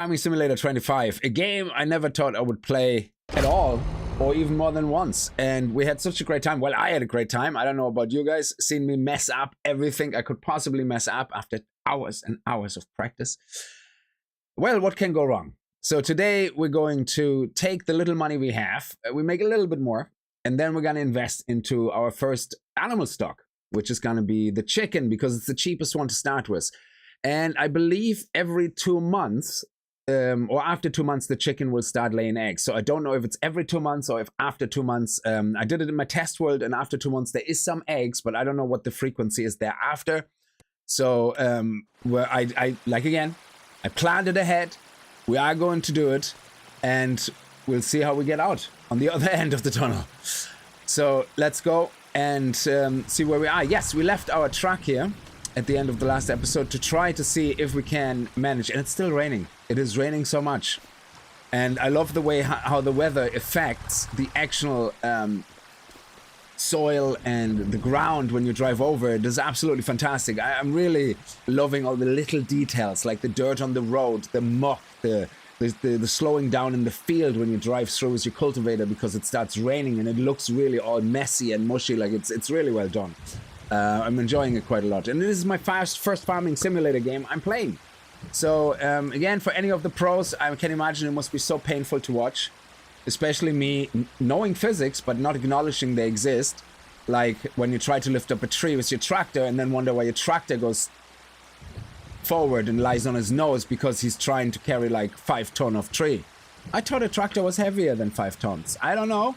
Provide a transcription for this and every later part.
Farming Simulator 25, a game I never thought I would play at all, or even more than once. And we had such a great time. Well, I had a great time. I don't know about you guys. Seeing me mess up everything I could possibly mess up after hours and hours of practice. Well, what can go wrong? So today we're going to take the little money we have. We make a little bit more. And then we're going to invest into our first animal stock, which is going to be the chicken, because it's the cheapest one to start with. And I believe every 2 months, or after 2 months, the chicken will start laying eggs. So I don't know if it's every 2 months or if after 2 months. I did it in my test world, and after 2 months there is some eggs, but I don't know what the frequency is thereafter. So I planned it ahead. We are going to do it, and we'll see how we get out on the other end of the tunnel. So let's go and see where we are. Yes, we left our truck here at the end of the last episode to try to see if we can manage. And it's still raining. It is raining so much. And I love the way how the weather affects the actual soil and the ground when you drive over. It is absolutely fantastic. I'm really loving all the little details, like the dirt on the road, the muck, the slowing down in the field when you drive through with your cultivator because it starts raining and it looks really all messy and mushy. Like it's really well done. I'm enjoying it quite a lot. And this is my first farming simulator game I'm playing. So again, for any of the pros, I can imagine it must be so painful to watch. Especially me knowing physics but not acknowledging they exist. Like when you try to lift up a tree with your tractor and then wonder why your tractor goes forward and lies on his nose because he's trying to carry like 5 tons of tree. I thought a tractor was heavier than 5 tons. I don't know.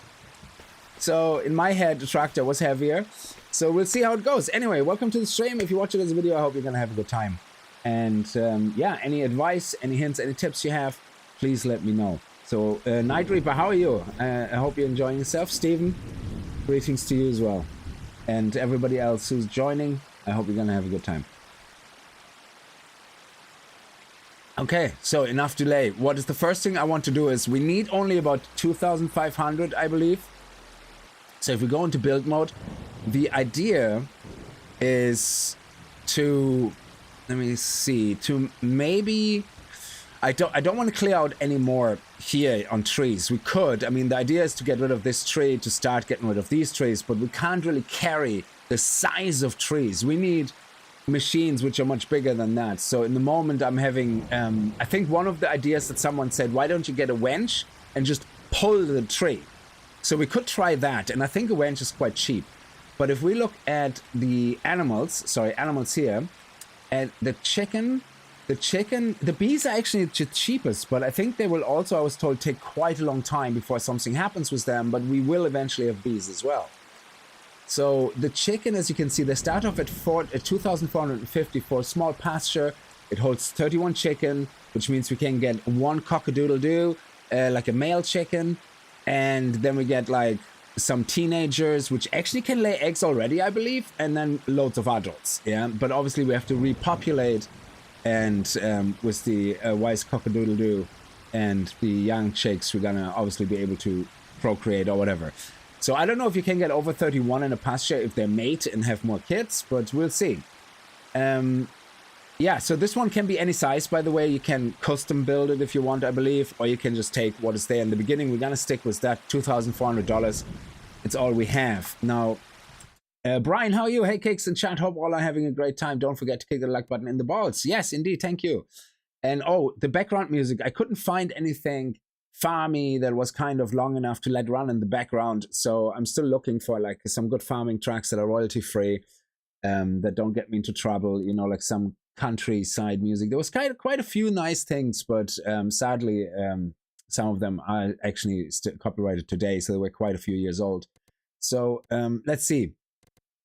So in my head, the tractor was heavier. So we'll see how it goes. Anyway, welcome to the stream. If you watch it as a video, I hope you're going to have a good time. And yeah, any advice, any hints, any tips you have, please let me know. So Night Reaper, how are you? I hope you're enjoying yourself. Steven, greetings to you as well. And everybody else who's joining, I hope you're going to have a good time. Okay, so enough delay. What is the first thing I want to do is we need only about 2,500, I believe. So if we go into build mode, the idea is to, let me see, to maybe, I don't want to clear out any more here on trees. We could, I mean, the idea is to get rid of this tree, to start getting rid of these trees, but we can't really carry the size of trees. We need machines which are much bigger than that. So in the moment I'm having, I think one of the ideas that someone said, why don't you get a winch and just pull the tree? So we could try that, and I think a winch is quite cheap. But if we look at the animals here, and the bees are actually the cheapest, but I think they will also, I was told, take quite a long time before something happens with them, but we will eventually have bees as well. So the chicken, as you can see, they start off at 2,450 for a small pasture. It holds 31 chicken, which means we can get 1 cock-a-doodle-doo, like a male chicken, and then we get like some teenagers, which actually can lay eggs already, I believe, and then loads of adults. Yeah, but obviously we have to repopulate, and with the wise cock-a-doodle-doo and the young chicks, we're gonna obviously be able to procreate or whatever. So I don't know if you can get over 31 in a pasture if they mate and have more kids, but we'll see. Yeah, so this one can be any size, by the way. You can custom build it if you want, I believe, or you can just take what is there in the beginning. We're gonna stick with that $2,400. It's all we have. Now, Brian, how are you? Hey, Kickz and chat. Hope all are having a great time. Don't forget to kick the like button in the balls. Yes, indeed. Thank you. And oh, the background music. I couldn't find anything farmy that was kind of long enough to let run in the background. So I'm still looking for like some good farming tracks that are royalty free, that don't get me into trouble. You know, like some countryside music. There was quite a few nice things, but sadly, some of them are actually still copyrighted today. So they were quite a few years old. So let's see.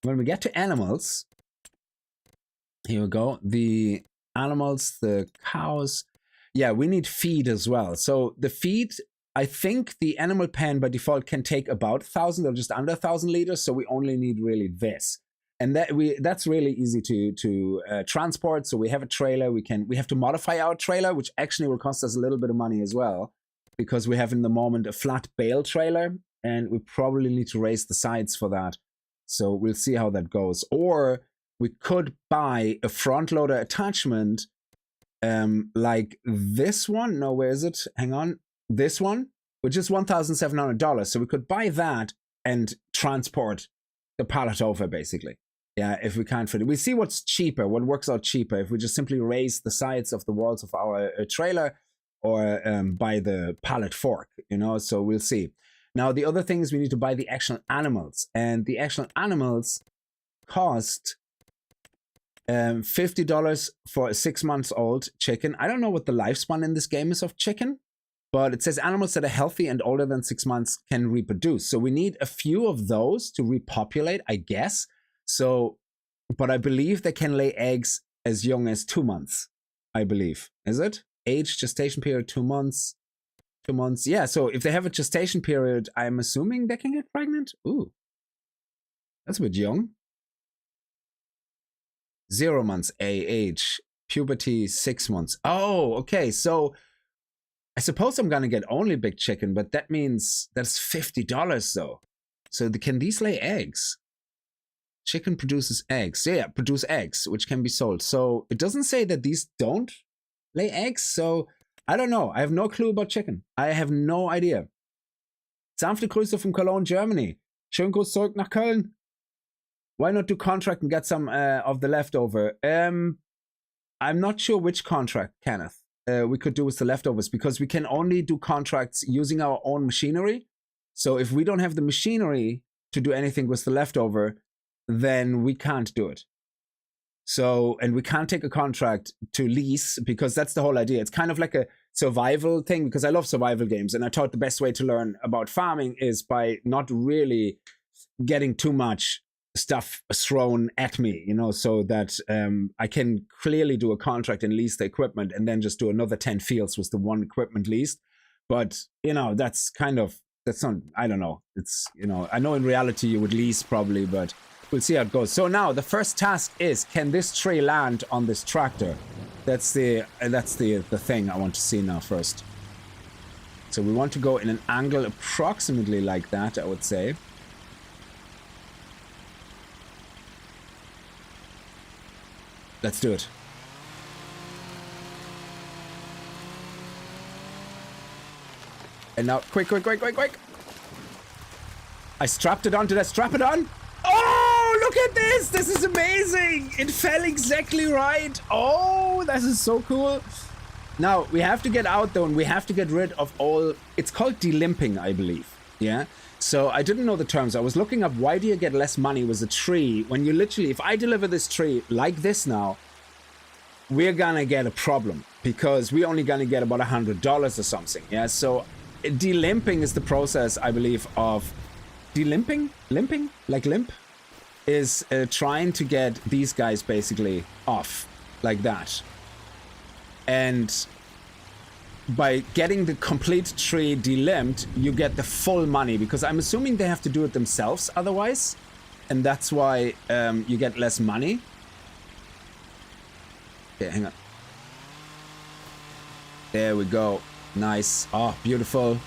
When we get to animals, here we go. The animals, the cows. Yeah, we need feed as well. So the feed, I think the animal pen by default can take about 1,000 or just under 1,000 liters. So we only need really this. And that's really easy to transport. So we have a trailer. We have to modify our trailer, which actually will cost us a little bit of money as well, because we have in the moment a flat bale trailer, and we probably need to raise the sides for that. So we'll see how that goes. Or we could buy a front loader attachment like this one. No, where is it? Hang on. This one, which is $1,700. So we could buy that and transport the pallet over, basically. Yeah, if we can't fit it. We see what's cheaper, what works out cheaper. If we just simply raise the sides of the walls of our trailer or buy the pallet fork, you know, so we'll see. Now, the other thing is we need to buy the actual animals. And the actual animals cost $50 for a 6 months old chicken. I don't know what the lifespan in this game is of chicken, but it says animals that are healthy and older than 6 months can reproduce. So we need a few of those to repopulate, I guess. So, but I believe they can lay eggs as young as 2 months, I believe. Is it? Age, gestation period, 2 months. 2 months. Yeah, so if they have a gestation period, I'm assuming they can get pregnant. Ooh, that's a bit young. 0 months age, puberty 6 months. Oh, okay. So I suppose I'm gonna get only big chicken, but that means that's $50 though. So can these lay eggs? Chicken produces eggs. Yeah, produce eggs, which can be sold. So it doesn't say that these don't lay eggs. So I don't know. I have no clue about chicken. I have no idea. Sanfte Grüße from Cologne, Germany. Schönen Gruß zurück nach Köln. Why not do contract and get some of the leftover? I'm not sure which contract, Kenneth, we could do with the leftovers, because we can only do contracts using our own machinery. So if we don't have the machinery to do anything with the leftover, then we can't do it. So, and we can't take a contract to lease, because that's the whole idea. It's kind of like a survival thing, because I love survival games. And I thought the best way to learn about farming is by not really getting too much stuff thrown at me, you know, so that I can clearly do a contract and lease the equipment and then just do another 10 fields with the one equipment leased. But, you know, that's not, I don't know. It's, you know, I know in reality you would lease probably, but we'll see how it goes. So now the first task is, can this tree land on this tractor? That's the thing I want to see now first. So we want to go in an angle approximately like that, I would say. Let's do it. And now, quick. I strapped it on. Did I strap it on? Oh, look at this. This is amazing. It fell exactly right. Oh, this is so cool. Now, we have to get out though, and we have to get rid of all... It's called delimbing, I believe. Yeah? So I didn't know the terms. I was looking up, why do you get less money with a tree when you literally, if I deliver this tree like this now, we're gonna get a problem, because we're only gonna get about $100 or something. Yeah, so delimbing is the process, I believe, of delimbing, limping, like limp, is trying to get these guys basically off like that. And by getting the complete tree delimbed, you get the full money, because I'm assuming they have to do it themselves otherwise, and that's why you get less money. Okay, hang on. There we go. Nice. Oh, beautiful.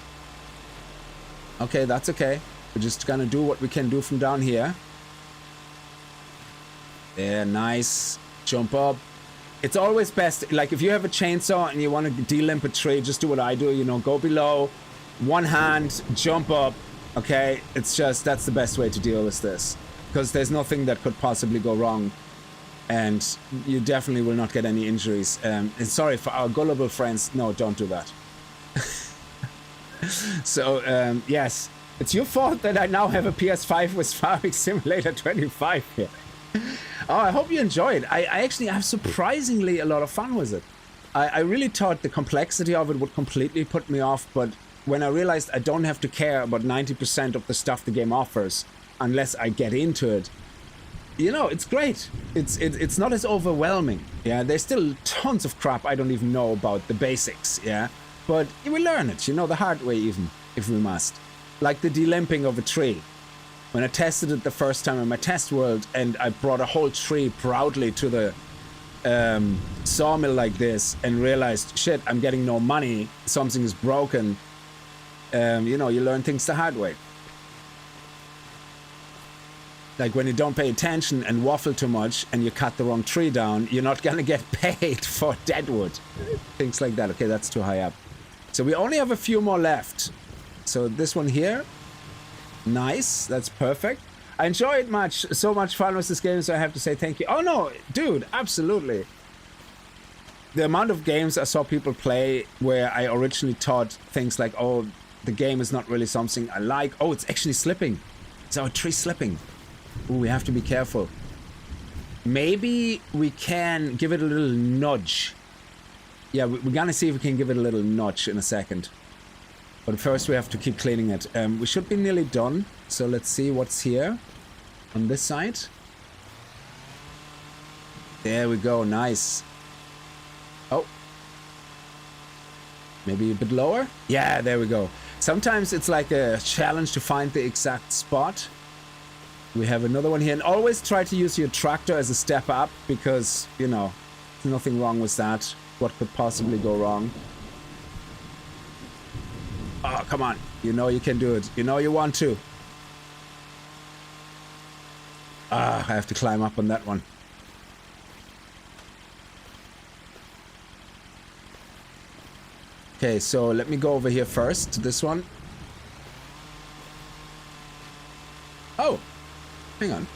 Okay, that's okay. We're just gonna do what we can do from down here. There, nice. Jump up. It's always best, like if you have a chainsaw and you want to delimb a tree, just do what I do, you know, go below, one hand, jump up, okay? It's just, that's the best way to deal with this, because there's nothing that could possibly go wrong, and you definitely will not get any injuries. And sorry for our gullible friends, no, don't do that. So, yes, it's your fault that I now have a PS5 with Farming Simulator 25 here. Oh, I hope you enjoyed. I actually have surprisingly a lot of fun with it. I really thought the complexity of it would completely put me off, but when I realized I don't have to care about 90% of the stuff the game offers unless I get into it, you know, it's great. It's not as overwhelming. Yeah, there's still tons of crap I don't even know about the basics, yeah? But we learn it, you know, the hard way even, if we must. Like the delimbing of a tree. When I tested it the first time in my test world, and I brought a whole tree proudly to the sawmill like this, and realized, shit, I'm getting no money, something is broken. You know, you learn things the hard way. Like when you don't pay attention and waffle too much and you cut the wrong tree down, you're not gonna get paid for deadwood. Things like that. Okay, that's too high up. So we only have a few more left. So this one here. Nice. That's perfect. I enjoyed so much fun with this game, so I have to say thank you. Oh no, dude, absolutely. The amount of games I saw people play where I originally thought things like, oh, the game is not really something I like. Oh, it's actually slipping. Is our tree slipping? Ooh, we have to be careful. Maybe we can give it a little nudge. Yeah, we're gonna see if we can give it a little nudge in a second. But first we have to keep cleaning it. We should be nearly done. So let's see what's here on this side. There we go, nice. Oh. Maybe a bit lower? Yeah, there we go. Sometimes it's like a challenge to find the exact spot. We have another one here. And always try to use your tractor as a step up because, you know, there's nothing wrong with that. What could possibly go wrong? Oh, come on. You know you can do it. You know you want to. Ah, I have to climb up on that one. Okay, so let me go over here first to this one. Oh, hang on.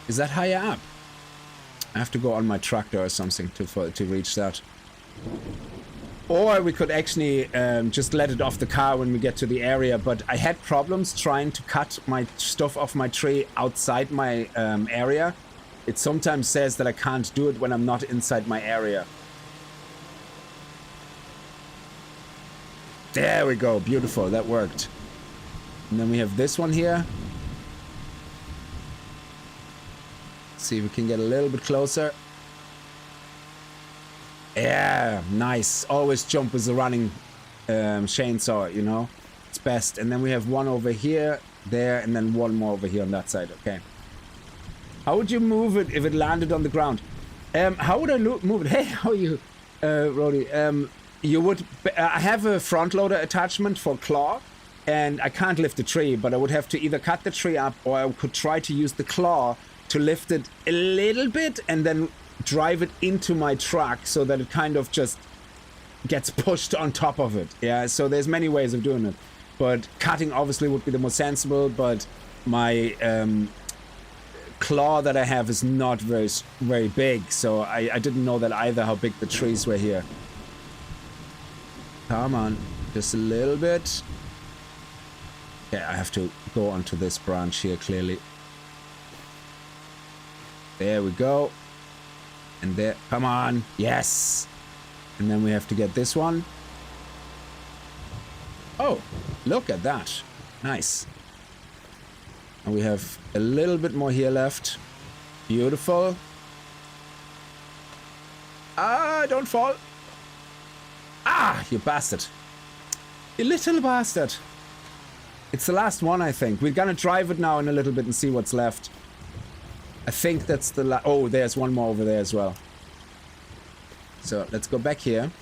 Is that higher up? I have to go on my tractor or something to reach that. Or we could actually just let it off the car when we get to the area, but I had problems trying to cut my stuff off my tree outside my area. It sometimes says that I can't do it when I'm not inside my area. There we go, beautiful, that worked. And then we have this one here. See if we can get a little bit closer. Yeah, nice. Always jump with the running chainsaw, you know. It's best. And then we have one over here, there, and then one more over here on that side. Okay. How would you move it if it landed on the ground? How would I move it? Hey, how are you, Rody? You would... I have a front loader attachment for claw, and I can't lift the tree, but I would have to either cut the tree up, or I could try to use the claw to lift it a little bit, and then drive it into my truck so that it kind of just gets pushed on top of it. Yeah, so there's many ways of doing it, but cutting obviously would be the most sensible. But my claw that I have is not very big, so I didn't know that either, how big the trees were here. Come on, just a little bit. Yeah, I have to go onto this branch here clearly. There we go. And there, come on, yes. And then we have to get this one. Oh, look at that. Nice. And we have a little bit more here left. Beautiful. Ah, don't fall. Ah, you bastard. You little bastard. It's the last one, I think. We're gonna drive it now in a little bit and see what's left. I think that's the oh, there's one more over there as well. So let's go back here.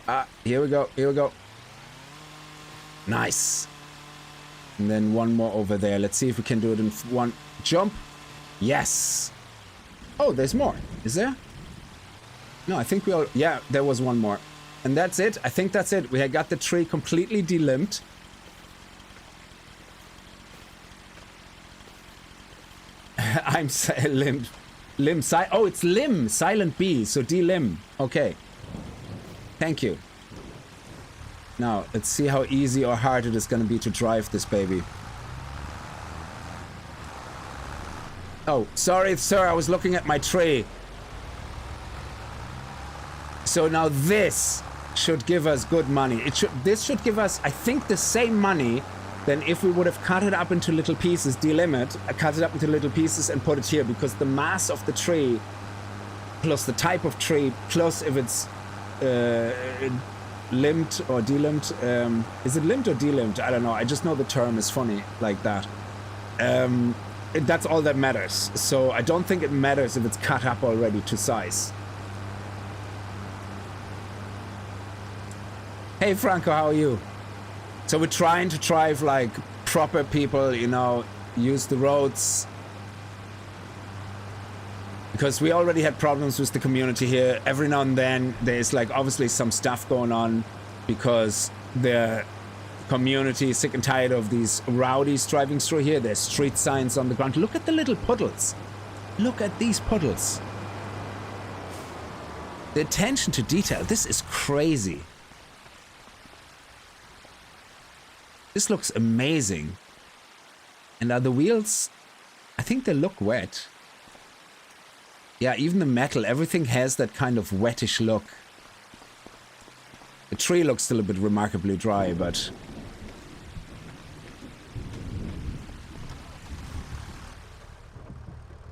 Ah, here we go, here we go. Nice. And then one more over there. Let's see if we can do it in one jump. Yes. Oh, there's more. Is there? No, I think we all... Yeah, there was one more. And that's it. I think that's it. We had got the tree completely delimbed. I'm limb. Oh, it's limb. Silent B. So delimb. Okay. Thank you. Now, let's see how easy or hard it is going to be to drive this baby. Oh, sorry, sir. I was looking at my tree. So now this should give us good money. This should give us, I think, the same money than if we would have cut it up into little pieces, delimb it, cut it up into little pieces and put it here, because the mass of the tree, plus the type of tree, plus if it's limbed or delimbed, is it limbed or delimbed? I don't know. I just know the term is funny like that. That's all that matters. So I don't think it matters if it's cut up already to size. Hey Franco, how are you? So we're trying to drive like proper people, you know, use the roads. Because we already had problems with the community here. Every now and then there's like obviously some stuff going on because the community is sick and tired of these rowdies driving through here. There's street signs on the ground. Look at the little puddles. Look at these puddles. The attention to detail. This is crazy. This looks amazing. And are the wheels? I think they look wet. Yeah, even the metal, everything has that kind of wettish look. The tree looks still a bit remarkably dry, but...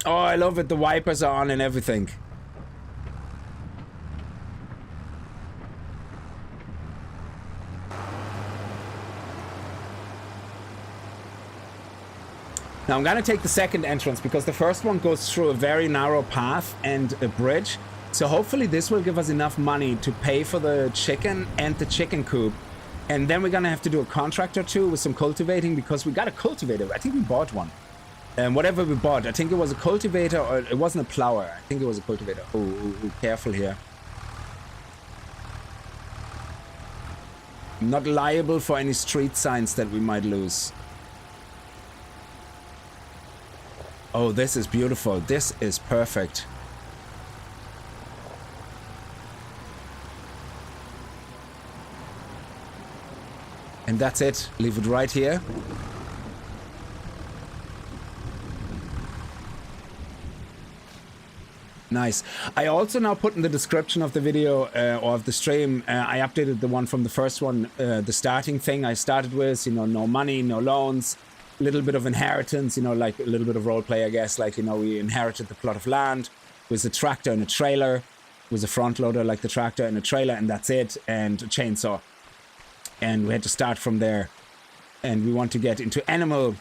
Oh, I love it. The wipers are on and everything. Now I'm gonna take the second entrance because the first one goes through a very narrow path and a bridge. So hopefully this will give us enough money to pay for the chicken and the chicken coop. And then we're gonna have to do a contract or two with some cultivating because we got a cultivator. I think we bought one. And whatever we bought, I think it was a cultivator or it wasn't a plower. I think it was a cultivator. Oh, careful here. I'm not liable for any street signs that we might lose. Oh, this is beautiful. This is perfect. And that's it. Leave it right here. Nice. I also now put in the description of the video or of the stream, I updated the one from the first one, the starting thing I started with, you know, no money, no loans. Little bit of inheritance, you know, like a little bit of roleplay, I guess. Like, you know, we inherited the plot of land with a tractor and a trailer, with a front loader like the tractor and a trailer, and that's it, and a chainsaw. And we had to start from there. And we want to get into animal,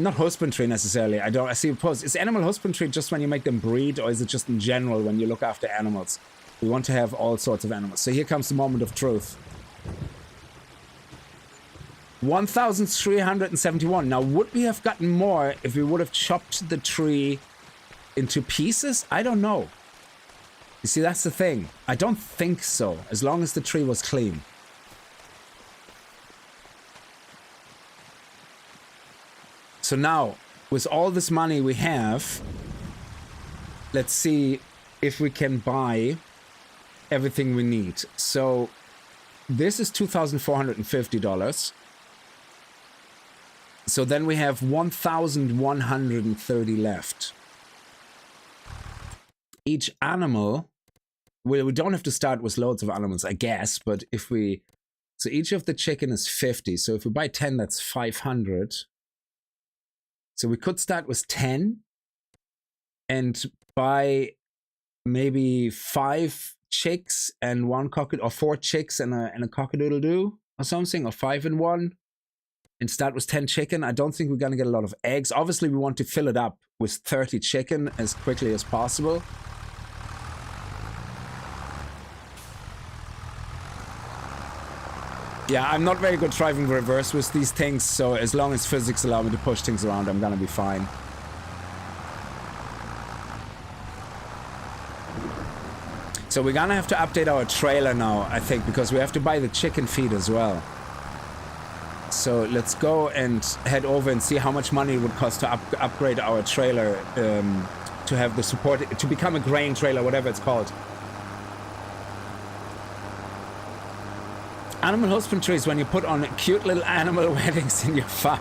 not husbandry necessarily. I see a post. Is animal husbandry just when you make them breed, or is it just in general when you look after animals? We want to have all sorts of animals. So here comes the moment of truth. 1,371. Now, would we have gotten more if we would have chopped the tree into pieces? I don't know. You see, that's the thing. I don't think so, as long as the tree was clean. So now, with all this money we have, let's see if we can buy everything we need. So, this is $2,450. So then we have 1,130 left. Each animal, well, we don't have to start with loads of animals, I guess, but if we, so each of the chicken is 50. So if we buy 10, that's 500. So we could start with 10 and buy maybe 5 chicks and 1 cockatoo, or 4 chicks and a cockadoodle-doo or something, or 5 in 1. And start with 10 chicken. I don't think we're gonna get a lot of eggs. Obviously, we want to fill it up with 30 chicken as quickly as possible. Yeah, I'm not very good driving reverse with these things, so as long as physics allow me to push things around, I'm gonna be fine. So we're gonna have to update our trailer now, I think, because we have to buy the chicken feed as well. So let's go and head over and see how much money it would cost to upgrade our trailer to have the support, to become a grain trailer, whatever it's called. Animal husbandry is when you put on cute little animal weddings in your farm.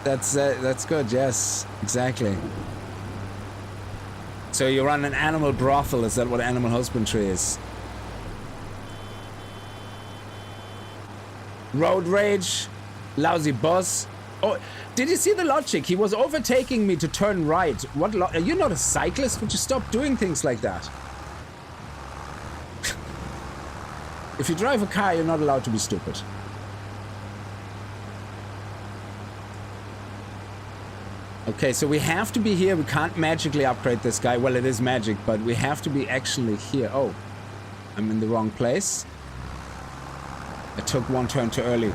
That's good, yes, exactly. So you run an animal brothel, is that what animal husbandry is? Road rage, lousy bus. Oh, did you see the logic? He was overtaking me to turn right. What? Are you not a cyclist? Would you stop doing things like that? If you drive a car, you're not allowed to be stupid. Okay, so we have to be here. We can't magically upgrade this guy. Well, it is magic, but we have to be actually here. Oh, I'm in the wrong place. I took one turn too early.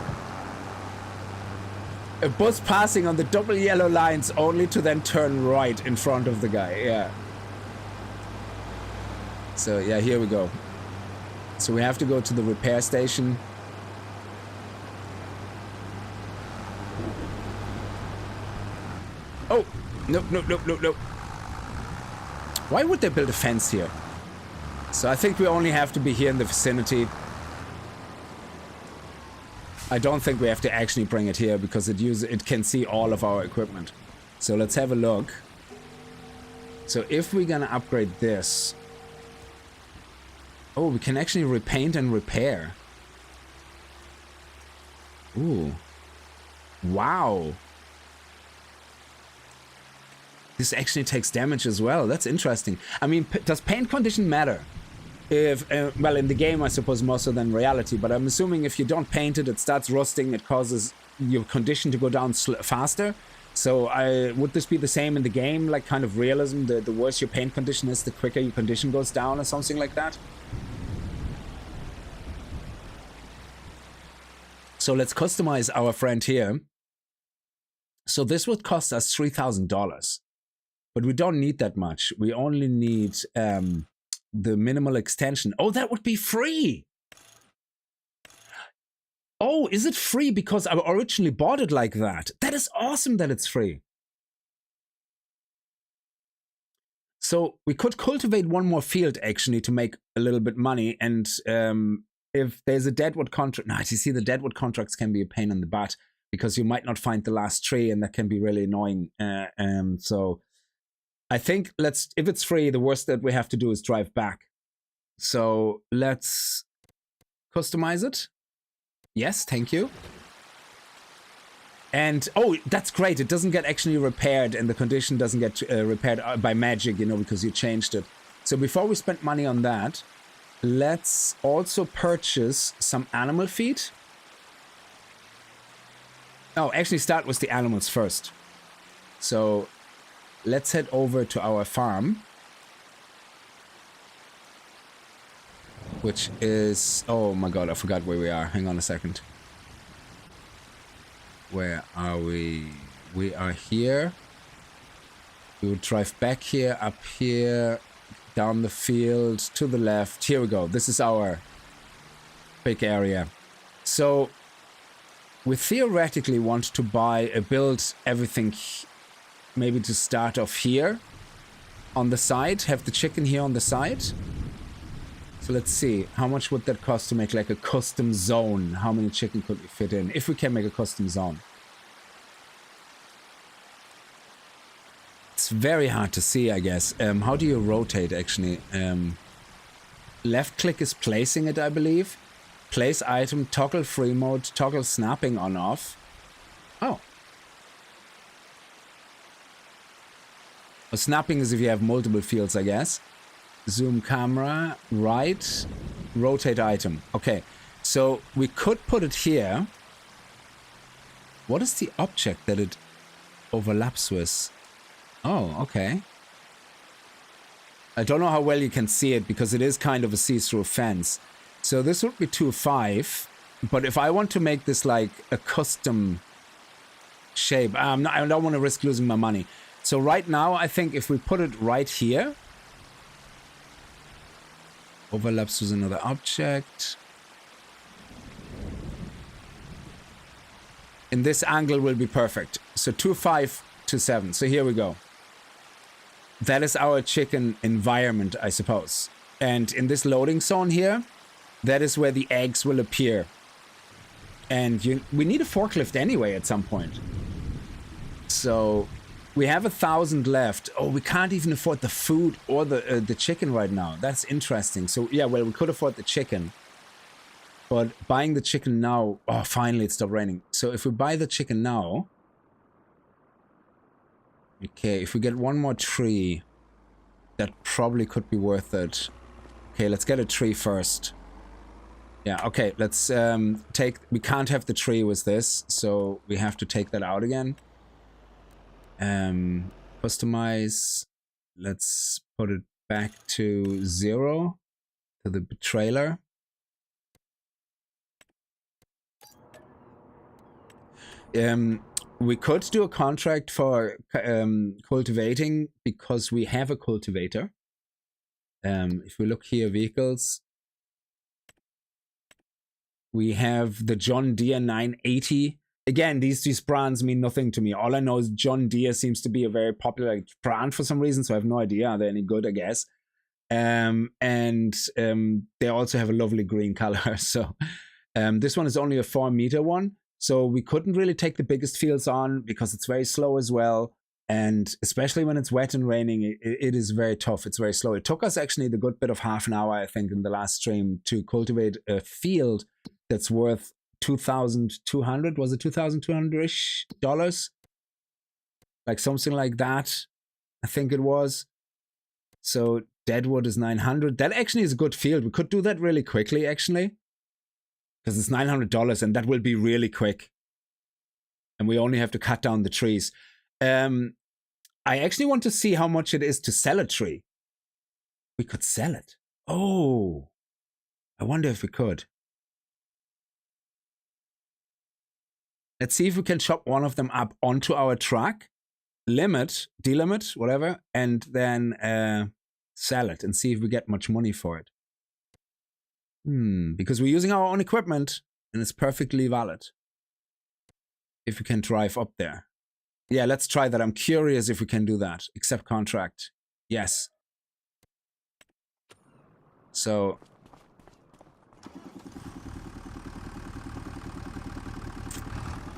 A bus passing on the double yellow lines only to then turn right in front of the guy. Yeah. So, yeah, here we go. So we have to go to the repair station. Oh, nope, nope, nope, nope, nope. Why would they build a fence here? So I think we only have to be here in the vicinity. I don't think we have to actually bring it here because it can see all of our equipment. So let's have a look. So if we're gonna upgrade this... Oh, we can actually repaint and repair. Ooh. Wow. This actually takes damage as well. That's interesting. I mean, does paint condition matter? If well, in the game, I suppose more so than reality, but I'm assuming if you don't paint it, it starts rusting, it causes your condition to go down faster. So would this be the same in the game, like kind of realism? The worse your paint condition is, the quicker your condition goes down or something like that? So let's customize our friend here. So this would cost us $3,000. But we don't need that much. We only need the minimal extension. Oh, that would be free. Oh, is it free because I originally bought it like that? That is awesome that it's free. So we could cultivate one more field actually to make a little bit money. And if there's a deadwood contract, now you see the deadwood contracts can be a pain in the butt because you might not find the last tree and that can be really annoying. So I think if it's free, the worst that we have to do is drive back. So let's customize it. Yes, thank you. And, oh, that's great. It doesn't get actually repaired and the condition doesn't get repaired by magic, you know, because you changed it. So before we spend money on that, let's also purchase some animal feed. Oh, actually start with the animals first. So let's head over to our farm, which is... Oh my god, I forgot where we are. Hang on a second. Where are we? We are here. We will drive back here, up here, down the field, to the left. Here we go. This is our big area. So we theoretically want to build everything maybe to start off here on the side, have the chicken here on the side. So let's see, how much would that cost to make like a custom zone? How many chicken could we fit in if we can make a custom zone? It's very hard to see, I guess. How do you rotate actually? Left click is placing it, I believe. Place item, toggle free mode, toggle snapping on off. Oh. Snapping is if you have multiple fields, I guess. Zoom camera, right, rotate item. Okay, so we could put it here. What is the object that it overlaps with? Oh, okay. I don't know how well you can see it because it is kind of a see-through fence. So this would be 2.5, but if I want to make this like a custom shape, I don't want to risk losing my money. So right now, I think if we put it right here, overlaps with another object. In this angle will be perfect. So 2.5 to 7. So here we go. That is our chicken environment, I suppose. And in this loading zone here, that is where the eggs will appear. And we need a forklift anyway at some point. So we have 1,000 left. Oh, we can't even afford the food or the chicken right now. That's interesting. So yeah, well, we could afford the chicken. But buying the chicken now... Oh, finally it stopped raining. So if we buy the chicken now... Okay, if we get one more tree, that probably could be worth it. Okay, let's get a tree first. Yeah, okay, let's take... We can't have the tree with this, so we have to take that out again. Customize. Let's put it back to 0 to the trailer. We could do a contract for cultivating because we have a cultivator. If we look here, vehicles, we have the John Deere 980. Again, these brands mean nothing to me. All I know is John Deere seems to be a very popular brand for some reason, so I have no idea. Are they any good, I guess? They also have a lovely green color. So this one is only a 4-meter one. So we couldn't really take the biggest fields on because it's very slow as well. And especially when it's wet and raining, it is very tough. It's very slow. It took us actually the good bit of half an hour, I think, in the last stream to cultivate a field that's worth $2,200. Was it $2,200-ish? Like something like that, I think it was. So Deadwood is 900. That actually is a good field. We could do that really quickly, actually. Because it's $900 and that will be really quick. And we only have to cut down the trees. I actually want to see how much it is to sell a tree. We could sell it. Oh, I wonder if we could. Let's see if we can chop one of them up onto our truck, delimit, whatever, and then sell it and see if we get much money for it. Because we're using our own equipment and it's perfectly valid. If we can drive up there. Yeah, let's try that. I'm curious if we can do that. Accept contract. Yes. So.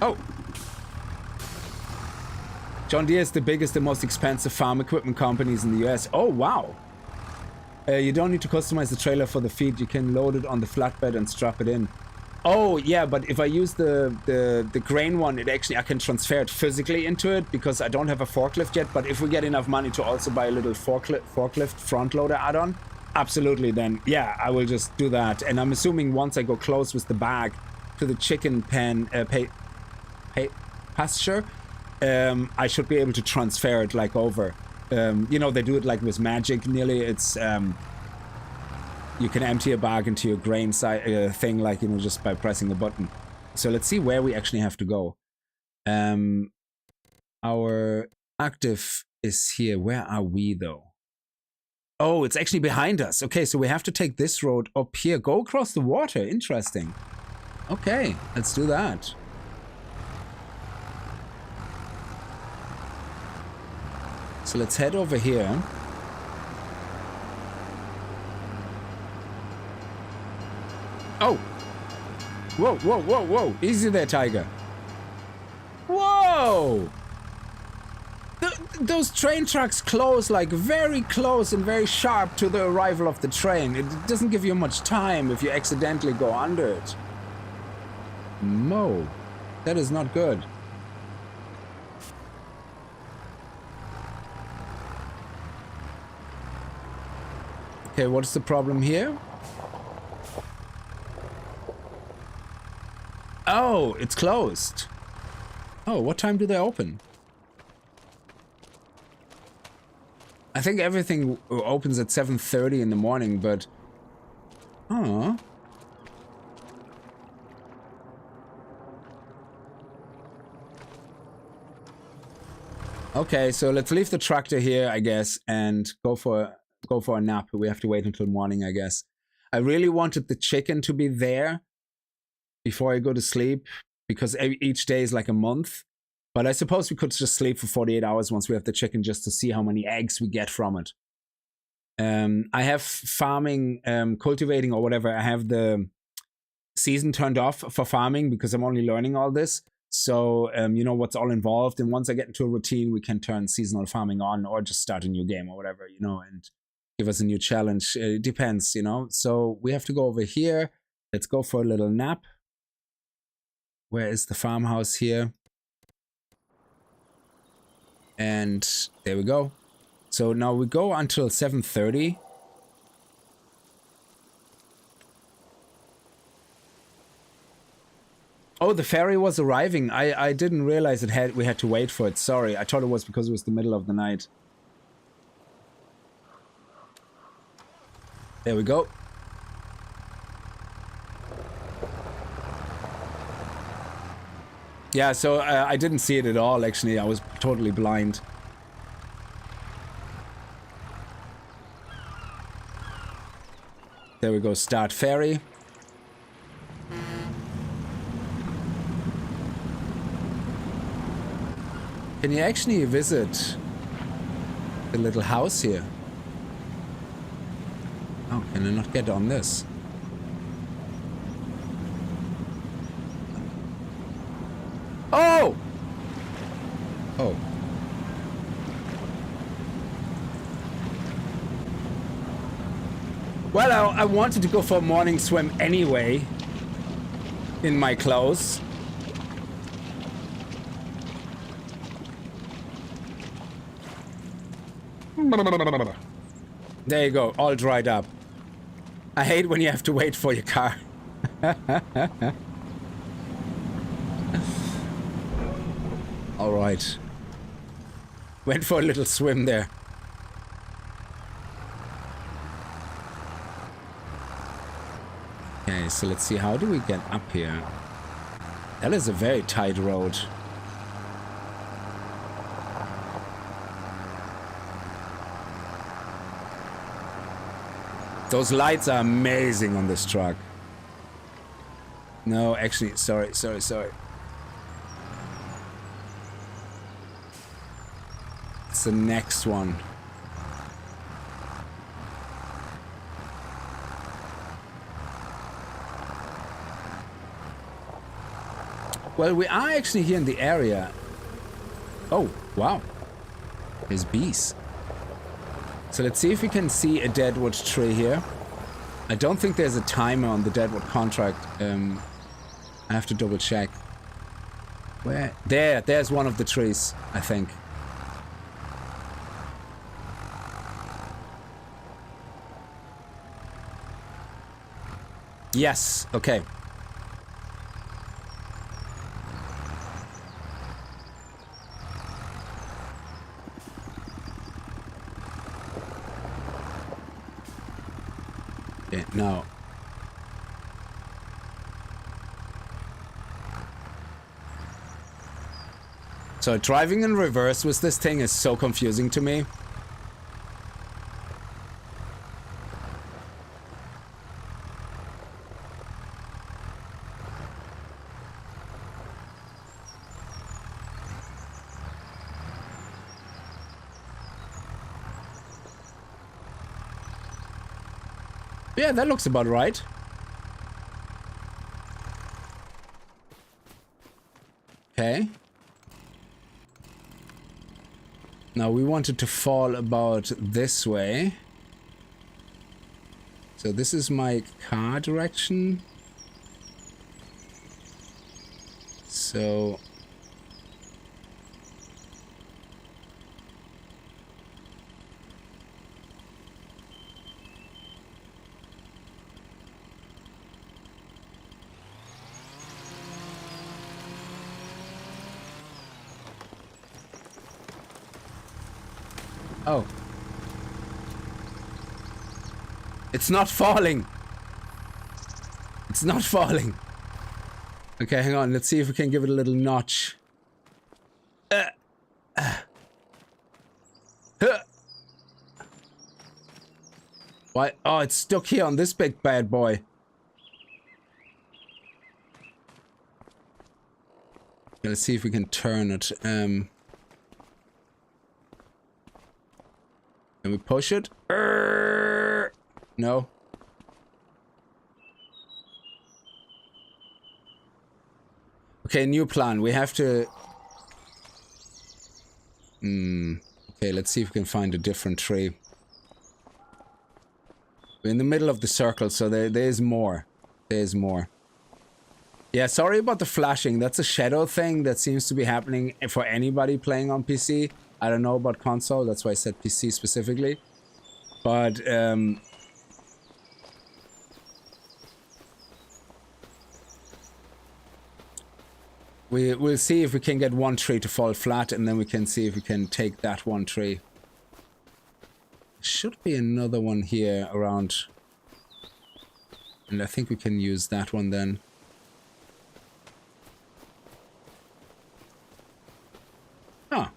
Oh. John Deere is the biggest and most expensive farm equipment companies in the US. Oh, wow. You don't need to customize the trailer for the feed. You can load it on the flatbed and strap it in. Oh, yeah, but if I use the grain one, it actually, I can transfer it physically into it because I don't have a forklift yet. But if we get enough money to also buy a little forklift front loader add-on, absolutely, then yeah, I will just do that. And I'm assuming once I go close with the bag to the chicken pen pasture, I should be able to transfer it like over. You know, they do it like with magic nearly. It's you can empty a bag into your grain thing, like, you know, just by pressing a button. So let's see where we actually have to go. Our active is here. Where are we though? Oh, it's actually behind us. Okay, so we have to take this road up here. Go across the water. Interesting. Okay, let's do that. So let's head over here. Oh! Whoa, whoa, whoa, whoa! Easy there, Tiger. Whoa! Those train tracks close, like, very close and very sharp to the arrival of the train. It doesn't give you much time if you accidentally go under it. No. That is not good. Okay, what's the problem here? Oh, it's closed. Oh, what time do they open? I think everything opens at 7:30 in the morning, but... Oh. Okay, so let's leave the tractor here, I guess, and go for a nap. We have to wait until morning, I guess. I really wanted the chicken to be there before I go to sleep, because each day is like a month. But I suppose we could just sleep for 48 hours once we have the chicken, just to see how many eggs we get from it. I have farming, cultivating or whatever. I have the season turned off for farming because I'm only learning all this. So, you know, what's all involved. And once I get into a routine, we can turn seasonal farming on or just start a new game or whatever, you know, and give us a new challenge. It depends, you know. So we have to go over here. Let's go for a little nap. Where is the farmhouse here? And there we go. So now we go until 7:30. Oh, the ferry was arriving. I didn't realize we had to wait for it. Sorry, I thought it was because it was the middle of the night. There we go. Yeah, so I didn't see it at all, actually. I was totally blind. There we go, start ferry. Can you actually visit the little house here? Oh, can I not get on this? Oh! Oh. Well, I wanted to go for a morning swim anyway. In my clothes. There you go, all dried up. I hate when you have to wait for your car. All right. Went for a little swim there. Okay, so let's see, how do we get up here? That is a very tight road. Those lights are amazing on this truck. No, actually, sorry. It's the next one. Well, we are actually here in the area. Oh, wow. There's bees. So let's see if we can see a deadwood tree here. I don't think there's a timer on the deadwood contract. I have to double check. Where? There's one of the trees, I think. Yes, okay. Okay, now. So driving in reverse with this thing is so confusing to me. Yeah, that looks about right. Okay. Now we wanted to fall about this way. So this is my car direction. So... Oh. It's not falling. It's not falling. Okay, hang on. Let's see if we can give it a little notch. Why? Oh, it's stuck here on this big bad boy. Let's see if we can turn it. Can we push it? No. Okay, new plan. We have to... Okay, let's see if we can find a different tree. We're in the middle of the circle, so there's more. There's more. Yeah, sorry about the flashing. That's a shadow thing that seems to be happening for anybody playing on PC. I don't know about console, that's why I said PC specifically. But, We'll see if we can get one tree to fall flat, and then we can see if we can take that one tree. Should be another one here around. And I think we can use that one then. Oh.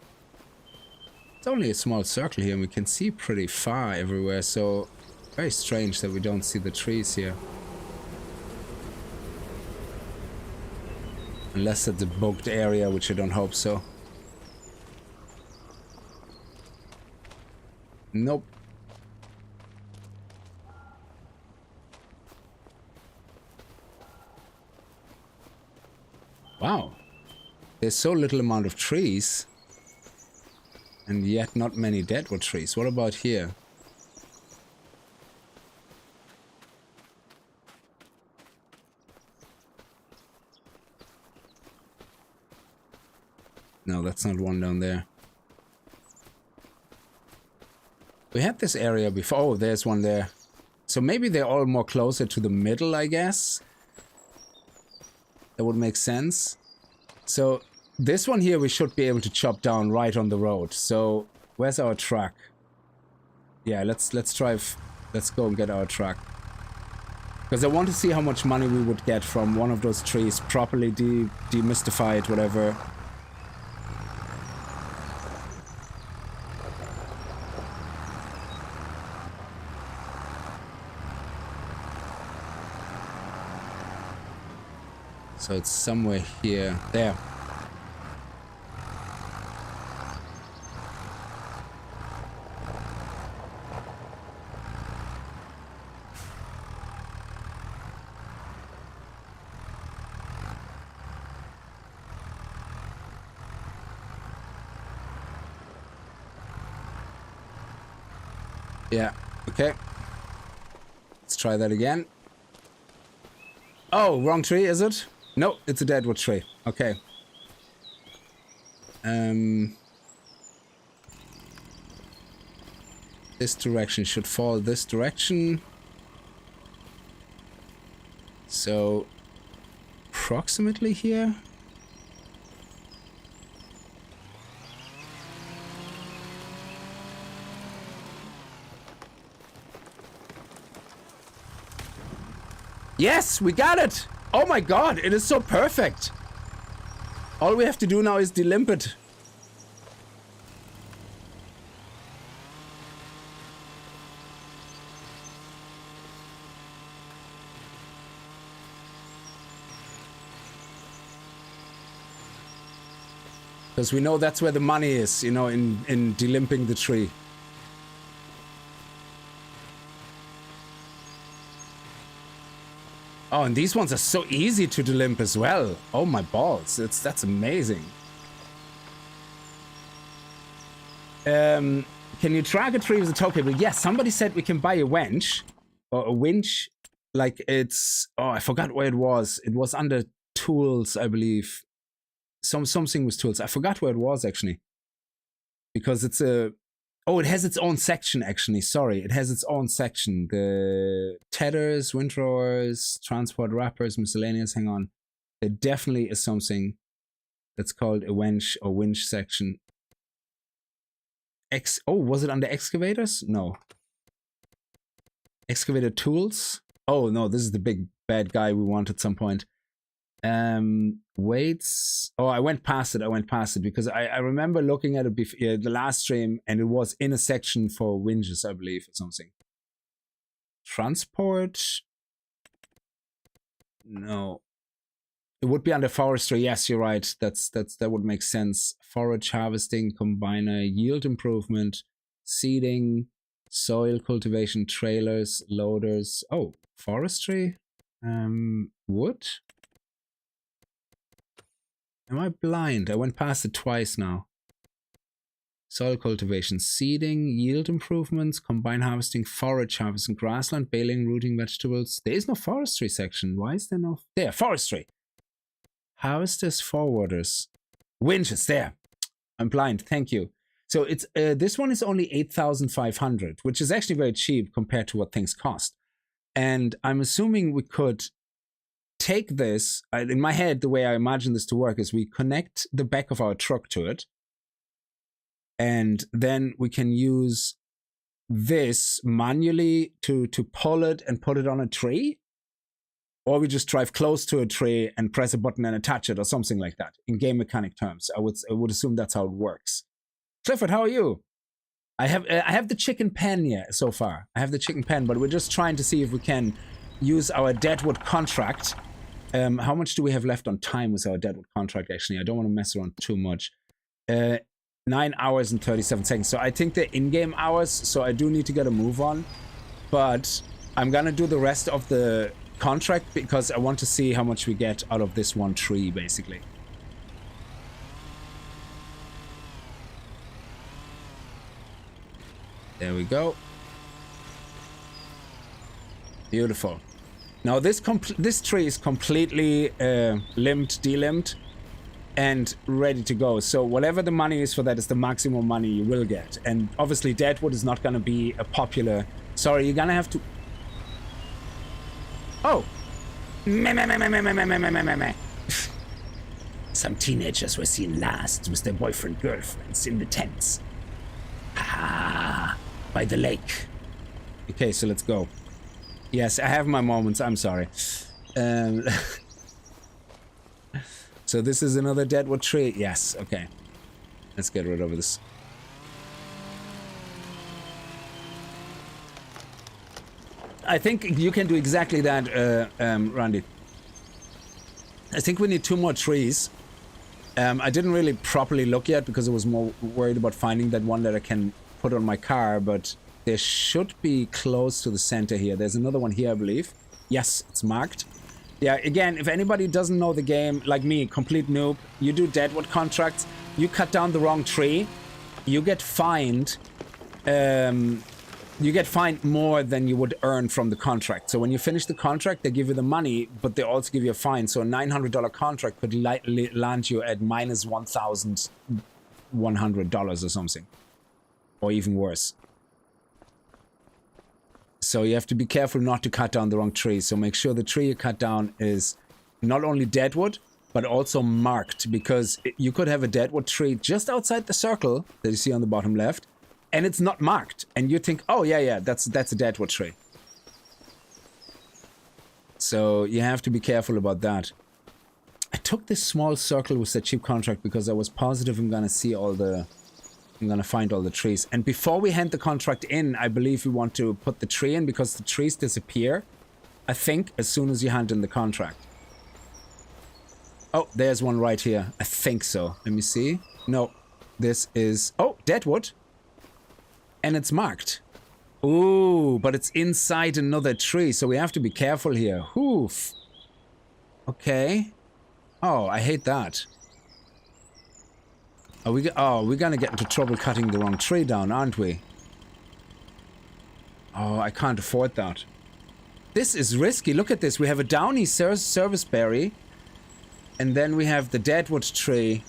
It's only a small circle here, and we can see pretty far everywhere, so very strange that we don't see the trees here. Unless it's a bugged area, which I don't hope so. Nope. Wow. There's so little amount of trees. And yet not many deadwood trees. What about here? No, that's not one down there. We had this area before. Oh, there's one there. So maybe they're all more closer to the middle, I guess. That would make sense. So this one here we should be able to chop down right on the road. So where's our truck? Yeah, let's drive. Let's go and get our truck. Because I want to see how much money we would get from one of those trees, properly demystified, whatever. So it's somewhere here. There. Yeah, okay. Let's try that again. Oh, wrong tree, is it? No, it's a deadwood tree. Okay. This direction should fall this direction. So, approximately here. Yes, we got it! Oh my god, it is so perfect! All we have to do now is delimp it. Because we know that's where the money is, you know, in delimping the tree. Oh, and these ones are so easy to delimp as well. Oh my balls, that's amazing. Can you track a tree with a tow cable? Yes, somebody said we can buy a winch. Or a winch. Like it's... Oh, I forgot where it was. It was under tools, I believe. Something with tools. I forgot where it was, actually. Because it's a... Oh, it has its own section, actually. Sorry, it has its own section. The tethers, windrowers, transport wrappers, miscellaneous. Hang on. There definitely is something that's called a winch or winch section. Oh, was it under excavators? No. Excavator tools? Oh, no, this is the big bad guy we want at some point. Weights. Oh, I went past it because I remember looking at it before the last stream, and it was in a section for winches, I believe, or something. Transport. No. It would be under forestry. Yes, you're right. That would make sense. Forage harvesting, combiner, yield improvement, seeding, soil cultivation, trailers, loaders. Oh, forestry. Wood. Am I blind? I went past it twice now. Soil cultivation, seeding, yield improvements, combine harvesting, forage harvesting, grassland, baling, rooting vegetables. There is no forestry section. Why is there no... There, forestry. Harvesters, forwarders. Winches, there. I'm blind, thank you. So it's this one is only 8,500, which is actually very cheap compared to what things cost. And I'm assuming we could take this, in my head, the way I imagine this to work is we connect the back of our truck to it. And then we can use this manually to pull it and put it on a tree. Or we just drive close to a tree and press a button and attach it or something like that. In game mechanic terms, I would assume that's how it works. Clifford, how are you? I have the chicken pen here so far. I have the chicken pen, but we're just trying to see if we can use our deadwood contract. How much do we have left on time with our deadwood contract, actually? I don't want to mess around too much. 9 hours and 37 seconds. So I think they're in-game hours, so I do need to get a move on. But I'm going to do the rest of the contract because I want to see how much we get out of this one tree, basically. There we go. Beautiful. Now this tree is completely limbed, delimbed, and ready to go. So whatever the money is for that is the maximum money you will get. And obviously deadwood is not going to be a popular... Sorry, you're going to have to... Oh! Some teenagers were seen last with their boyfriend girlfriends in the tents. Ah, by the lake. Okay, so let's go. Yes, I have my moments. I'm sorry. So this is another deadwood tree. Yes, okay. Let's get rid of this. I think you can do exactly that, Randy. I think we need 2 more trees. I didn't really properly look yet because I was more worried about finding that one that I can put on my car, but there should be close to the center here. There's another one here, I believe. Yes, it's marked. Yeah, again, if anybody doesn't know the game, like me, complete noob, you do deadwood contracts, you cut down the wrong tree, you get fined. You get fined more than you would earn from the contract. So when you finish the contract, they give you the money, but they also give you a fine. So a $900 contract could land you at minus $1,100 or something. Or even worse. So you have to be careful not to cut down the wrong tree. So make sure the tree you cut down is not only deadwood, but also marked. Because you could have a deadwood tree just outside the circle that you see on the bottom left. And it's not marked, and you think, oh yeah, that's a deadwood tree. So you have to be careful about that. I took this small circle with the cheap contract because I was positive I'm gonna find all the trees. And before we hand the contract in, I believe we want to put the tree in because the trees disappear, I think, as soon as you hand in the contract. Oh, there's one right here. I think so. Let me see. No, this is... Oh, deadwood. And it's marked. Ooh, but it's inside another tree, so we have to be careful here. Oof. Okay. Oh, I hate that. We're gonna get into trouble cutting the wrong tree down, aren't we? Oh, I can't afford that. This is risky. Look at this. We have a downy service berry. And then we have the deadwood tree.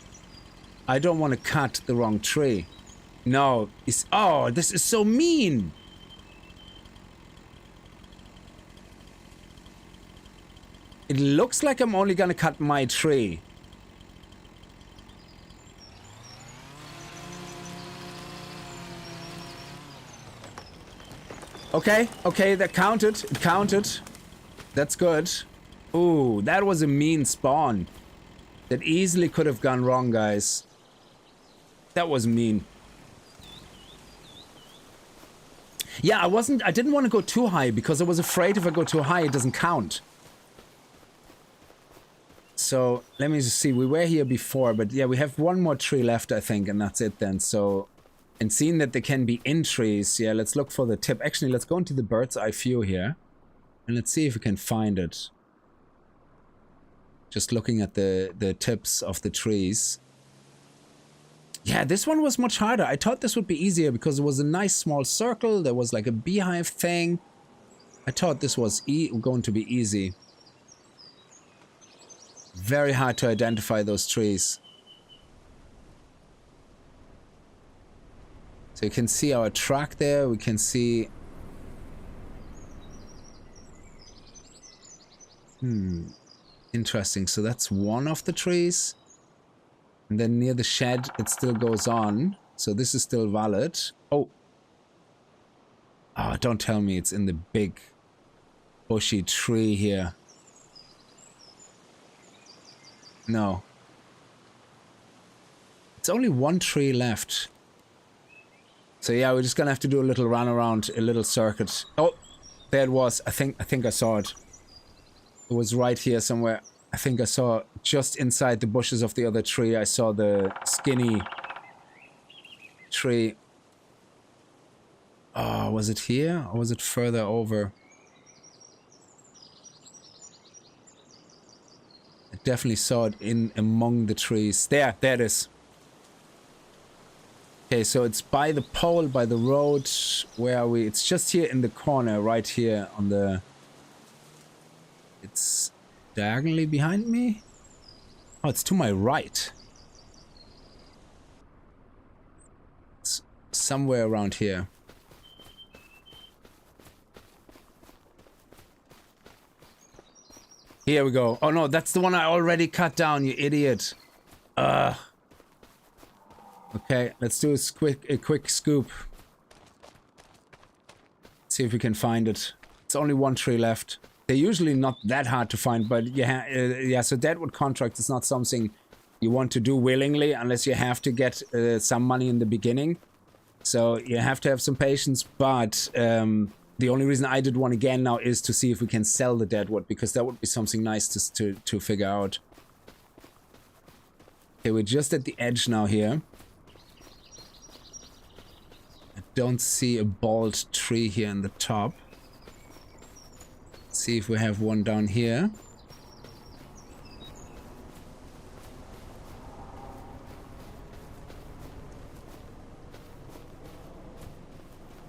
I don't want to cut the wrong tree. No, oh, this is so mean. It looks like I'm only gonna cut my tree. Okay, that counted. It counted. That's good. Ooh, that was a mean spawn. That easily could have gone wrong, guys. That was mean. Yeah, I didn't want to go too high because I was afraid if I go too high, it doesn't count. So, let me just see. We were here before, but yeah, we have one more tree left, I think, and that's it then. So, and seeing that they can be in trees, yeah, let's look for the tip. Actually, let's go into the bird's eye view here. And let's see if we can find it. Just looking at the tips of the trees. Yeah, this one was much harder. I thought this would be easier because it was a nice small circle. There was like a beehive thing. I thought this was going to be easy. Very hard to identify those trees. So you can see our track there. We can see... Interesting. So that's one of the trees. And then near the shed, it still goes on. So this is still valid. Oh. Oh, don't tell me it's in the big bushy tree here. No. It's only one tree left. So yeah, we're just gonna have to do a little run around, a little circuit. Oh, there it was. I think I saw it. It was right here somewhere. I think I saw just inside the bushes of the other tree. I saw the skinny tree. Oh, was it here or was it further over? I definitely saw it in among the trees. There it is. Okay, so it's by the pole, by the road. Where are we? It's just here in the corner, right here on the... It's diagonally behind me? Oh, it's to my right. It's somewhere around here. Here we go. Oh no, that's the one I already cut down, you idiot. Okay, let's do a quick scoop. See if we can find it. It's only one tree left. They're usually not that hard to find, but yeah, so deadwood contract is not something you want to do willingly unless you have to get some money in the beginning. So you have to have some patience, but the only reason I did one again now is to see if we can sell the deadwood, because that would be something nice to figure out. Okay, we're just at the edge now here. I don't see a bald tree here in the top. Let's see if we have one down here.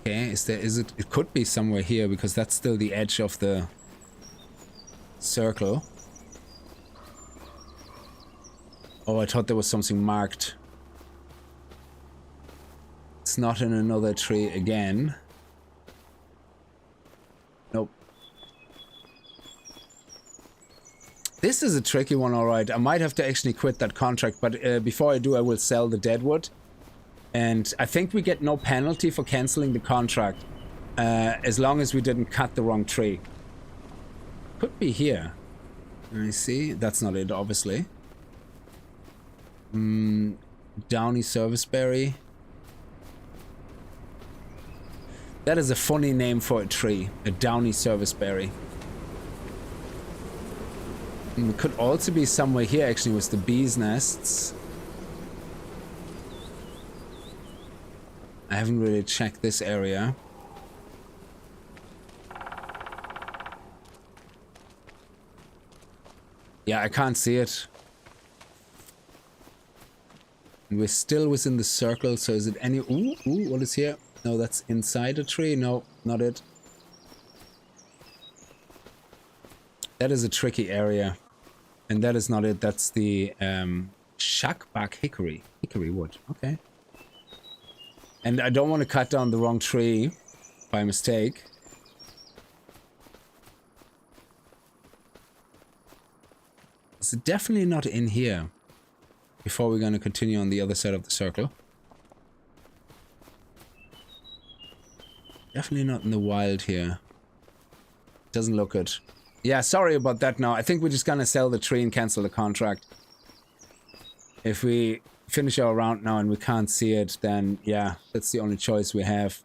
Okay, it could be somewhere here because that's still the edge of the circle. Oh, I thought there was something marked. It's not in another tree again. Nope. This is a tricky one, alright. I might have to actually quit that contract, but before I do, I will sell the deadwood. And I think we get no penalty for canceling the contract, as long as we didn't cut the wrong tree. Could be here. Let me see. That's not it, obviously. Downy serviceberry. That is a funny name for a tree. A downy serviceberry. It could also be somewhere here, actually, with the bees' nests. I haven't really checked this area. Yeah, I can't see it. And we're still within the circle, so is it any... Ooh, what is here? No, that's inside a tree. No, not it. That is a tricky area. And that is not it. That's the shackback hickory. Hickory wood. Okay. And I don't want to cut down the wrong tree by mistake. It's definitely not in here. Before we're going to continue on the other side of the circle. Definitely not in the wild here. Doesn't look good. Yeah, sorry about that now. I think we're just going to sell the tree and cancel the contract. If we finish our round now and we can't see it, then yeah, that's the only choice we have.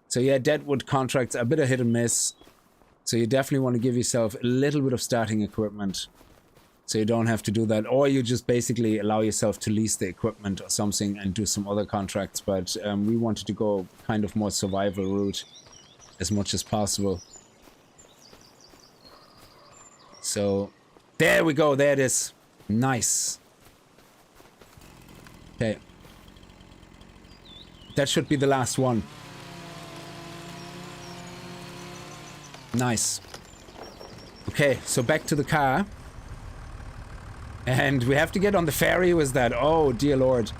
So yeah, deadwood contracts are a bit of hit and miss. So you definitely want to give yourself a little bit of starting equipment. So you don't have to do that. Or you just basically allow yourself to lease the equipment or something and do some other contracts. But we wanted to go kind of more survival route as much as possible. So there we go. There it is. Nice. Okay. That should be the last one. Nice. Okay, so back to the car. And we have to get on the ferry with that. Oh, dear Lord.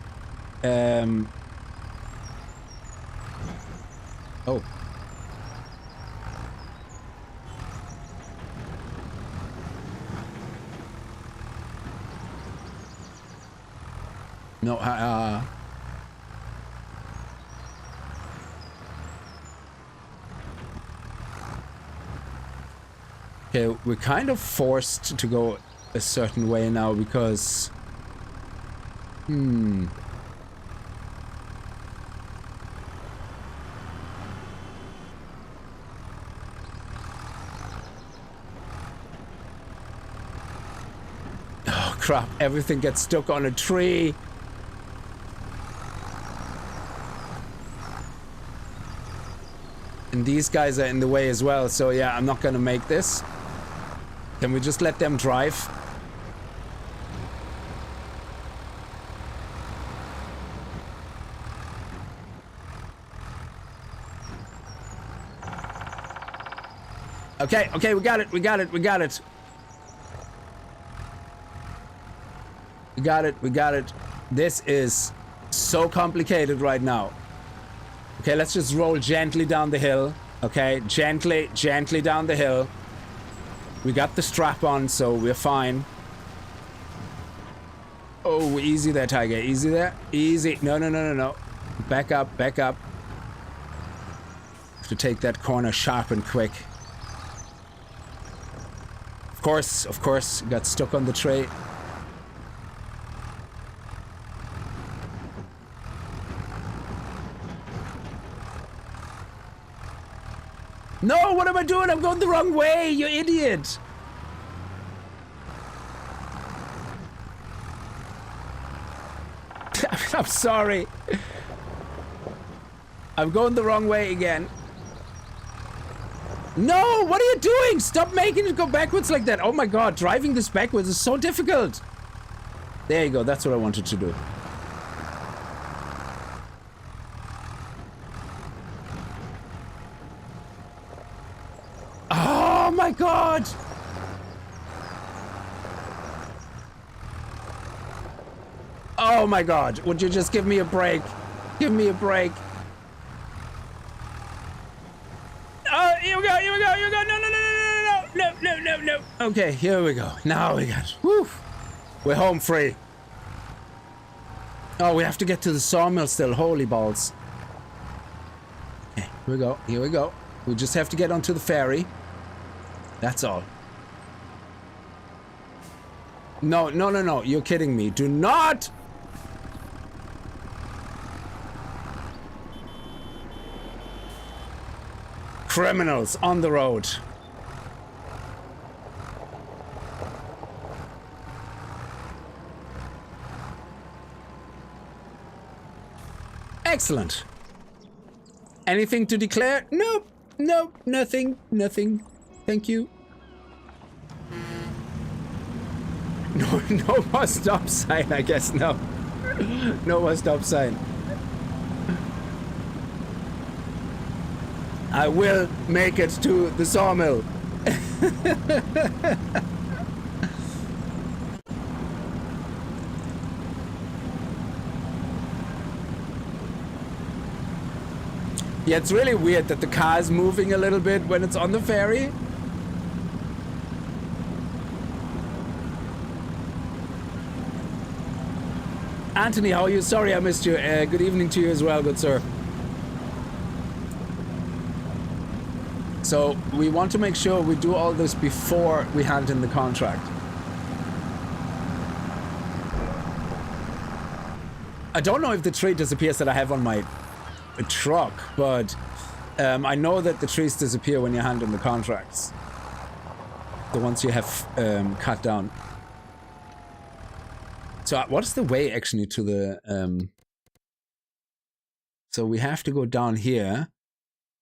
Oh. No, okay, we're kind of forced to go a certain way now because... Oh, crap. Everything gets stuck on a tree. And these guys are in the way as well, so yeah, I'm not gonna make this. Can we just let them drive? Okay, okay, we got it, we got it, we got it. We got it, we got it. This is so complicated right now. Okay, let's just roll gently down the hill. Okay, gently, gently down the hill. We got the strap on, so we're fine. Oh, easy there, Tiger. Easy there. Easy. No, no, no, no, no. Back up, back up. Have to take that corner sharp and quick. Of course, got stuck on the tray. No, what am I doing? I'm going the wrong way, you idiot! I'm sorry. I'm going the wrong way again. No, what are you doing? Stop making it go backwards like that. Oh my god, driving this backwards is so difficult. There you go, that's what I wanted to do. Oh my god! Oh my god, would you just give me a break? Give me a break. Oh, here we go, here we go, here we go. No, no, no, no, no, no, no, no, no. Okay, here we go. Now we got it. Woo. We're home free. Oh, we have to get to the sawmill still. Holy balls. Okay, here we go, here we go. We just have to get onto the ferry. That's all. No, no, no, no. You're kidding me. Do not! Criminals on the road. Excellent. Anything to declare? Nope. Nope. Nothing. Nothing. Thank you. No, no more stop sign, I guess. No. No more stop sign. I will make it to the sawmill. Yeah, it's really weird that the car is moving a little bit when it's on the ferry. Anthony, how are you? Sorry I missed you. Good evening to you as well, good sir. So we want to make sure we do all this before we hand in the contract. I don't know if the tree disappears that I have on my truck, but I know that the trees disappear when you hand in the contracts. The ones you have cut down. So what is the way actually to the... So we have to go down here.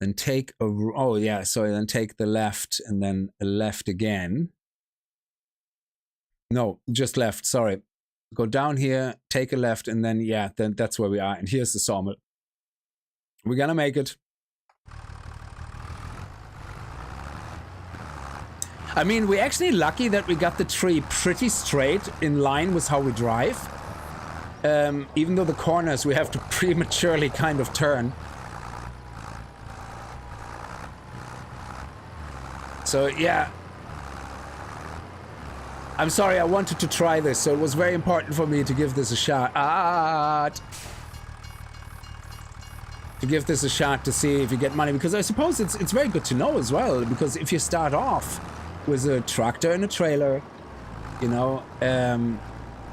Then take a... Oh, yeah, sorry. Then take the left and then a left again. No, just left. Sorry. Go down here, take a left, and then, yeah, then that's where we are. And here's the sawmill. We're gonna make it. I mean, we're actually lucky that we got the tree pretty straight in line with how we drive. Even though the corners we have to prematurely kind of turn. So, yeah. I'm sorry, I wanted to try this, so it was very important for me to give this a shot. To give this a shot to see if you get money, because I suppose it's very good to know as well, because if you start off with a tractor and a trailer, you know, and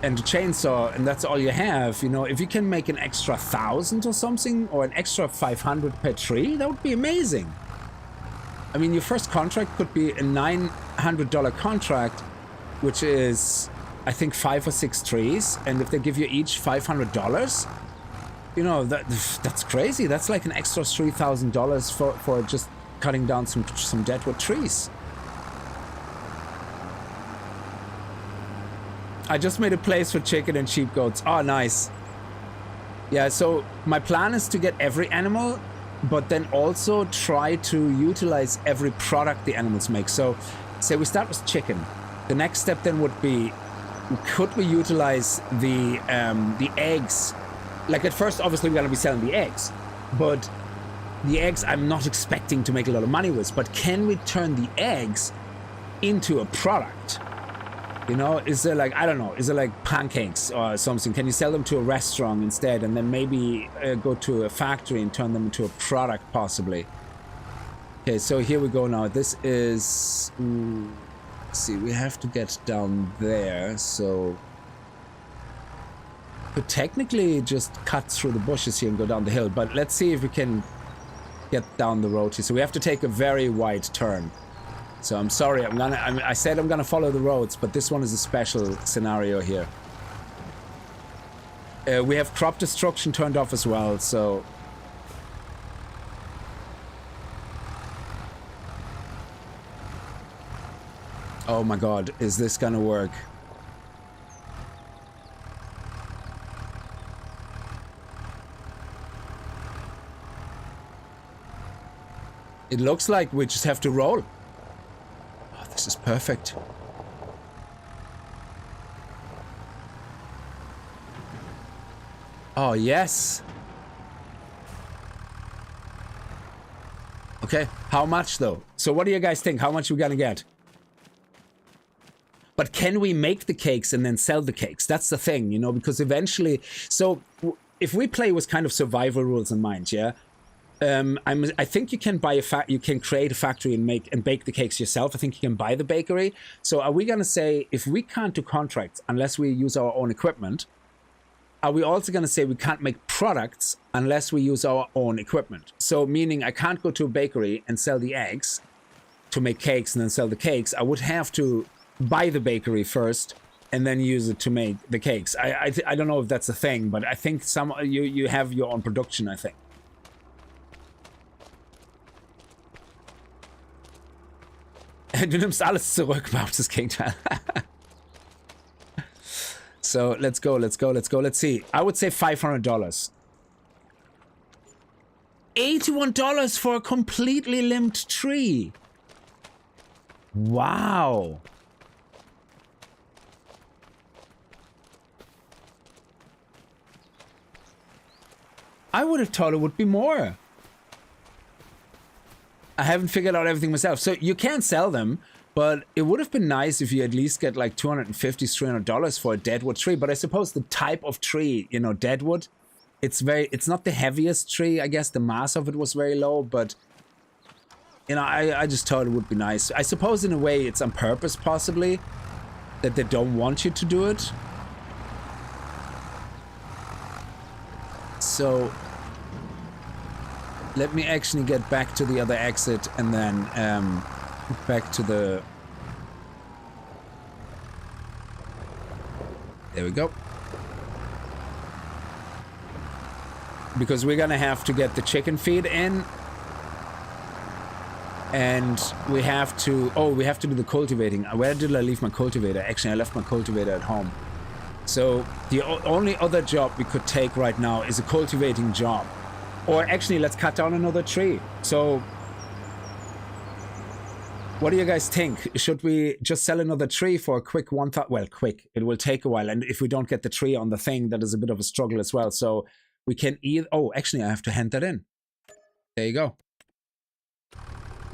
a chainsaw, and that's all you have, you know, if you can make an extra 1,000 or something, or an extra 500 per tree, that would be amazing. I mean, your first contract could be a $900 contract, which is, I think, 5 or 6 trees, and if they give you each $500, you know, that's crazy. That's like an extra $3,000 for just cutting down some deadwood trees. I just made a place for chicken and sheep goats. Oh, nice. Yeah, so my plan is to get every animal, but then also try to utilize every product the animals make. So, say we start with chicken. The next step then would be, could we utilize the eggs? Like at first, obviously, we're going to be selling the eggs, but the eggs I'm not expecting to make a lot of money with. But can we turn the eggs into a product? You know, is there like, I don't know, is there like pancakes or something? Can you sell them to a restaurant instead, and then maybe go to a factory and turn them into a product possibly? Okay, so here we go now. This is, let's see, we have to get down there, so could technically just cut through the bushes here and go down the hill, but let's see if we can get down the road here. So we have to take a very wide turn. So I'm sorry, I said I'm gonna follow the roads, but this one is a special scenario here. We have crop destruction turned off as well, so oh my god, is this gonna work? It looks like we just have to roll. Oh, this is perfect. Oh, yes. Okay, how much though? So what do you guys think? How much are we gonna get? But can we make the cakes and then sell the cakes? That's the thing, you know, because eventually... So if we play with kind of survival rules in mind, yeah? I think you can buy you can create a factory and make and bake the cakes yourself. I think you can buy the bakery. So are we gonna say if we can't do contracts unless we use our own equipment, are we also gonna say we can't make products unless we use our own equipment? So meaning I can't go to a bakery and sell the eggs to make cakes and then sell the cakes. I would have to buy the bakery first and then use it to make the cakes. I don't know if that's a thing, but I think you have your own production, I think. Du nimmst alles zurück, behauptet das Gegenteil. So, let's go. Let's see. I would say $500. $81 for a completely limbed tree. Wow. I would have thought it would be more. I haven't figured out everything myself. So you can sell them, but it would have been nice if you at least get like $250, $300 for a deadwood tree. But I suppose the type of tree, you know, deadwood, it's not the heaviest tree. I guess the mass of it was very low, but you know, I just thought it would be nice. I suppose in a way it's on purpose possibly that they don't want you to do it. So let me actually get back to the other exit and then back to the... There we go. Because we're gonna have to get the chicken feed in. And we have to... Oh, we have to do the cultivating. Where did I leave my cultivator? Actually, I left my cultivator at home. So the only other job we could take right now is a cultivating job. Or actually, let's cut down another tree. So, what do you guys think? Should we just sell another tree for a quick well, quick. It will take a while. And if we don't get the tree on the thing, that is a bit of a struggle as well. So, we can either... Oh, actually, I have to hand that in. There you go.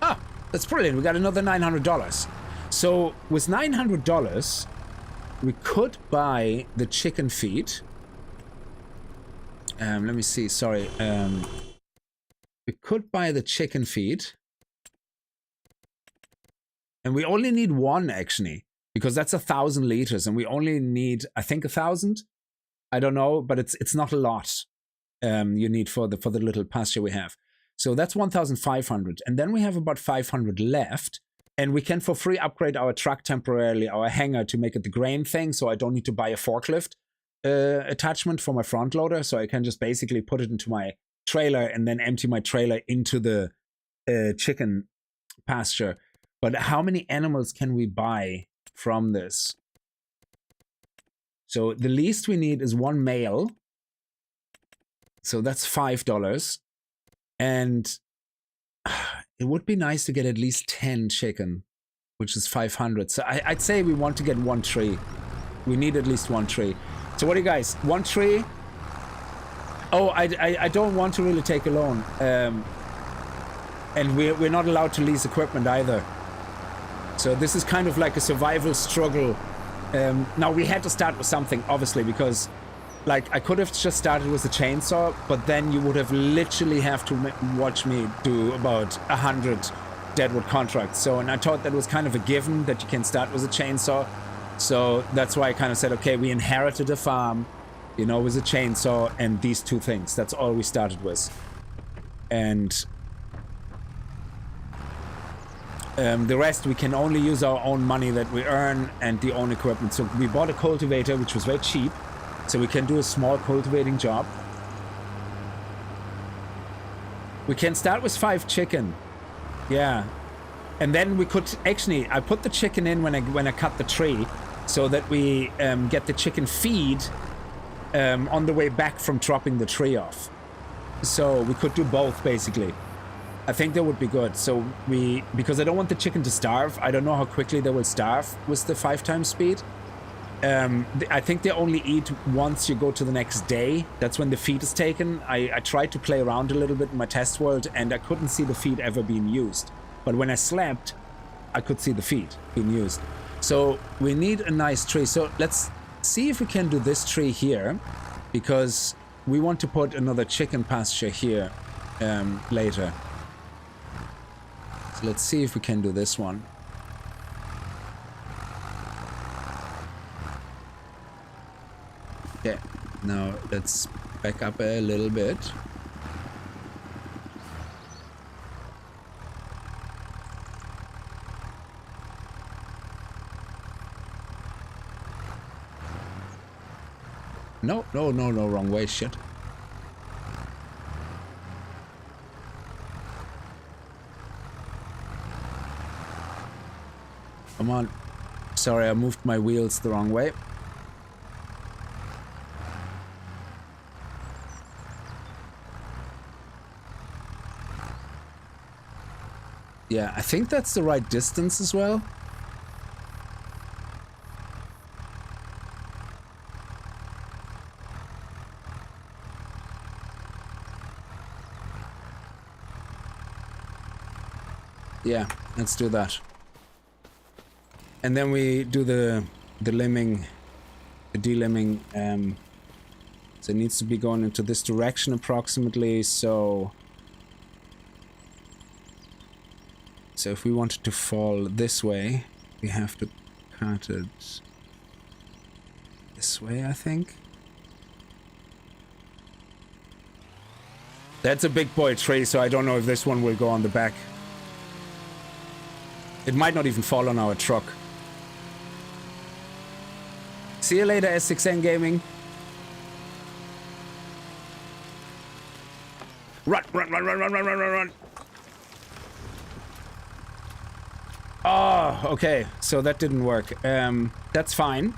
Ah, that's brilliant. We got another $900. So, with $900, we could buy the chicken feed. Let me see, sorry. We could buy the chicken feed. And we only need one, actually, because that's 1,000 liters, and we only need, I think, 1,000. I don't know, but it's not a lot. You need for the little pasture we have. So that's 1,500, and then we have about 500 left, and we can for free upgrade our truck temporarily, our hanger, to make it the grain thing, so I don't need to buy a forklift attachment for my front loader, so I can just basically put it into my trailer and then empty my trailer into the chicken pasture. But how many animals can we buy from this? So the least we need is one male. So that's $5. And it would be nice to get at least 10 chicken, which is 500. So I'd say we want to get one tree. We need at least one tree. So what do you guys? One tree? Oh, I don't want to really take a loan. And we're not allowed to lease equipment either. So this is kind of like a survival struggle. Now, we had to start with something, obviously, because like I could have just started with a chainsaw, but then you would have literally have to watch me do about 100 deadwood contracts. So, and I thought that was kind of a given that you can start with a chainsaw. So that's why I kind of said, okay, we inherited a farm, you know, with a chainsaw and these two things. That's all we started with. And the rest, we can only use our own money that we earn and the own equipment. So we bought a cultivator, which was very cheap. So we can do a small cultivating job. We can start with 5 chicken. Yeah. And then we could, actually, I put the chicken in when I cut the tree so that we get the chicken feed on the way back from dropping the tree off. So we could do both, basically. I think that would be good. So because I don't want the chicken to starve. I don't know how quickly they will starve with the 5 times speed. I think they only eat once you go to the next day. That's when the feed is taken. I tried to play around a little bit in my test world, and I couldn't see the feed ever being used. But when I slept, I could see the feed being used. So we need a nice tree. So let's see if we can do this tree here, because we want to put another chicken pasture here later. So let's see if we can do this one. Okay, now let's back up a little bit. No, wrong way, shit. Come on. Sorry, I moved my wheels the wrong way. Yeah, I think that's the right distance as well. Yeah, let's do that. And then we do the delimbing, so it needs to be going into this direction approximately, so if we want it to fall this way, we have to cut it this way, I think. That's a big boy tree, so I don't know if this one will go on the back. It might not even fall on our truck. See you later, S6N Gaming. Run, run, run, run, run, run, run, run, run. Oh, okay. So that didn't work. That's fine.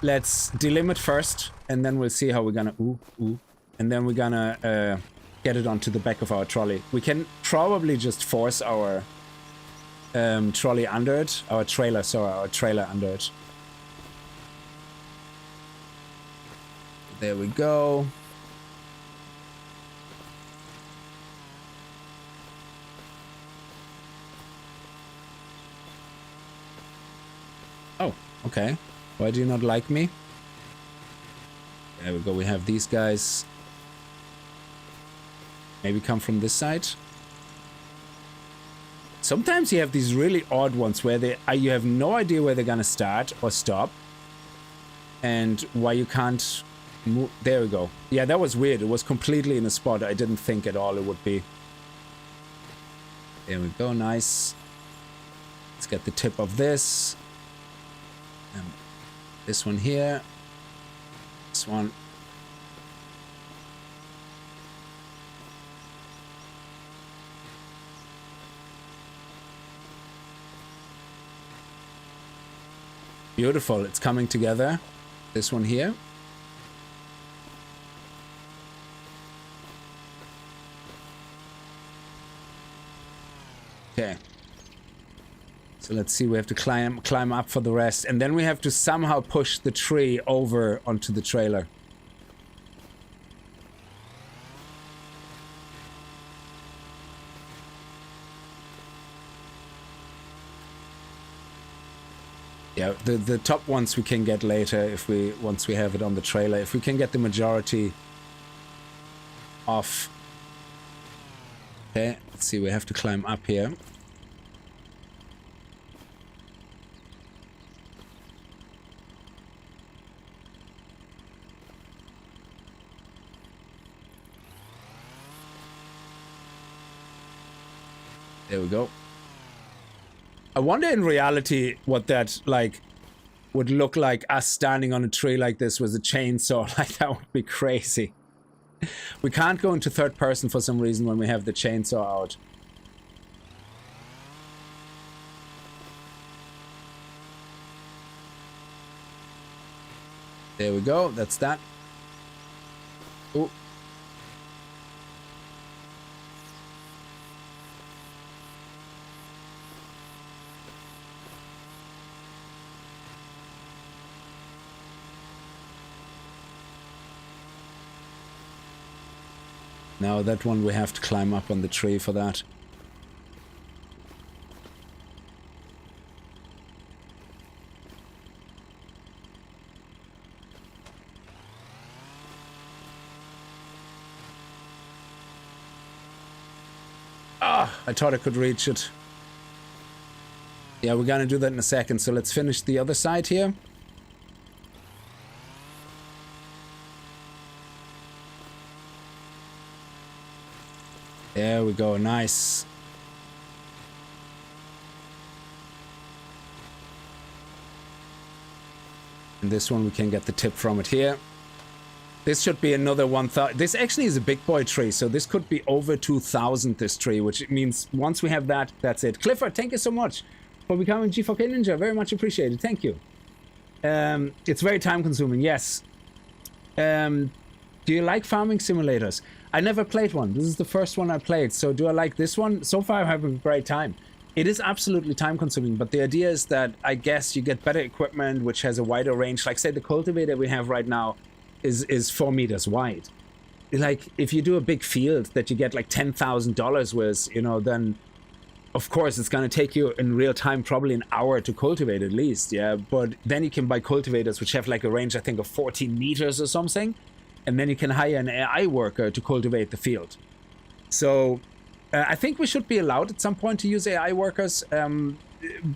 Let's delimit first, and then we'll see how we're gonna... Ooh. And then we're gonna get it onto the back of our trolley. We can probably just force our trolley under it. Our trailer under it. There we go. Oh, okay. Why do you not like me? There we go. We have these guys. Maybe come from this side. Sometimes you have these really odd ones where you have no idea where they're gonna start or stop, and why you can't move. There we go. Yeah, that was weird. It was completely in a spot I didn't think at all it would be. There we go. Nice. Let's get the tip of this. And this one here. This one. Beautiful. It's coming together. This one here. Okay. So let's see. We have to climb up for the rest. And then we have to somehow push the tree over onto the trailer. Yeah, the top ones we can get later once we have it on the trailer. If we can get the majority off. Okay, let's see, we have to climb up here. There we go. I wonder in reality what that, like, would look like, us standing on a tree like this with a chainsaw. Like, that would be crazy. We can't go into third person for some reason when we have the chainsaw out. There we go. That's that. Ooh. Now that one we have to climb up on the tree for that. Ah, I thought I could reach it. Yeah, we're gonna do that in a second, so let's finish the other side here. There we go, nice. And this one we can get the tip from it here. This should be another 1,000. This actually is a big boy tree, so this could be over 2,000 this tree, which means once we have that, that's it. Clifford, thank you so much for becoming G4K Ninja. Very much appreciated. Thank you. It's very time consuming, yes. Do you like farming simulators? I never played one. This is the first one I played. So do I like this one? So far I'm having a great time. It is absolutely time consuming, but the idea is that I guess you get better equipment which has a wider range. Like say the cultivator we have right now is 4 meters wide. Like if you do a big field that you get like $10,000 with, you know, then of course it's going to take you in real time probably an hour to cultivate at least, yeah. But then you can buy cultivators which have like a range I think of 14 meters or something. And then you can hire an AI worker to cultivate the field. So I think we should be allowed at some point to use AI workers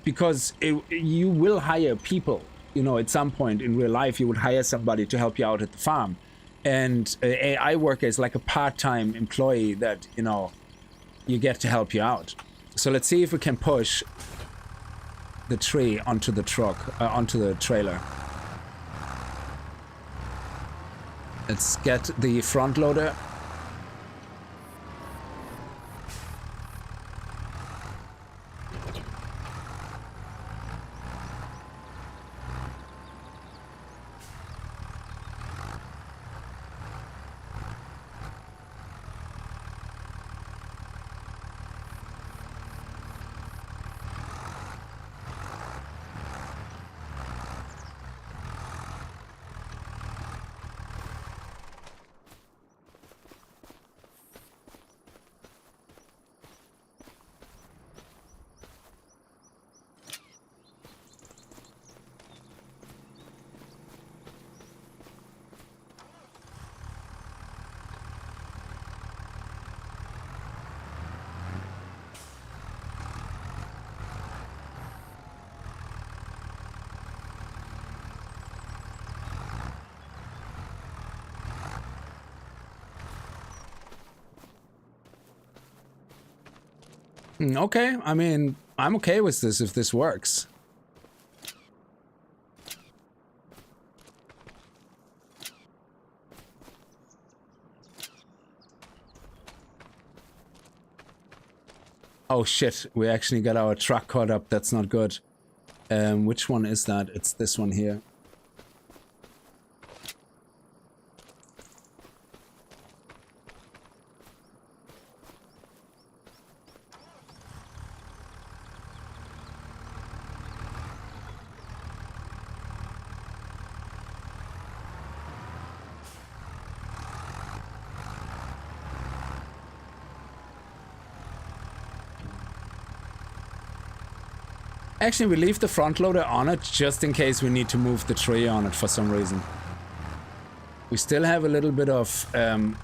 because you will hire people, you know, at some point in real life, you would hire somebody to help you out at the farm. And an AI worker is like a part-time employee that, you know, you get to help you out. So let's see if we can push the tree onto the truck, onto the trailer. Let's get the front loader. Okay, I mean, I'm okay with this if this works. Oh shit, we actually got our truck caught up. That's not good. Which one is that? It's this one here. Actually, we leave the front loader on it just in case we need to move the tree on it for some reason. We still have a little bit of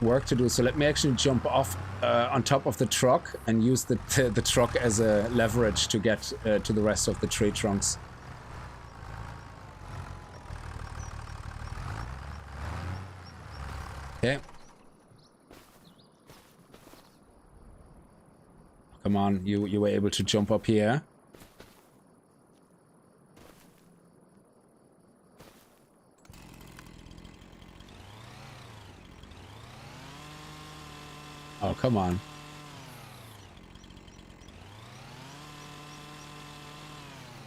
work to do, so let me actually jump off on top of the truck and use the truck as a leverage to get to the rest of the tree trunks. Okay. Come on, you were able to jump up here. Oh, come on.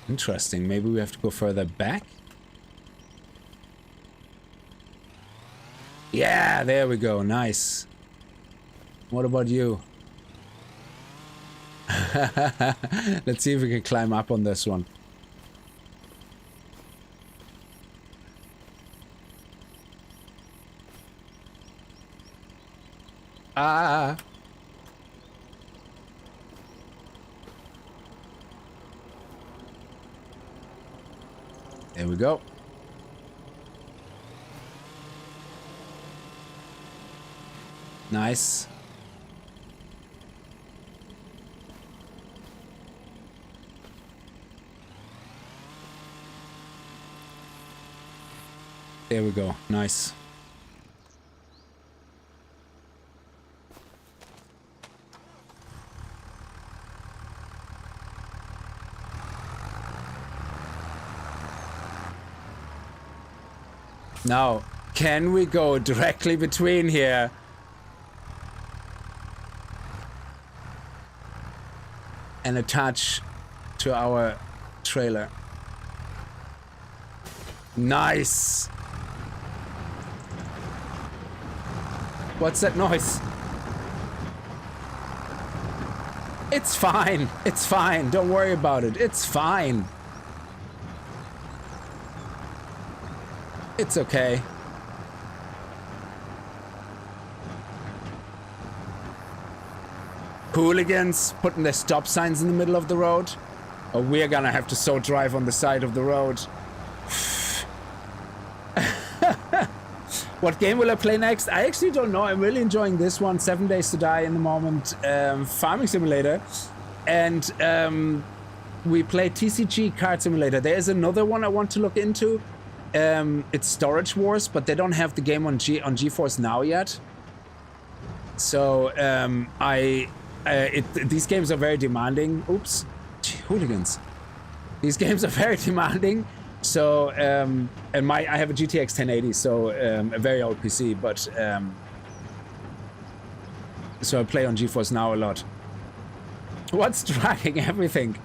Interesting. Maybe we have to go further back? Yeah, there we go. Nice. What about you? Let's see if we can climb up on this one. Ah. There we go. Nice. There we go. Nice. Now, can we go directly between here? And attach to our trailer. Nice. What's that noise? It's fine. It's fine. Don't worry about it. It's fine. It's okay. Hooligans putting their stop signs in the middle of the road. Or we're gonna have to so drive on the side of the road. What game will I play next? I actually don't know. I'm really enjoying this one. 7 Days to Die in the moment. Farming Simulator. And we play TCG Card Simulator. There's another one I want to look into. It's Storage Wars, but they don't have the game on GeForce Now yet. So these games are very demanding. Oops, hooligans. These games are very demanding. So and I have a GTX 1080, so a very old PC, but so I play on GeForce Now a lot. What's dragging everything?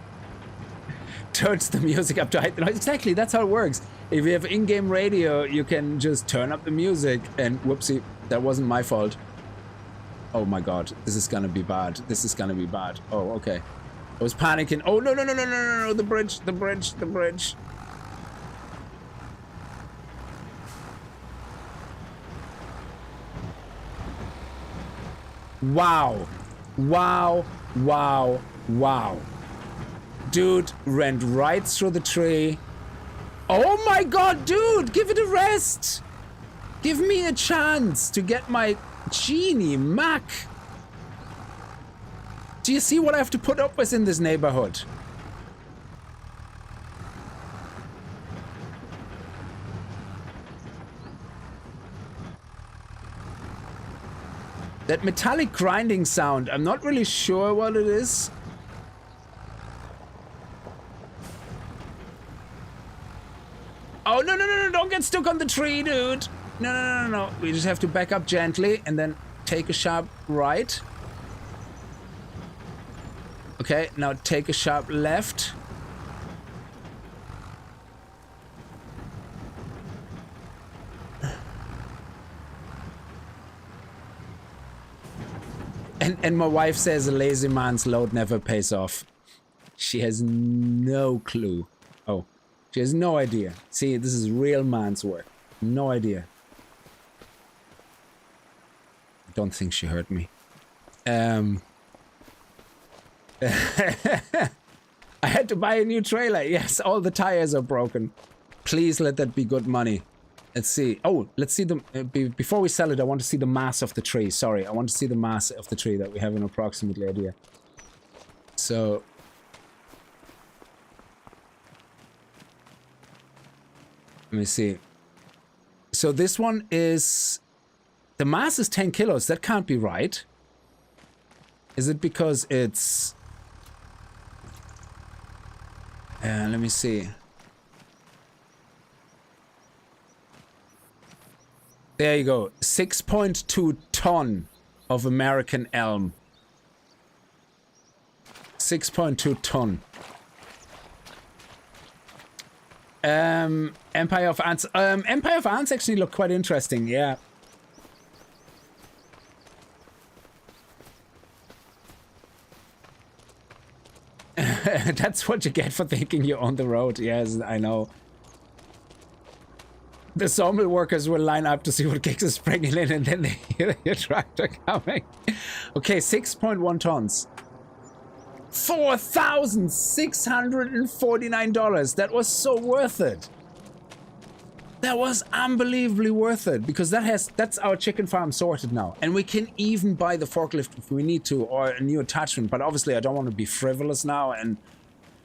Turns the music up to height. Exactly, that's how it works. If you have in-game radio, you can just turn up the music and whoopsie, that wasn't my fault. Oh my god, this is gonna be bad. This is gonna be bad. Oh, okay. I was panicking. Oh, no, no, no, no, no, no, no, the bridge, the bridge, the bridge. Wow. Wow, wow, wow. Dude ran right through the tree. Oh my god, dude, give it a rest. Give me a chance to get my genie Mac. Do you see what I have to put up with in this neighborhood? That metallic grinding sound, I'm not really sure what it is. get stuck on the tree, dude. No. We just have to back up gently and then take a sharp right. Okay, now take a sharp left. And my wife says a lazy man's load never pays off. She has no clue. Oh, she has no idea. See, this is real man's work. No idea. Don't think she heard me. I had to buy a new trailer. Yes, all the tires are broken. Please let that be good money. Let's see. Oh, let's see the... before we sell it, I want to see the mass of the tree. Sorry, I want to see the mass of the tree that we have an approximately idea. So... let me see. So this one is... the mass is 10 kilos. That can't be right. Is it because it's... let me see. There you go. 6.2 ton of American elm. 6.2 ton. Empire of Ants. Empire of Ants actually look quite interesting, yeah. That's what you get for thinking you're on the road. Yes, I know. The sawmill workers will line up to see what Kickz is bringing in, and then they hear your tractor coming. Okay, 6.1 tons. $4,649. That was so worth it. That was unbelievably worth it, because that's our chicken farm sorted now. And we can even buy the forklift if we need to, or a new attachment. But obviously I don't want to be frivolous now and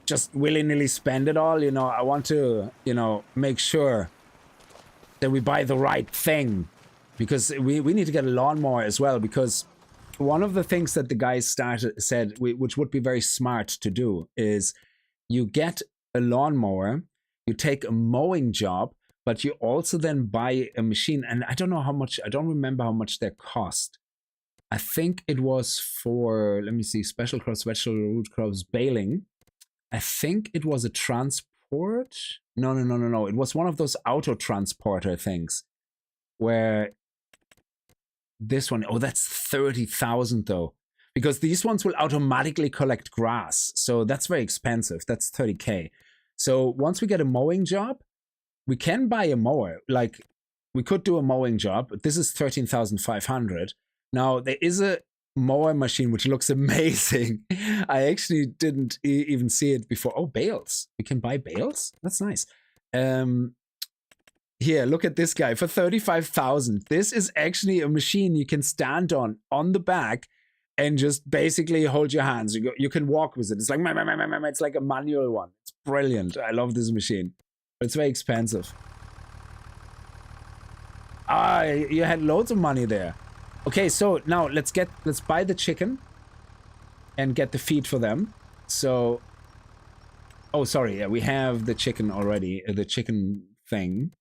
just willy-nilly spend it all. You know, I want to, you know, make sure that we buy the right thing, because we need to get a lawnmower as well, because one of the things that the guys said, which would be very smart to do, is you get a lawnmower, you take a mowing job, but you also then buy a machine. And I don't know how much, I don't remember how much they cost. I think it was for, let me see, special crops, vegetable root crops, baling. I think it was a transport. No. It was one of those auto transporter things where this one, oh, that's 30,000 though, because these ones will automatically collect grass. So that's very expensive. That's 30K. So once we get a mowing job, we can buy a mower. Like, we could do a mowing job, but this is 13,500. Now, there is a mower machine which looks amazing. I actually didn't even see it before. Oh, bales. We can buy bales? That's nice. Here, look at this guy for 35,000. This is actually a machine you can stand on the back and just basically hold your hands. You can walk with it. It's like, it's like a manual one. It's brilliant. I love this machine. It's very expensive. Ah, you had loads of money there. Okay, so now let's buy the chicken and get the feed for them. So, oh, sorry, yeah, we have the chicken already, the chicken thing,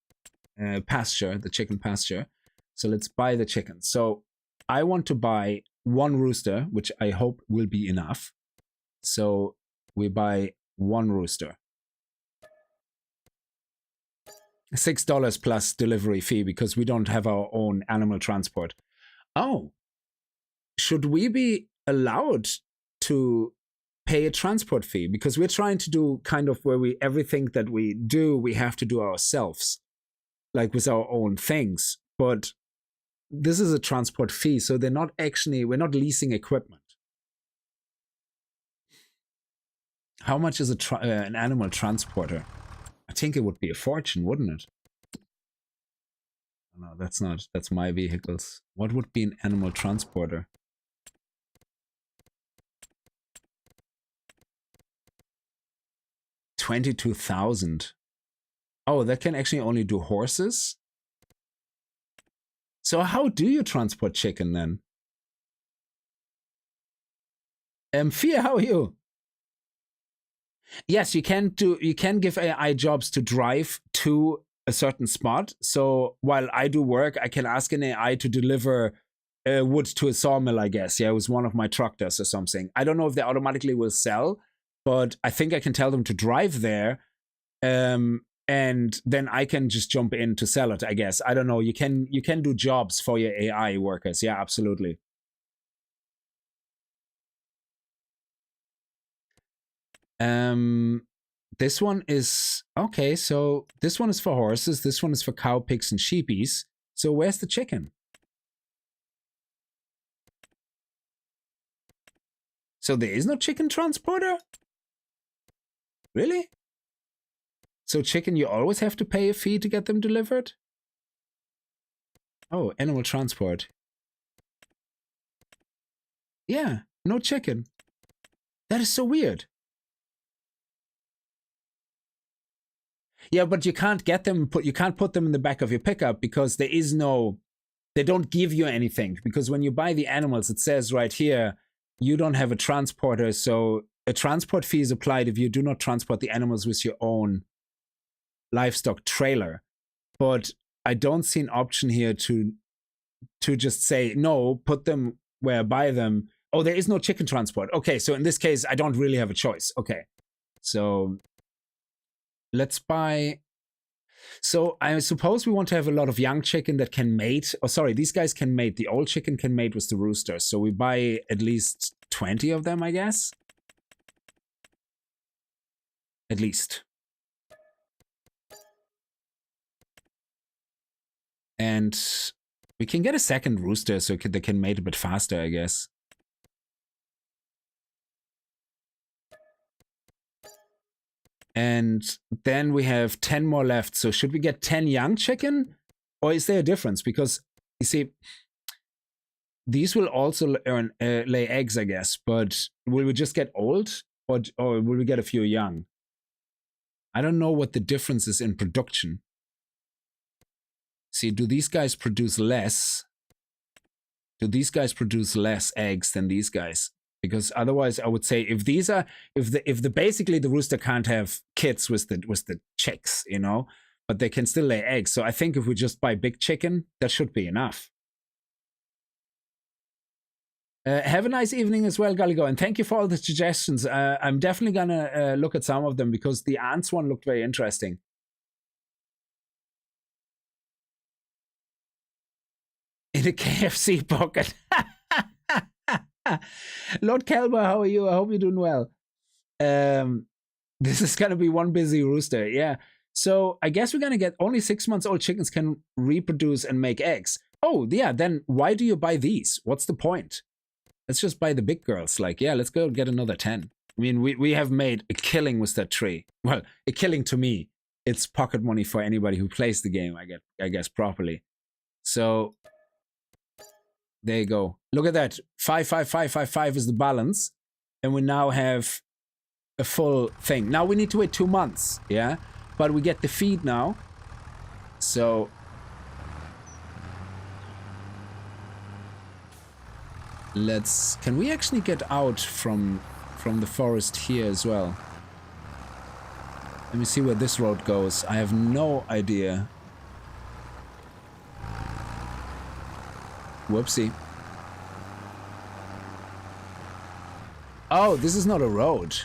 pasture, the chicken pasture. So let's buy the chicken. So I want to buy one rooster, which I hope will be enough. So we buy one rooster. $6 plus delivery fee, because we don't have our own animal transport. Oh, should we be allowed to pay a transport fee? Because we're trying to do kind of where everything that we do, we have to do ourselves, like with our own things. But this is a transport fee, so we're not leasing equipment. How much is an animal transporter? I think it would be a fortune, wouldn't it? No, that's not. That's my vehicles. What would be an animal transporter? $22,000. Oh, that can actually only do horses? So how do you transport chicken then? Fia, how are you? Yes, you can give AI jobs to drive to a certain spot. So while I do work, I can ask an AI to deliver wood to a sawmill, I guess. Yeah, it was one of my tractors or something. I don't know if they automatically will sell, but I think I can tell them to drive there. And then I can just jump in to sell it, I guess. I don't know. You can do jobs for your AI workers. Yeah, absolutely. This one is okay. So this one is for horses. This one is for cow, pigs, and sheepies. So where's the chicken? So there is no chicken transporter? Really? So chicken, you always have to pay a fee to get them delivered? Oh, animal transport. Yeah, no chicken. That is so weird. Yeah, but you can't get them, you can't put them in the back of your pickup because there is no, they don't give you anything. Because when you buy the animals, it says right here, you don't have a transporter. So a transport fee is applied if you do not transport the animals with your own livestock trailer. But I don't see an option here to just say, no, put them where I buy them. Oh, there is no chicken transport. Okay, so in this case, I don't really have a choice. Okay, so let's buy. So I suppose we want to have a lot of young chicken that can mate. Oh, sorry, these guys can mate. The old chicken can mate with the rooster. So we buy at least 20 of them, I guess. At least. And we can get a second rooster so they can mate a bit faster, I guess. And then we have 10 more left. So should we get 10 young chicken? Or is there a difference? Because, you see, these will also lay eggs, I guess. But will we just get old? Or will we get a few young? I don't know what the difference is in production. See, do these guys produce less? Do these guys produce less eggs than these guys? Because otherwise, I would say if these are, if the basically the rooster can't have kids with the chicks, you know, but they can still lay eggs. So I think if we just buy big chicken, that should be enough. Have a nice evening as well, Gulligo, and thank you for all the suggestions. I'm definitely gonna look at some of them because the ants one looked very interesting. In a KFC pocket. Lord Kelber, how are you? I hope you're doing well. This is gonna be one busy rooster, yeah. So I guess we're gonna get only 6 months old chickens can reproduce and make eggs. Oh yeah, then why do you buy these? What's the point? Let's just buy the big girls. Like, yeah, let's go get another 10. I mean, we have made a killing with that tree. Well, a killing to me. It's pocket money for anybody who plays the game, I guess, properly. So there you go. Look at that. 5, 5, 5, 5, 5 is the balance. And we now have a full thing. Now we need to wait 2 months, yeah? But we get the feed now. So can we actually get out from the forest here as well? Let me see where this road goes. I have no idea. Whoopsie. Oh, this is not a road.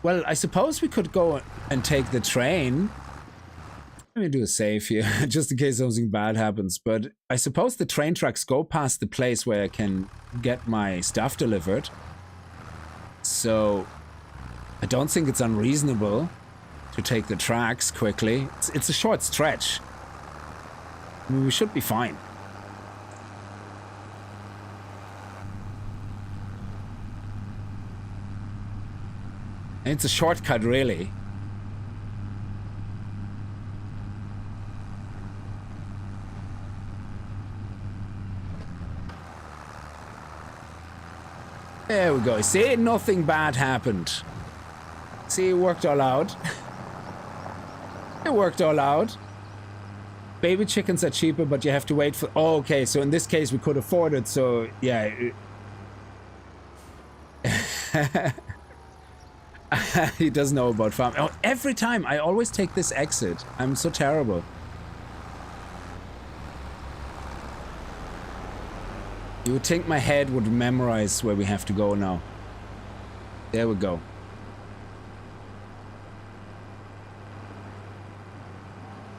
Well, I suppose we could go and take the train. Let me do a save here, just in case something bad happens. But I suppose the train tracks go past the place where I can get my stuff delivered. So I don't think it's unreasonable to take the tracks quickly. It's a short stretch. I mean, we should be fine. And it's a shortcut, really. There we go. See, nothing bad happened. See, it worked all out. It worked all out. Baby chickens are cheaper, but you have to wait for... Oh, okay, so in this case, we could afford it, so, yeah. He doesn't know about farm. Oh, every time I always take this exit. I'm so terrible. You would think my head would memorize where we have to go now. There we go.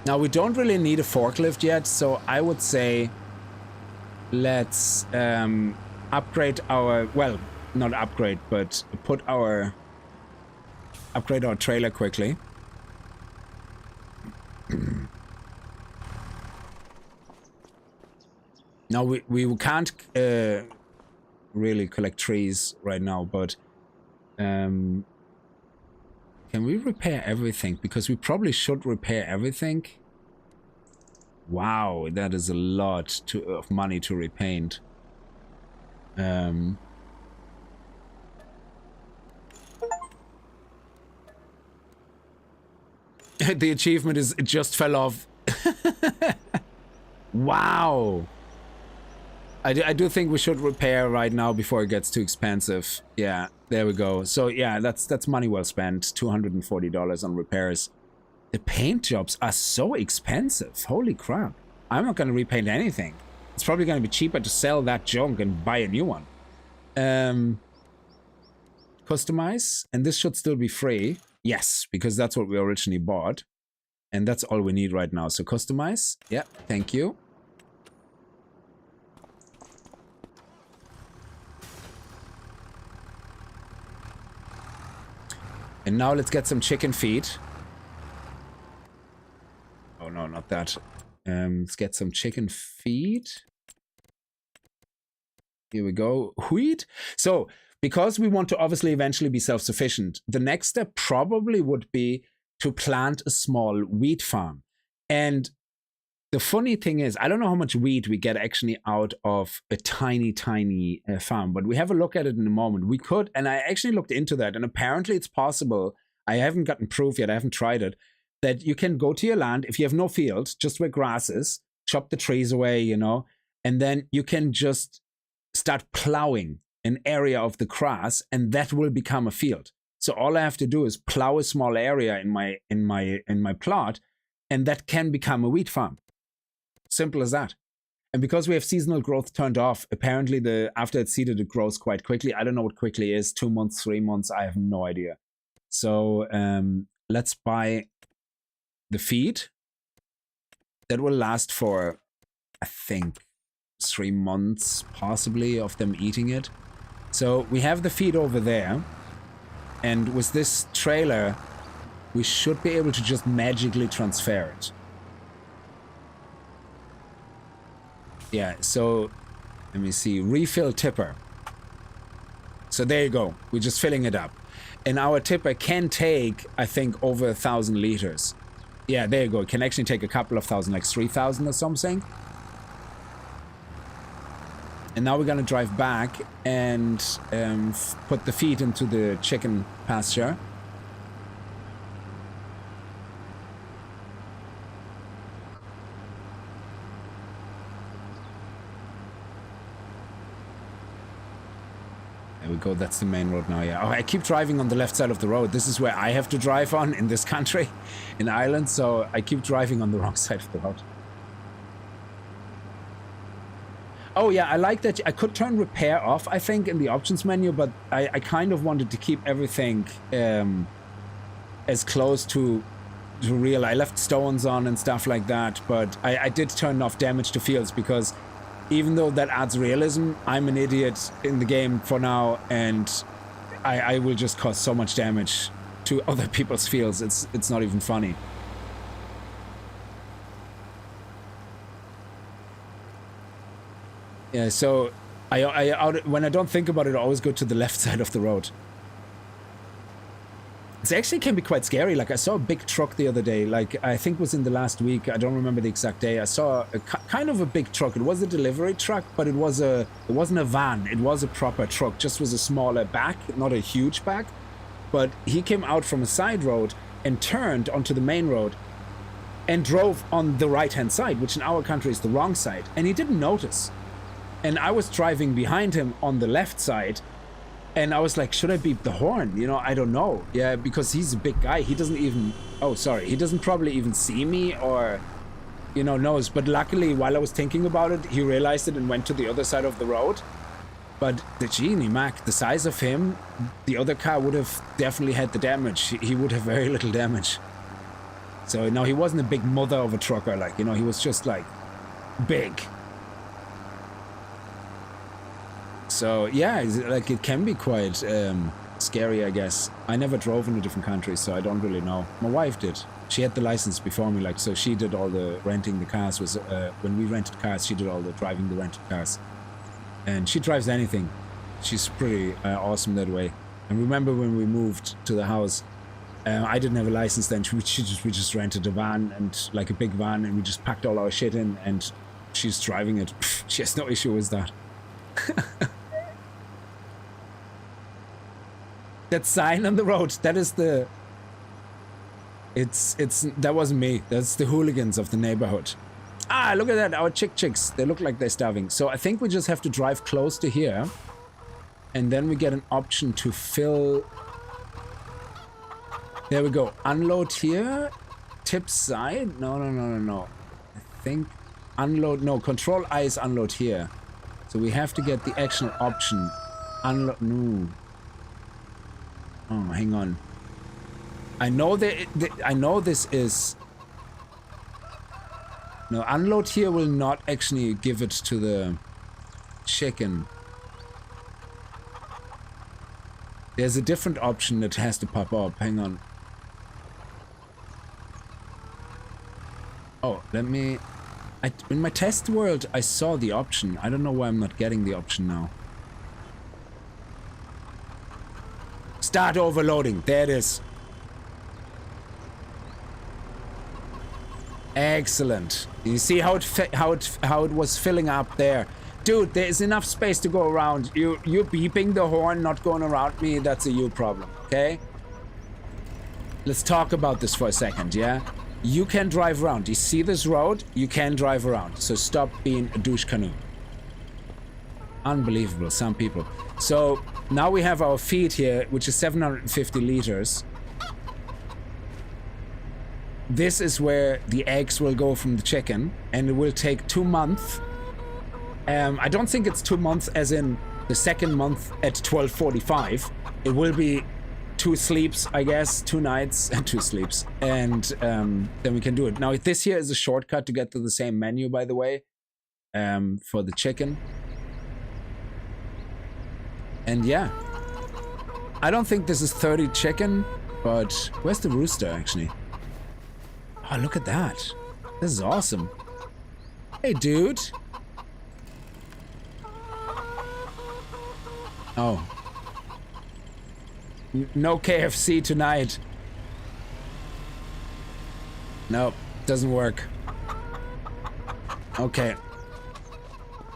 Now we don't really need a forklift yet, so I would say let's upgrade our, well, not upgrade, but upgrade our trailer quickly. Now we can't really collect trees right now, but can we repair everything? Because we probably should repair everything. Wow, that is a lot of money to repaint. The achievement is it just fell off. Wow. I do think we should repair right now before it gets too expensive. Yeah, there we go. So yeah, that's money well spent. $240 on repairs. The paint jobs are so expensive. Holy crap. I'm not going to repaint anything. It's probably going to be cheaper to sell that junk and buy a new one. Customize. And this should still be free. Yes, because that's what we originally bought. And that's all we need right now. So customize. Yeah, thank you. And now let's get some chicken feed. Oh no, not that. Let's get some chicken feed. Here we go. Wheat. So, because we want to obviously eventually be self-sufficient, the next step probably would be to plant a small wheat farm. And the funny thing is, I don't know how much wheat we get actually out of a tiny farm, but we have a look at it in a moment. We could, and I actually looked into that, and apparently it's possible. I haven't gotten proof yet, I haven't tried it, that you can go to your land, if you have no field, just where grass is, chop the trees away, you know, and then you can just start plowing an area of the grass, and that will become a field. So all I have to do is plow a small area in my plot, and that can become a wheat farm. Simple as that. And because we have seasonal growth turned off, apparently after it's seeded, it grows quite quickly. I don't know what quickly is, 2 months, 3 months, I have no idea. So let's buy the feed. That will last for, I think, 3 months, possibly, of them eating it. So we have the feed over there. And with this trailer, we should be able to just magically transfer it. Yeah, so let me see. Refill tipper. So there you go. We're just filling it up. And our tipper can take, I think, over 1,000 liters. Yeah, there you go. It can actually take a couple of thousand, like 3,000 or something. And now we're going to drive back and put the feed into the chicken pasture. There we go, that's the main road now, yeah. Oh, I keep driving on the left side of the road. This is where I have to drive on in this country, in Ireland, so I keep driving on the wrong side of the road. Oh yeah, I like that. I could turn repair off, I think, in the options menu, but I kind of wanted to keep everything as close to real. I left stones on and stuff like that, but I did turn off damage to fields because even though that adds realism, I'm an idiot in the game for now, and I will just cause so much damage to other people's fields. It's not even funny. Yeah, so when I don't think about it, I always go to the left side of the road. It actually can be quite scary. Like, I saw a big truck the other day, like, I think it was in the last week. I don't remember the exact day. I saw kind of a big truck. It was a delivery truck, but it wasn't a van. It was a proper truck, just was a smaller back, not a huge back. But he came out from a side road and turned onto the main road and drove on the right-hand side, which in our country is the wrong side. And he didn't notice. And I was driving behind him on the left side, And I was like, should I beep the horn? You know, I don't know. Yeah, because he's a big guy. He doesn't even... Oh, sorry. He doesn't probably even see me or, you know, knows. But luckily, while I was thinking about it, he realized it and went to the other side of the road. But the Genie Mac, the size of him, the other car would have definitely had the damage. He would have very little damage. So, no, he wasn't a big mother of a trucker. Like, you know, he was just, like, big. So, yeah, like, it can be quite scary, I guess. I never drove in a different country, so I don't really know. My wife did. She had the license before me, like, so she did all the renting the cars. Was when we rented cars, she did all the driving the rented cars. And she drives anything. She's pretty awesome that way. And remember when we moved to the house, I didn't have a license then. We just rented a van, and like a big van, and we just packed all our shit in, and she's driving it. She has no issue with that. That sign on the road, that is the... That wasn't me. That's the hooligans of the neighborhood. Ah, look at that, our chicks. They look like they're starving. So I think we just have to drive close to here. And then we get an option to fill... There we go. Unload here. Tip side. No. I think unload... No, control I is unload here. So we have to get the actual option. Unload... No. Oh, hang on. I know I know this is... No, unload here will not actually give it to the chicken. There's a different option that has to pop up. Hang on. Oh, let me... in my test world, I saw the option. I don't know why I'm not getting the option now. Start overloading. There it is. Excellent. You see how it was filling up there. Dude, there is enough space to go around. You beeping the horn, not going around me, that's a you problem, okay? Let's talk about this for a second, yeah? You can drive around. You see this road? You can drive around. So stop being a douche canoe. Unbelievable, some people. So now we have our feed here, which is 750 liters. This is where the eggs will go from the chicken, and it will take 2 months. I don't think it's 2 months as in the second month at 12:45. It will be 2 sleeps, I guess, 2 nights and 2 sleeps, and then we can do it. Now, this here is a shortcut to get to the same menu, by the way, for the chicken. And yeah, I don't think this is 30 chicken, but where's the rooster actually? Oh, look at that. This is awesome. Hey, dude. Oh. No KFC tonight. Nope, doesn't work. Okay.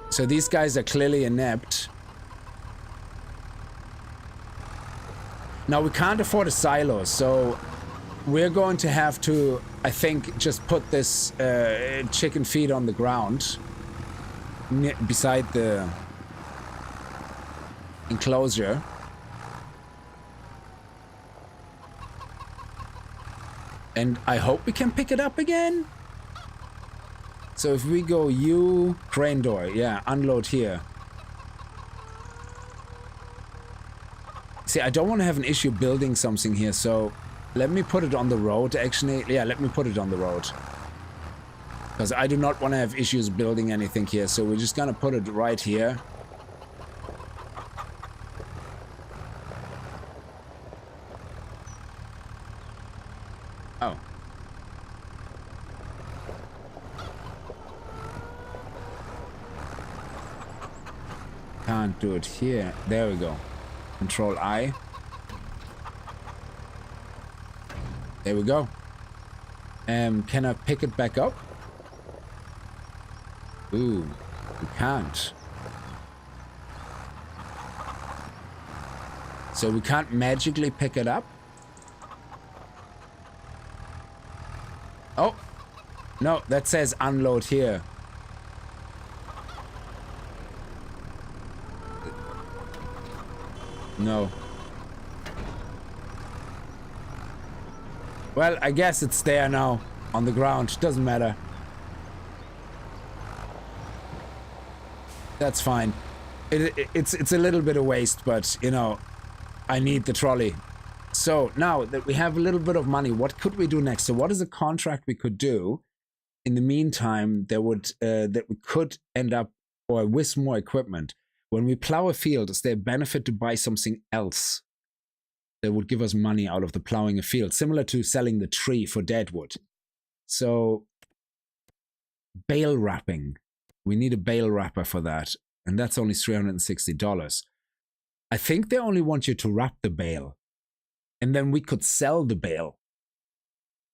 So these guys are clearly inept. Now, we can't afford a silo, so we're going to have to, I think, just put this chicken feed on the ground beside the enclosure. And I hope we can pick it up again. So if we go crane door, yeah, unload here. See, I don't want to have an issue building something here, so let me put it on the road, actually. Yeah, let me put it on the road. Because I do not want to have issues building anything here, so we're just gonna put it right here. Oh. Can't do it here. There we go. Control I. There we go. Can I pick it back up? Ooh, we can't. So we can't magically pick it up? Oh! No, that says unload here. No. Well, I guess it's there now on the ground. Doesn't matter. That's fine. It's a little bit of waste, but, you know, I need the trolley. So now that we have a little bit of money, what could we do next? So what is a contract we could do in the meantime that we could end up, or with more equipment? When we plow a field, is there a benefit to buy something else that would give us money out of the plowing a field, similar to selling the tree for deadwood? So bale wrapping. We need a bale wrapper for that, and that's only $360. I think they only want you to wrap the bale, and then we could sell the bale.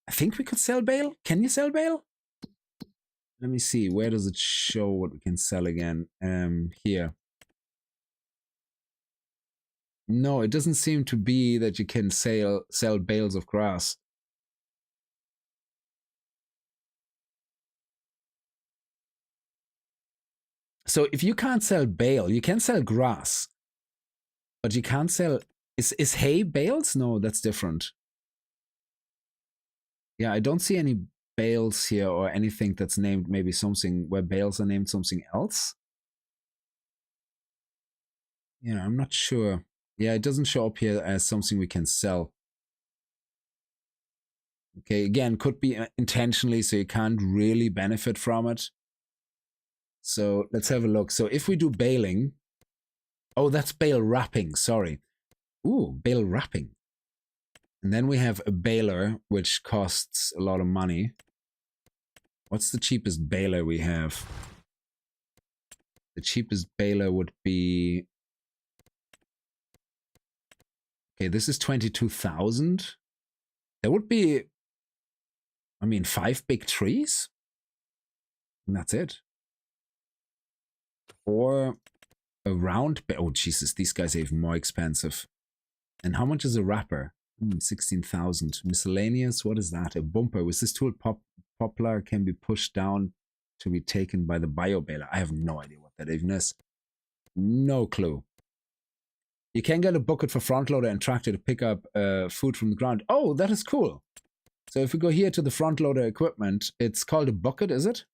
I think we could sell bale. Can you sell bale? Let me see. Where does it show what we can sell again? Here. No, it doesn't seem to be that you can sell bales of grass. So if you can't sell bale, you can sell grass, but you can't sell. Is hay bales? No, that's different. Yeah, I don't see any bales here or anything that's named maybe something where bales are named something else. Yeah, I'm not sure. Yeah, it doesn't show up here as something we can sell. Okay, again, could be intentionally, so you can't really benefit from it. So let's have a look. So if we do baling, oh, that's bale wrapping, sorry. Ooh, bale wrapping. And then we have a baler, which costs a lot of money. What's the cheapest baler we have? The cheapest baler would be... Okay, this is 22,000. There would be, I mean, 5 big trees? And that's it. Or a round... Oh, Jesus, these guys are even more expensive. And how much is a wrapper? 16,000. Miscellaneous, what is that? A bumper. With this tool, poplar can be pushed down to be taken by the bio baler. I have no idea what that even is. No clue. You can get a bucket for front loader and tractor to pick up food from the ground. Oh, that is cool. So if we go here to the front loader equipment, it's called a bucket, is it?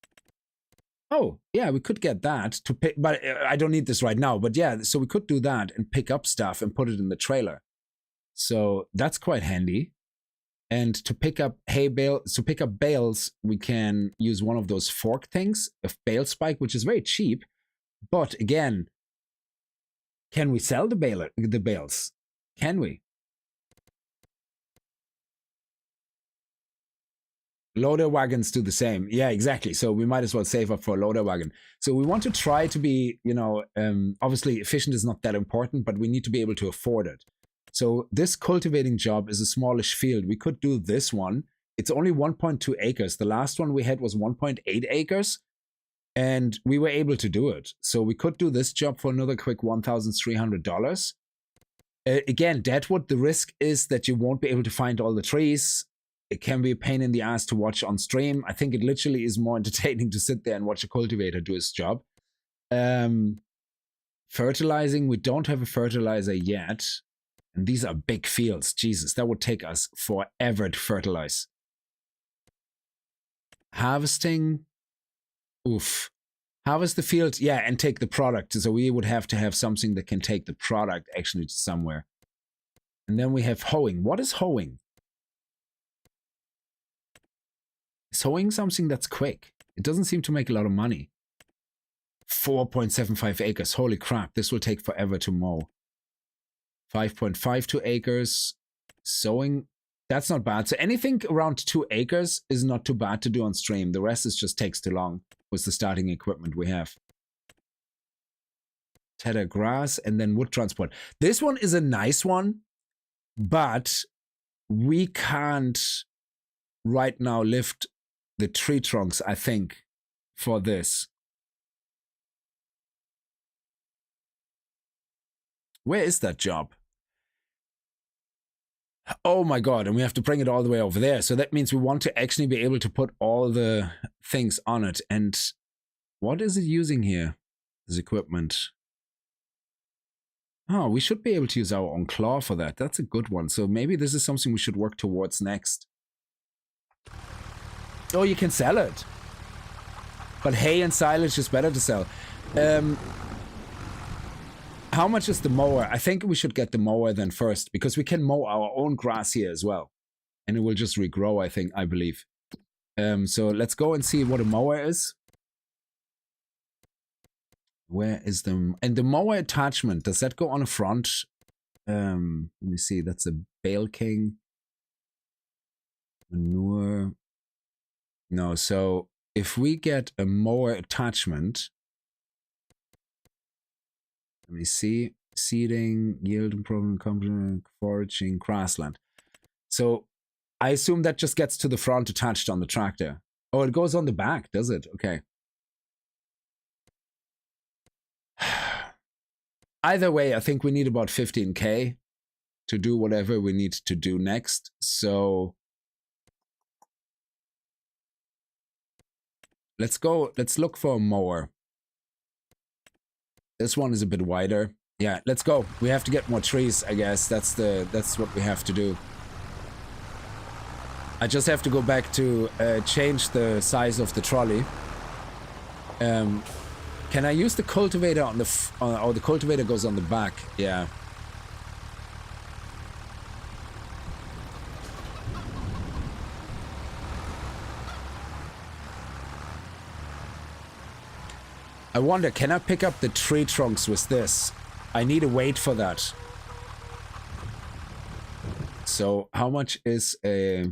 Oh, yeah, we could get that to pick, but I don't need this right now. But yeah, so we could do that and pick up stuff and put it in the trailer. So that's quite handy. And to pick up bales, we can use one of those fork things, a bale spike, which is very cheap. But again, can we sell the bales? Can we? Loader wagons do the same. Yeah, exactly. So we might as well save up for a loader wagon. So we want to try to be, you know, obviously efficient is not that important, but we need to be able to afford it. So this cultivating job is a smallish field. We could do this one. It's only 1.2 acres. The last one we had was 1.8 acres, and we were able to do it. So we could do this job for another quick $1,300. Again, deadwood, the risk is that you won't be able to find all the trees. It can be a pain in the ass to watch on stream. I think it literally is more entertaining to sit there and watch a cultivator do his job. Fertilizing, we don't have a fertilizer yet. And these are big fields. Jesus, that would take us forever to fertilize. Harvesting. Oof. Harvest the field, yeah, and take the product. So we would have to have something that can take the product actually to somewhere. And then we have hoeing. What is hoeing? Is hoeing something that's quick? It doesn't seem to make a lot of money. 4.75 acres. Holy crap, this will take forever to mow. 5.52 acres. Sowing, that's not bad. So anything around 2 acres is not too bad to do on stream. The rest is just takes too long with the starting equipment we have. Tedder grass and then wood transport. This one is a nice one, but we can't right now lift the tree trunks, I think, for this. Where is that job? Oh my god, and we have to bring it all the way over there. So that means we want to actually be able to put all the things on it. And what is it using here? This equipment. Oh, we should be able to use our own claw for that. That's a good one. So maybe this is something we should work towards next. Oh, you can sell it. But hay and silage is better to sell. How much is the mower? I think we should get the mower then first, because we can mow our own grass here as well. And it will just regrow, I believe. So let's go and see what a mower is. Where is the... And the mower attachment, does that go on a front? Let me see, that's a Bale King. Manure. No, so if we get a mower attachment... Let me see. Seeding, yield improvement, foraging, grassland. So I assume that just gets to the front attached on the tractor. Oh, it goes on the back, does it? Okay. Either way, I think we need about 15K to do whatever we need to do next. So let's go. Let's look for a mower. This one is a bit wider. Yeah, let's go. We have to get more trees, I guess. That's what we have to do. I just have to go back to change the size of the trolley. Can I use the cultivator on the... oh, the cultivator goes on the back. Yeah. I wonder, can I pick up the tree trunks with this? I need a weight for that. So, how much is a...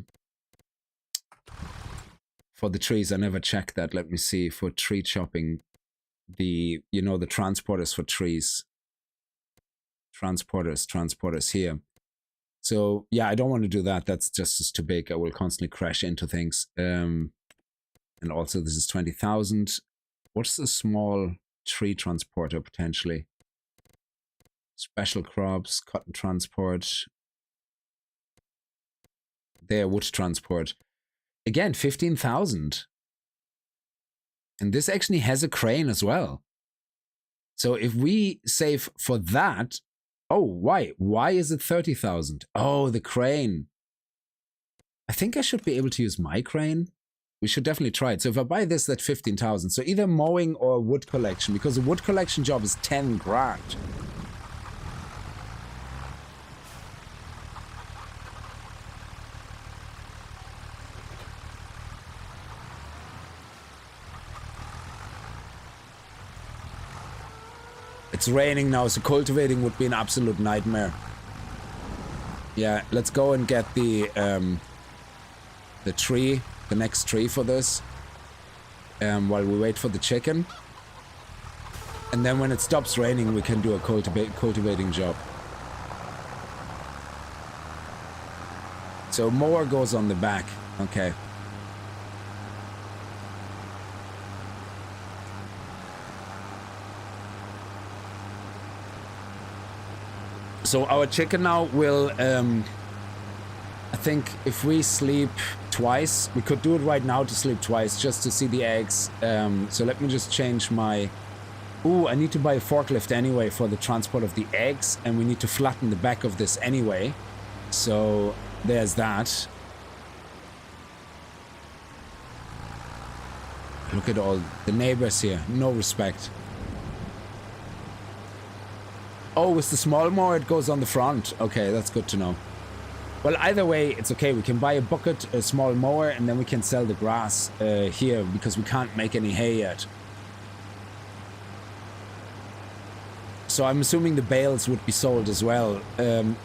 For the trees, I never checked that. Let me see. For tree chopping, the, you know, the transporters for trees. Transporters here. So, yeah, I don't want to do that. That's just too big. I will constantly crash into things. And also, this is 20,000. What's the small tree transporter potentially? Special crops, cotton transport. There, wood transport. Again, 15,000. And this actually has a crane as well. So if we save for that... Oh, why? Why is it 30,000? Oh, the crane. I think I should be able to use my crane. We should definitely try it. So if I buy this, that's 15,000. So either mowing or wood collection, because a wood collection job is 10 grand. It's raining now, so cultivating would be an absolute nightmare. Yeah, let's go and get the tree. The next tree for this, while we wait for the chicken. And then when it stops raining, we can do a cultivating job. So mower goes on the back. Okay. So our chicken now will, I think if we sleep twice, we could do it right now to sleep twice, just to see the eggs. So let me just change my... Ooh, I need to buy a forklift anyway for the transport of the eggs, and we need to flatten the back of this anyway. So there's that. Look at all the neighbors here. No respect. Oh, with the small mower, it goes on the front. Okay, that's good to know. Well, either way, it's okay. We can buy a bucket, a small mower, and then we can sell the grass here, because we can't make any hay yet. So I'm assuming the bales would be sold as well,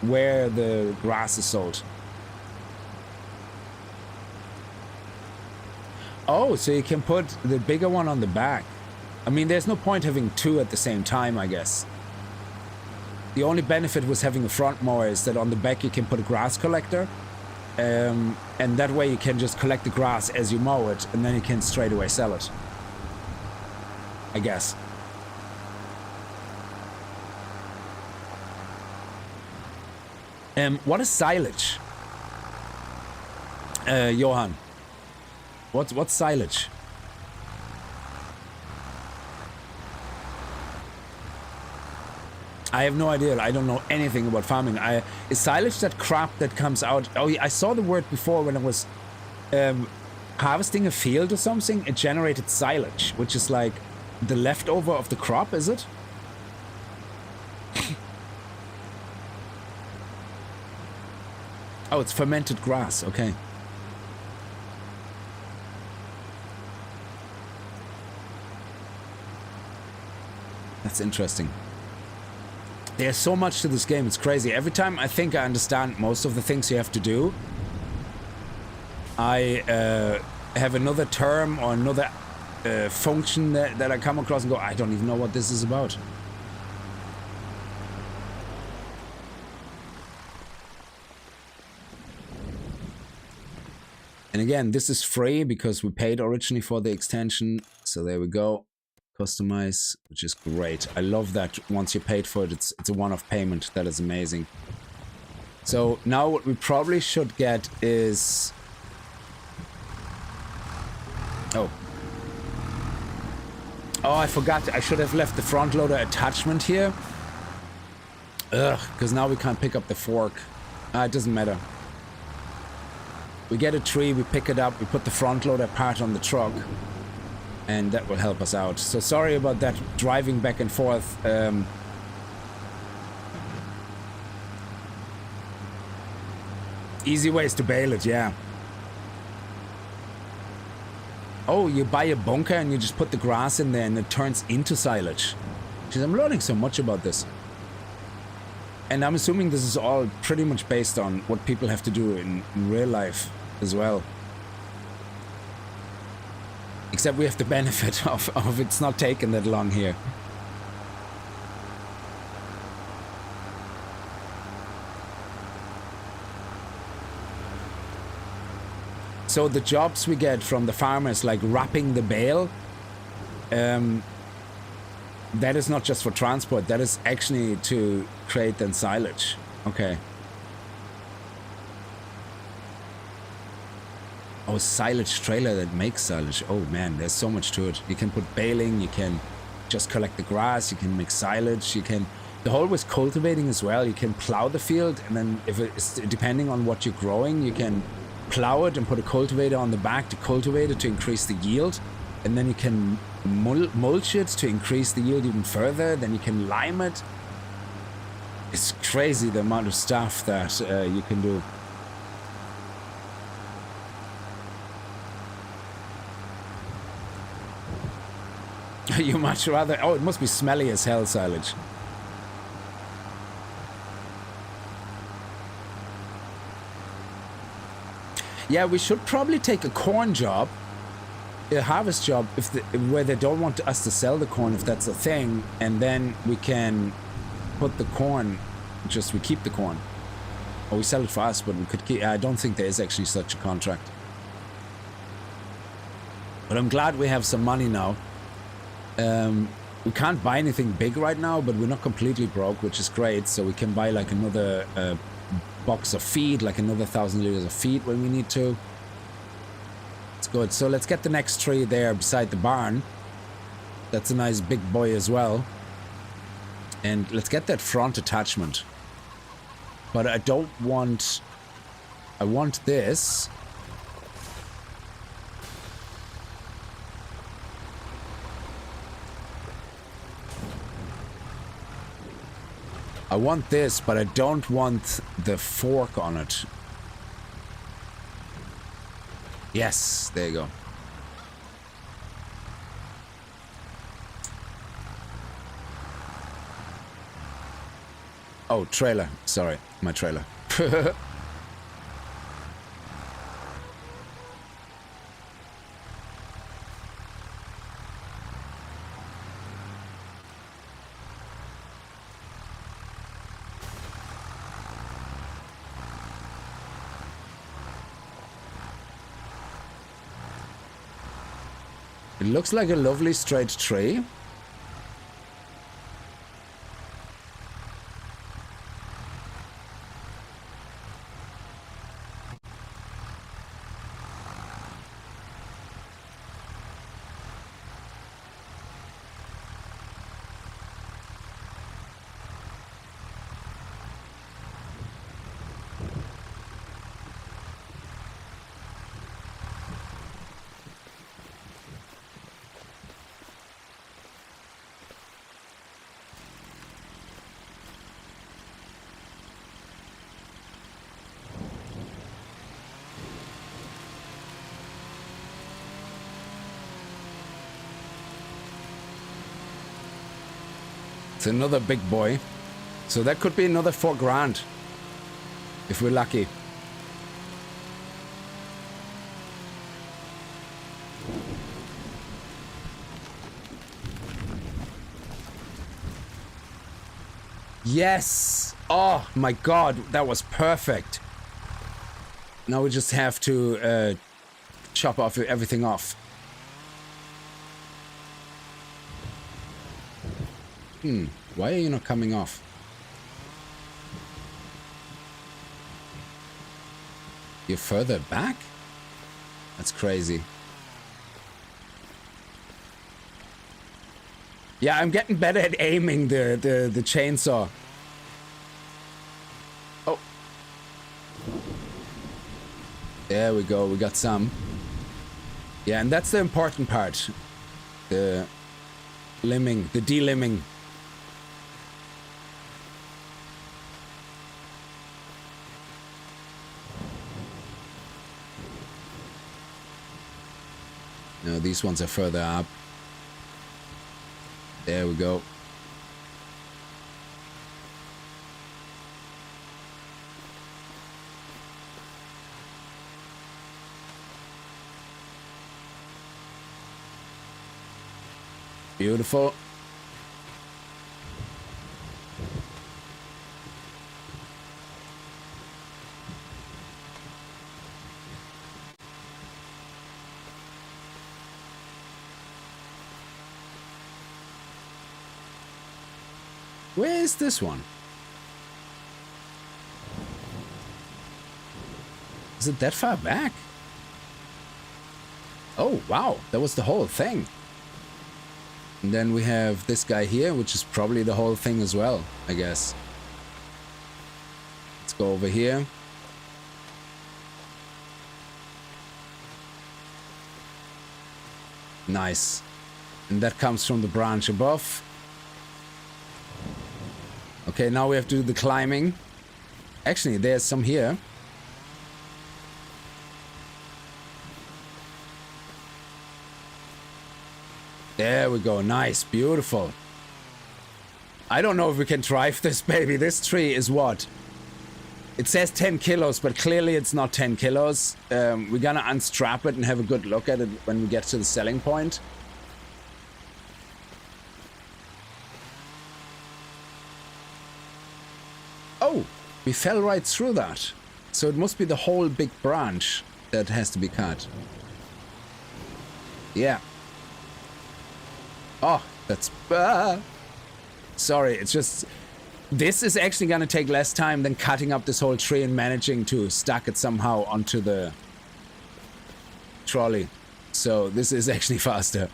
where the grass is sold. Oh, so you can put the bigger one on the back. I mean, there's no point having two at the same time, I guess. The only benefit was having a front mower is that on the back you can put a grass collector. And that way you can just collect the grass as you mow it, and then you can straight away sell it. I guess. What is silage? Johan. What's silage? I have no idea. I don't know anything about farming. Is silage that crap that comes out? Oh, yeah, I saw the word before when I was harvesting a field or something. It generated silage, which is like the leftover of the crop, is it? Oh, it's fermented grass. Okay. That's interesting. There's so much to this game, it's crazy. Every time I think I understand most of the things you have to do, I have another term or another function that I come across and go, I don't even know what this is about. And again, this is free because we paid originally for the extension. So there we go. Customize, which is great. I love that once you paid for it, it's a one-off payment. That is amazing. So now what we probably should get is... Oh, I forgot. I should have left the front loader attachment here. Ugh, because now we can't pick up the fork. It doesn't matter. We get a tree, we pick it up, we put the front loader part on the truck. And that will help us out. So sorry about that driving back and forth. Easy ways to bale it, yeah. Oh, you buy a bunker and you just put the grass in there and it turns into silage. Jeez, I'm learning so much about this. And I'm assuming this is all pretty much based on what people have to do in real life as well. Except we have the benefit of it's not taking that long here. So the jobs we get from the farmers, like wrapping the bale, that is not just for transport, that is actually to create then silage. Okay. Oh, silage trailer that makes silage. Oh man, there's so much to it. You can put baling, you can just collect the grass, you can make silage, you can... The whole with cultivating as well, you can plow the field, and then if it's depending on what you're growing, you can plow it and put a cultivator on the back to cultivate it to increase the yield. And then you can mulch it to increase the yield even further. Then you can lime it. It's crazy the amount of stuff that you can do. You much rather... Oh, it must be smelly as hell, silage. Yeah, we should probably take a corn job, a harvest job, where they don't want us to sell the corn, if that's a thing, and then we can put the corn, we keep the corn. Or we sell it for us, but we could keep... I don't think there is actually such a contract. But I'm glad we have some money now. We can't buy anything big right now, but we're not completely broke, which is great. So we can buy like another box of feed, like another 1,000 liters of feed when we need to. It's good. So let's get the next tree there beside the barn. That's a nice big boy as well. And let's get that front attachment. But I don't want... I want this. I want this, but I don't want the fork on it. Yes, there you go. Oh, trailer. Sorry, my trailer. It looks like a lovely straight tree. It's another big boy. So that could be another 4 grand. If we're lucky. Yes! Oh my god, that was perfect. Now we just have to chop off everything off. Why are you not coming off? You're further back? That's crazy. Yeah, I'm getting better at aiming the chainsaw. Oh. There we go, we got some. Yeah, and that's the important part. The limbing, the delimbing. No, these ones are further up. There we go. Beautiful. Where is this one? Is it that far back? Oh, wow. That was the whole thing. And then we have this guy here, which is probably the whole thing as well, I guess. Let's go over here. Nice. And that comes from the branch above. Okay, now we have to do the climbing. Actually, there's some here. There we go. Nice. Beautiful. I don't know if we can drive this baby. This tree is what? It says 10 kilos, but clearly it's not 10 kilos. We're gonna unstrap it and have a good look at it when we get to the selling point. Oh, we fell right through that. So it must be the whole big branch that has to be cut. Yeah. Oh, that's... sorry, it's just... This is actually going to take less time than cutting up this whole tree and managing to stack it somehow onto the trolley. So this is actually faster.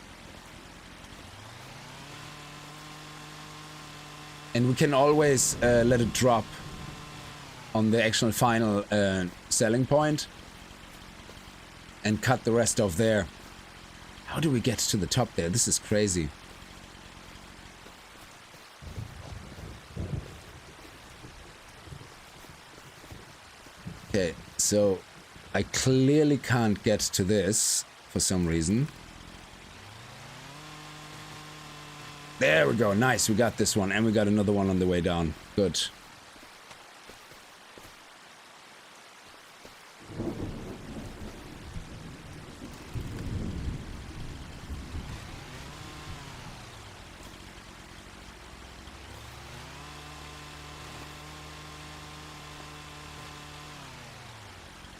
And we can always let it drop on the actual final selling point and cut the rest off there. How do we get to the top there? This is crazy. Okay, so I clearly can't get to this for some reason. There we go. Nice. We got this one. And we got another one on the way down. Good.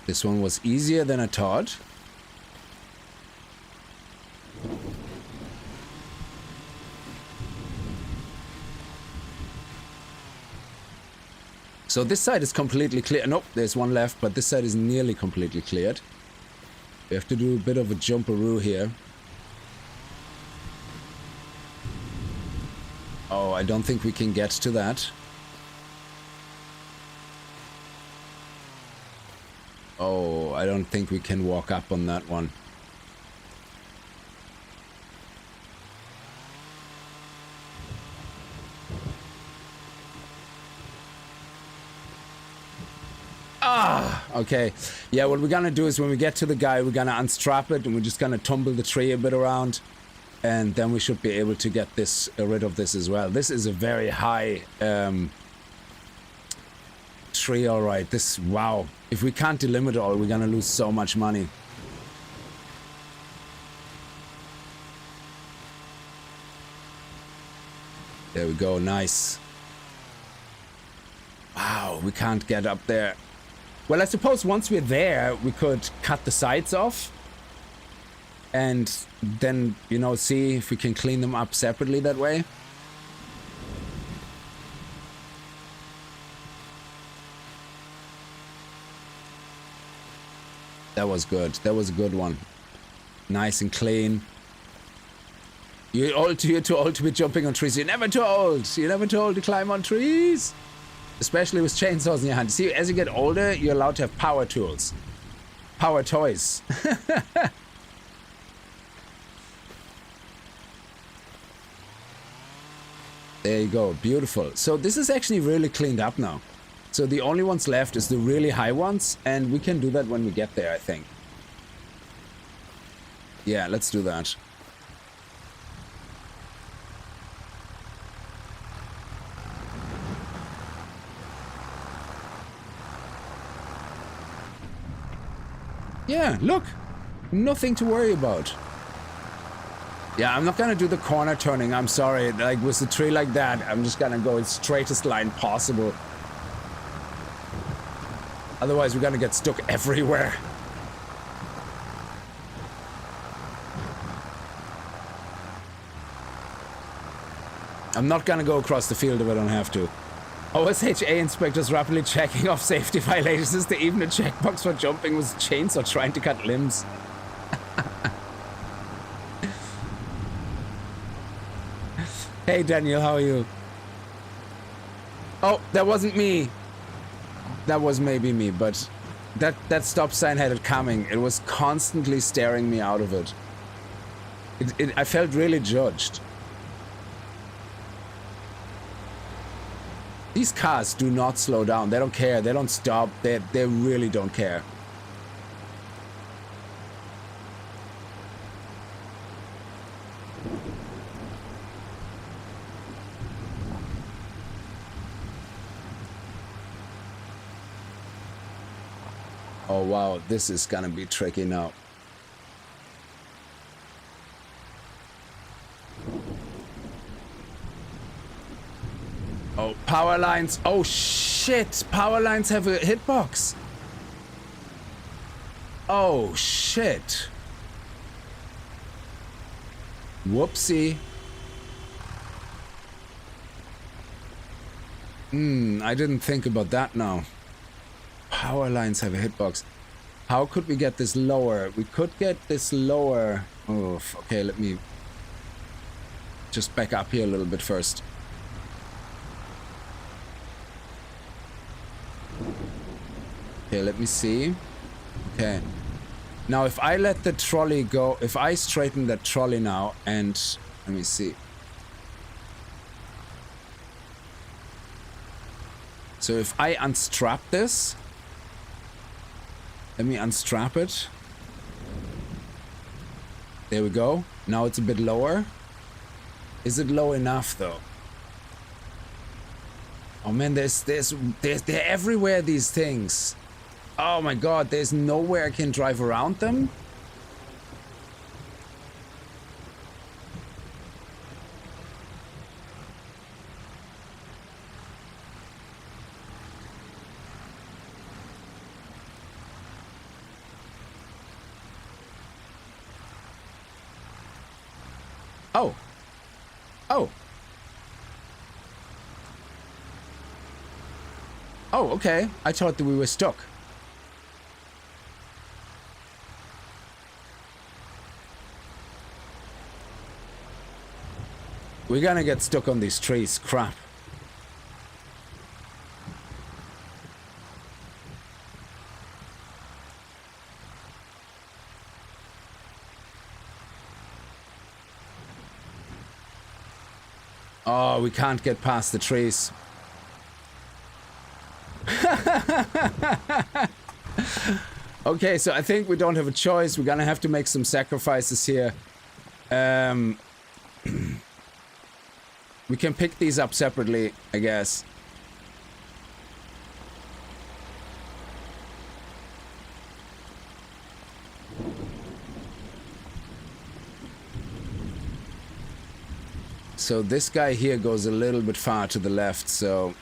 This one was easier than I thought. So this side is completely clear. Nope, there's one left, but this side is nearly completely cleared. We have to do a bit of a jumperoo here. Oh, I don't think we can get to that. Oh, I don't think we can walk up on that one. Okay. Yeah, what we're gonna do is when we get to the guy, we're gonna unstrap it and we're just gonna tumble the tree a bit around And then we should be able to get this rid of this as well. This is a very high tree, all right. This, wow. If we can't delimit it all, we're gonna lose so much money. There we go, nice. Wow, we can't get up there. Well, I suppose once we're there, we could cut the sides off. And then, you know, see if we can clean them up separately that way. That was good. That was a good one. Nice and clean. You're too old to be jumping on trees. You're never too old. You're never too old to climb on trees. Especially with chainsaws in your hand. See, as you get older, you're allowed to have power tools. Power toys. There you go. Beautiful. So this is actually really cleaned up now. So the only ones left is the really high ones. And we can do that when we get there, I think. Yeah, let's do that. Yeah, look. Nothing to worry about. Yeah, I'm not gonna do the corner turning. I'm sorry. Like, with a tree like that, I'm just gonna go in straightest line possible. Otherwise, we're gonna get stuck everywhere. I'm not gonna go across the field if I don't have to. OSHA inspectors rapidly checking off safety violations. Is there even a checkbox for jumping with chains or trying to cut limbs? Hey Daniel, how are you? Oh, that wasn't me. That was maybe me, but that stop sign had it coming. It was constantly staring me out of it. I felt really judged. These cars do not slow down. They don't care. They don't stop. They really don't care. Oh wow, this is gonna be tricky now. Oh, power lines. Oh shit, power lines have a hitbox. Oh shit. Whoopsie. I didn't think about that now. Power lines have a hitbox. How could we get this lower? We could get this lower. Oh, okay, let me just back up here a little bit first. Okay, let me see. Okay. Now, if I let the trolley go, if I straighten that trolley now and let me see. So if I unstrap this, let me unstrap it. There we go. Now it's a bit lower. Is it low enough though? Oh man, they're everywhere, these things. Oh my god, there's nowhere I can drive around them. Oh. Oh. Oh, okay. I thought that we were stuck. We're gonna get stuck on these trees. Crap. Oh, we can't get past the trees. Okay, so I think we don't have a choice. We're gonna have to make some sacrifices here. We can pick these up separately, I guess. So this guy here goes a little bit far to the left, so...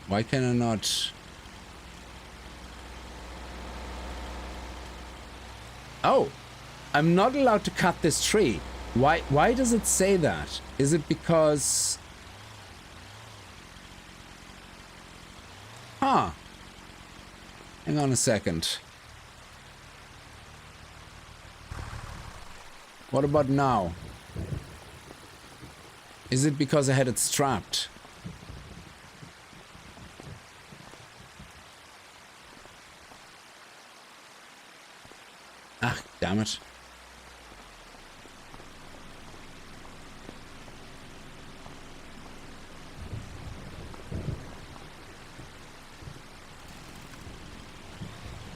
Why can I not... Oh! I'm not allowed to cut this tree. Why does it say that? Is it because... Huh. Hang on a second. What about now? Is it because I had it strapped? Ah, damn it.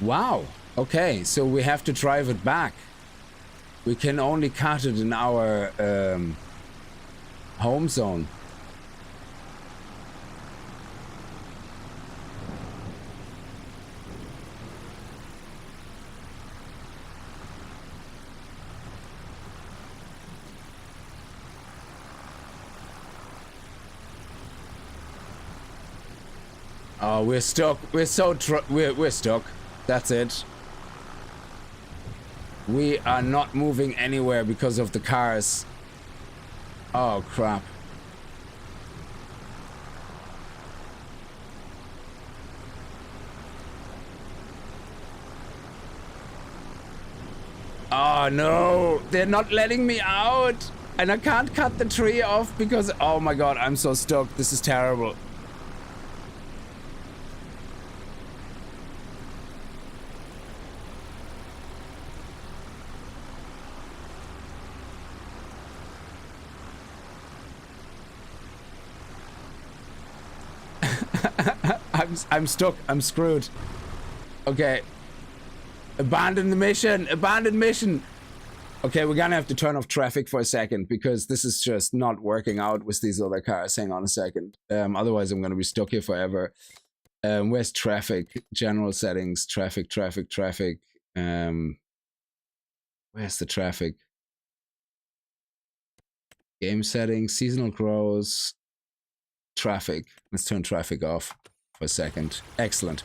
Wow. Okay, so we have to drive it back. We can only cut it in our home zone. Oh, we're stuck. We're stuck. That's it. We are not moving anywhere because of the cars. Oh, crap. Oh, no. They're not letting me out. And I can't cut the tree off because... Oh, my God. I'm so stuck. This is terrible. I'm stuck. I'm screwed. Okay. Abandon the mission. Abandon mission. Okay, we're gonna have to turn off traffic for a second because this is just not working out with these other cars. Hang on a second. Otherwise, I'm gonna be stuck here forever. Where's traffic? General settings. Traffic. Where's the traffic? Game settings. Seasonal growth. Traffic. Let's turn traffic off for a second. Excellent.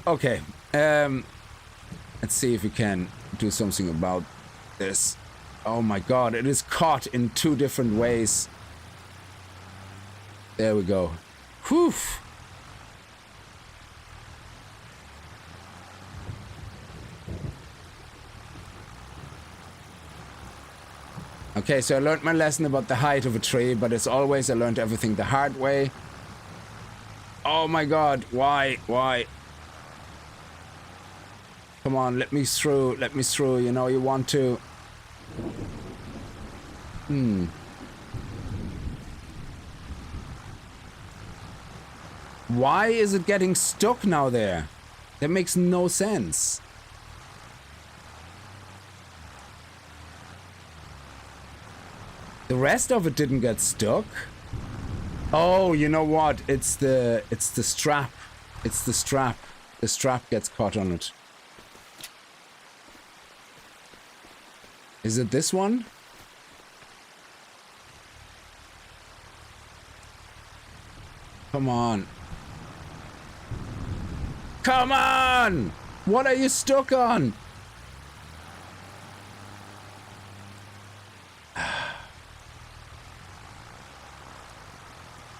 Okay. Let's see if we can do something about this. Oh my God, it is caught in two different ways. There we go. Whew. Okay, so I learned my lesson about the height of a tree, but as always, I learned everything the hard way. Oh my God, why? Come on, let me through, you know you want to. Why is it getting stuck now there? That makes no sense. The rest of it didn't get stuck. Oh, you know what? It's the strap. It's the strap. The strap gets caught on it. Is it this one? Come on. Come on! What are you stuck on?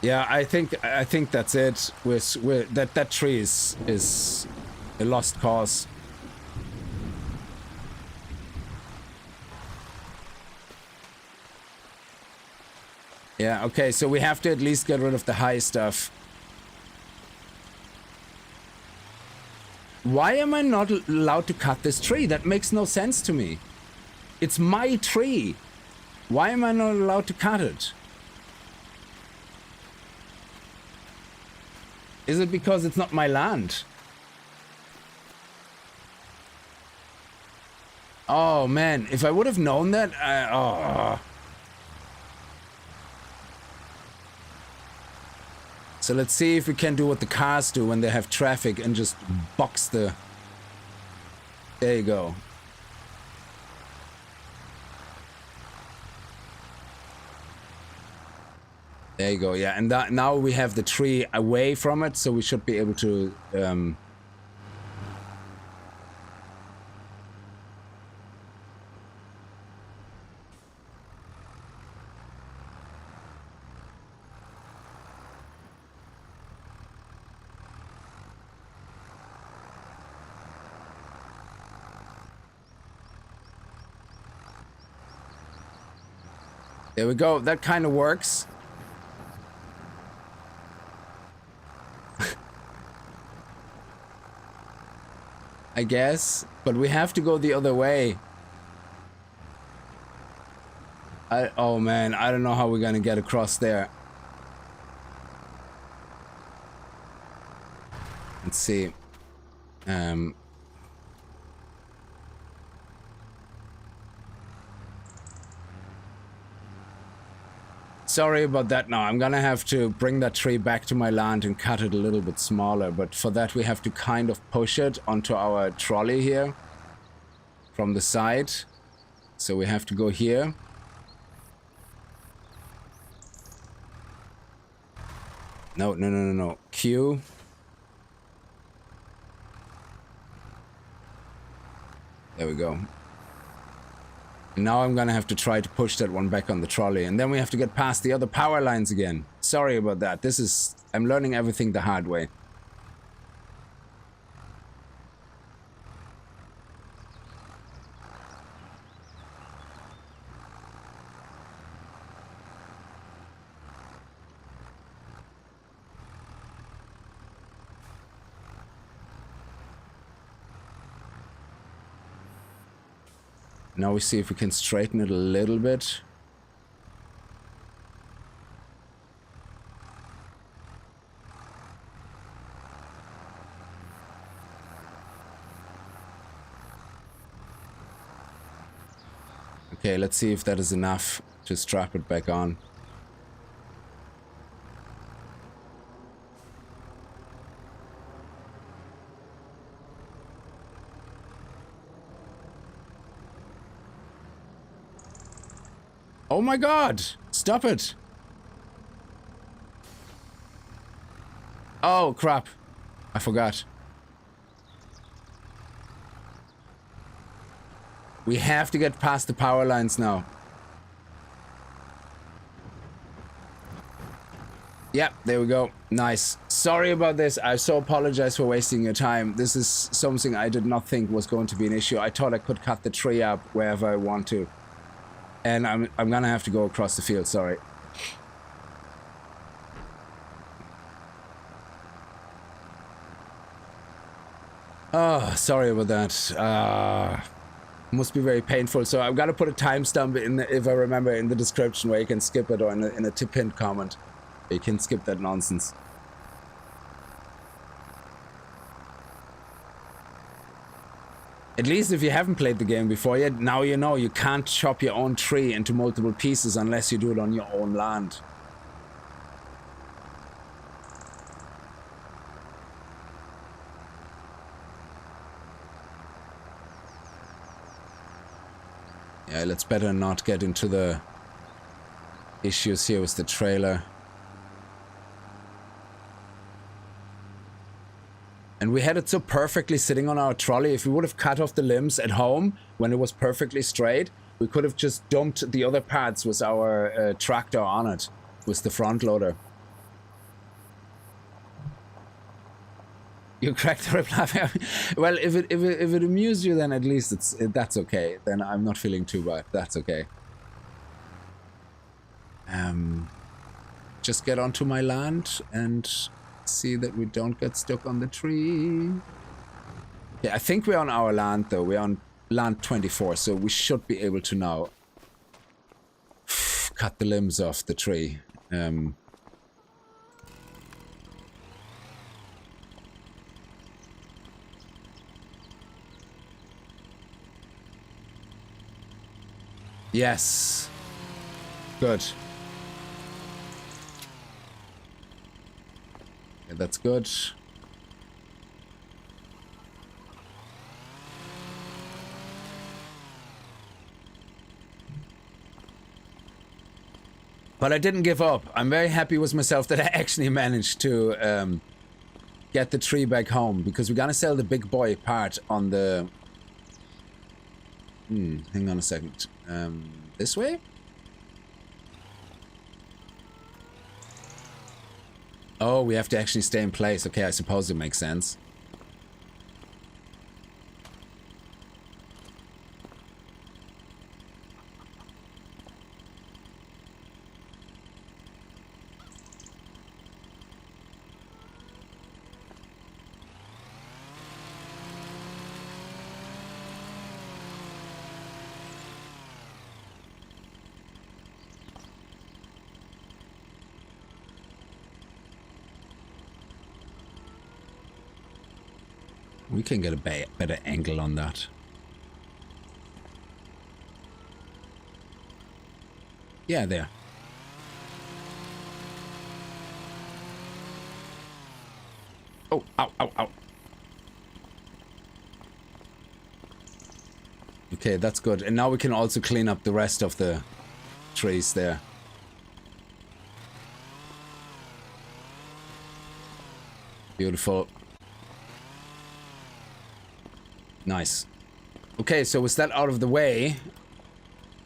Yeah, I think that's it. That tree is a lost cause. Yeah, okay, so we have to at least get rid of the high stuff. Why am I not allowed to cut this tree? That makes no sense to me. It's my tree. Why am I not allowed to cut it? Is it because it's not my land? Oh man, if I would have known that, oh. So let's see if we can do what the cars do when they have traffic and just box the... There you go. There you go, yeah. And that, now we have the tree away from it, so we should be able to... There we go, that kind of works. I guess, but we have to go the other way. Oh man, I don't know how we're gonna get across there. Let's see. Sorry about that now. I'm gonna have to bring that tree back to my land and cut it a little bit smaller, but for that we have to kind of push it onto our trolley here from the side. So we have to go here. No. Q. There we go. Now I'm gonna have to try to push that one back on the trolley, and then we have to get past the other power lines again. Sorry about that. I'm learning everything the hard way. Now we see if we can straighten it a little bit. Okay, let's see if that is enough to strap it back on. Oh my god! Stop it! Oh crap. I forgot. We have to get past the power lines now. Yep, there we go. Nice. Sorry about this. I so apologize for wasting your time. This is something I did not think was going to be an issue. I thought I could cut the tree up wherever I want to. And I'm gonna have to go across the field, sorry. Oh, sorry about that. Must be very painful. So I've got to put a timestamp in, if I remember, in the description where you can skip it, or in a pinned comment. You can skip that nonsense. At least if you haven't played the game before yet, now you know you can't chop your own tree into multiple pieces unless you do it on your own land. Yeah, let's better not get into the issues here with the trailer. And we had it so perfectly sitting on our trolley. If we would have cut off the limbs at home when it was perfectly straight, we could have just dumped the other parts with our tractor on it, with the front loader. You cracked the reply. Well, if it amused you, then at least that's okay. Then I'm not feeling too bad. That's okay. Just get onto my land and see that we don't get stuck on the tree. Yeah, I think we're on our land though. We're on land 24, so we should be able to now cut the limbs off the tree. Yes. Good. Yeah, that's good. But I didn't give up. I'm very happy with myself that I actually managed to get the tree back home, because we're gonna sell the big boy part on the... hang on a second. This way? Oh, we have to actually stay in place. Okay, I suppose it makes sense. We can get a better angle on that. Yeah, there. Oh, ow, ow, ow. Okay, that's good. And now we can also clean up the rest of the trees there. Beautiful. Nice. Okay, so with that out of the way,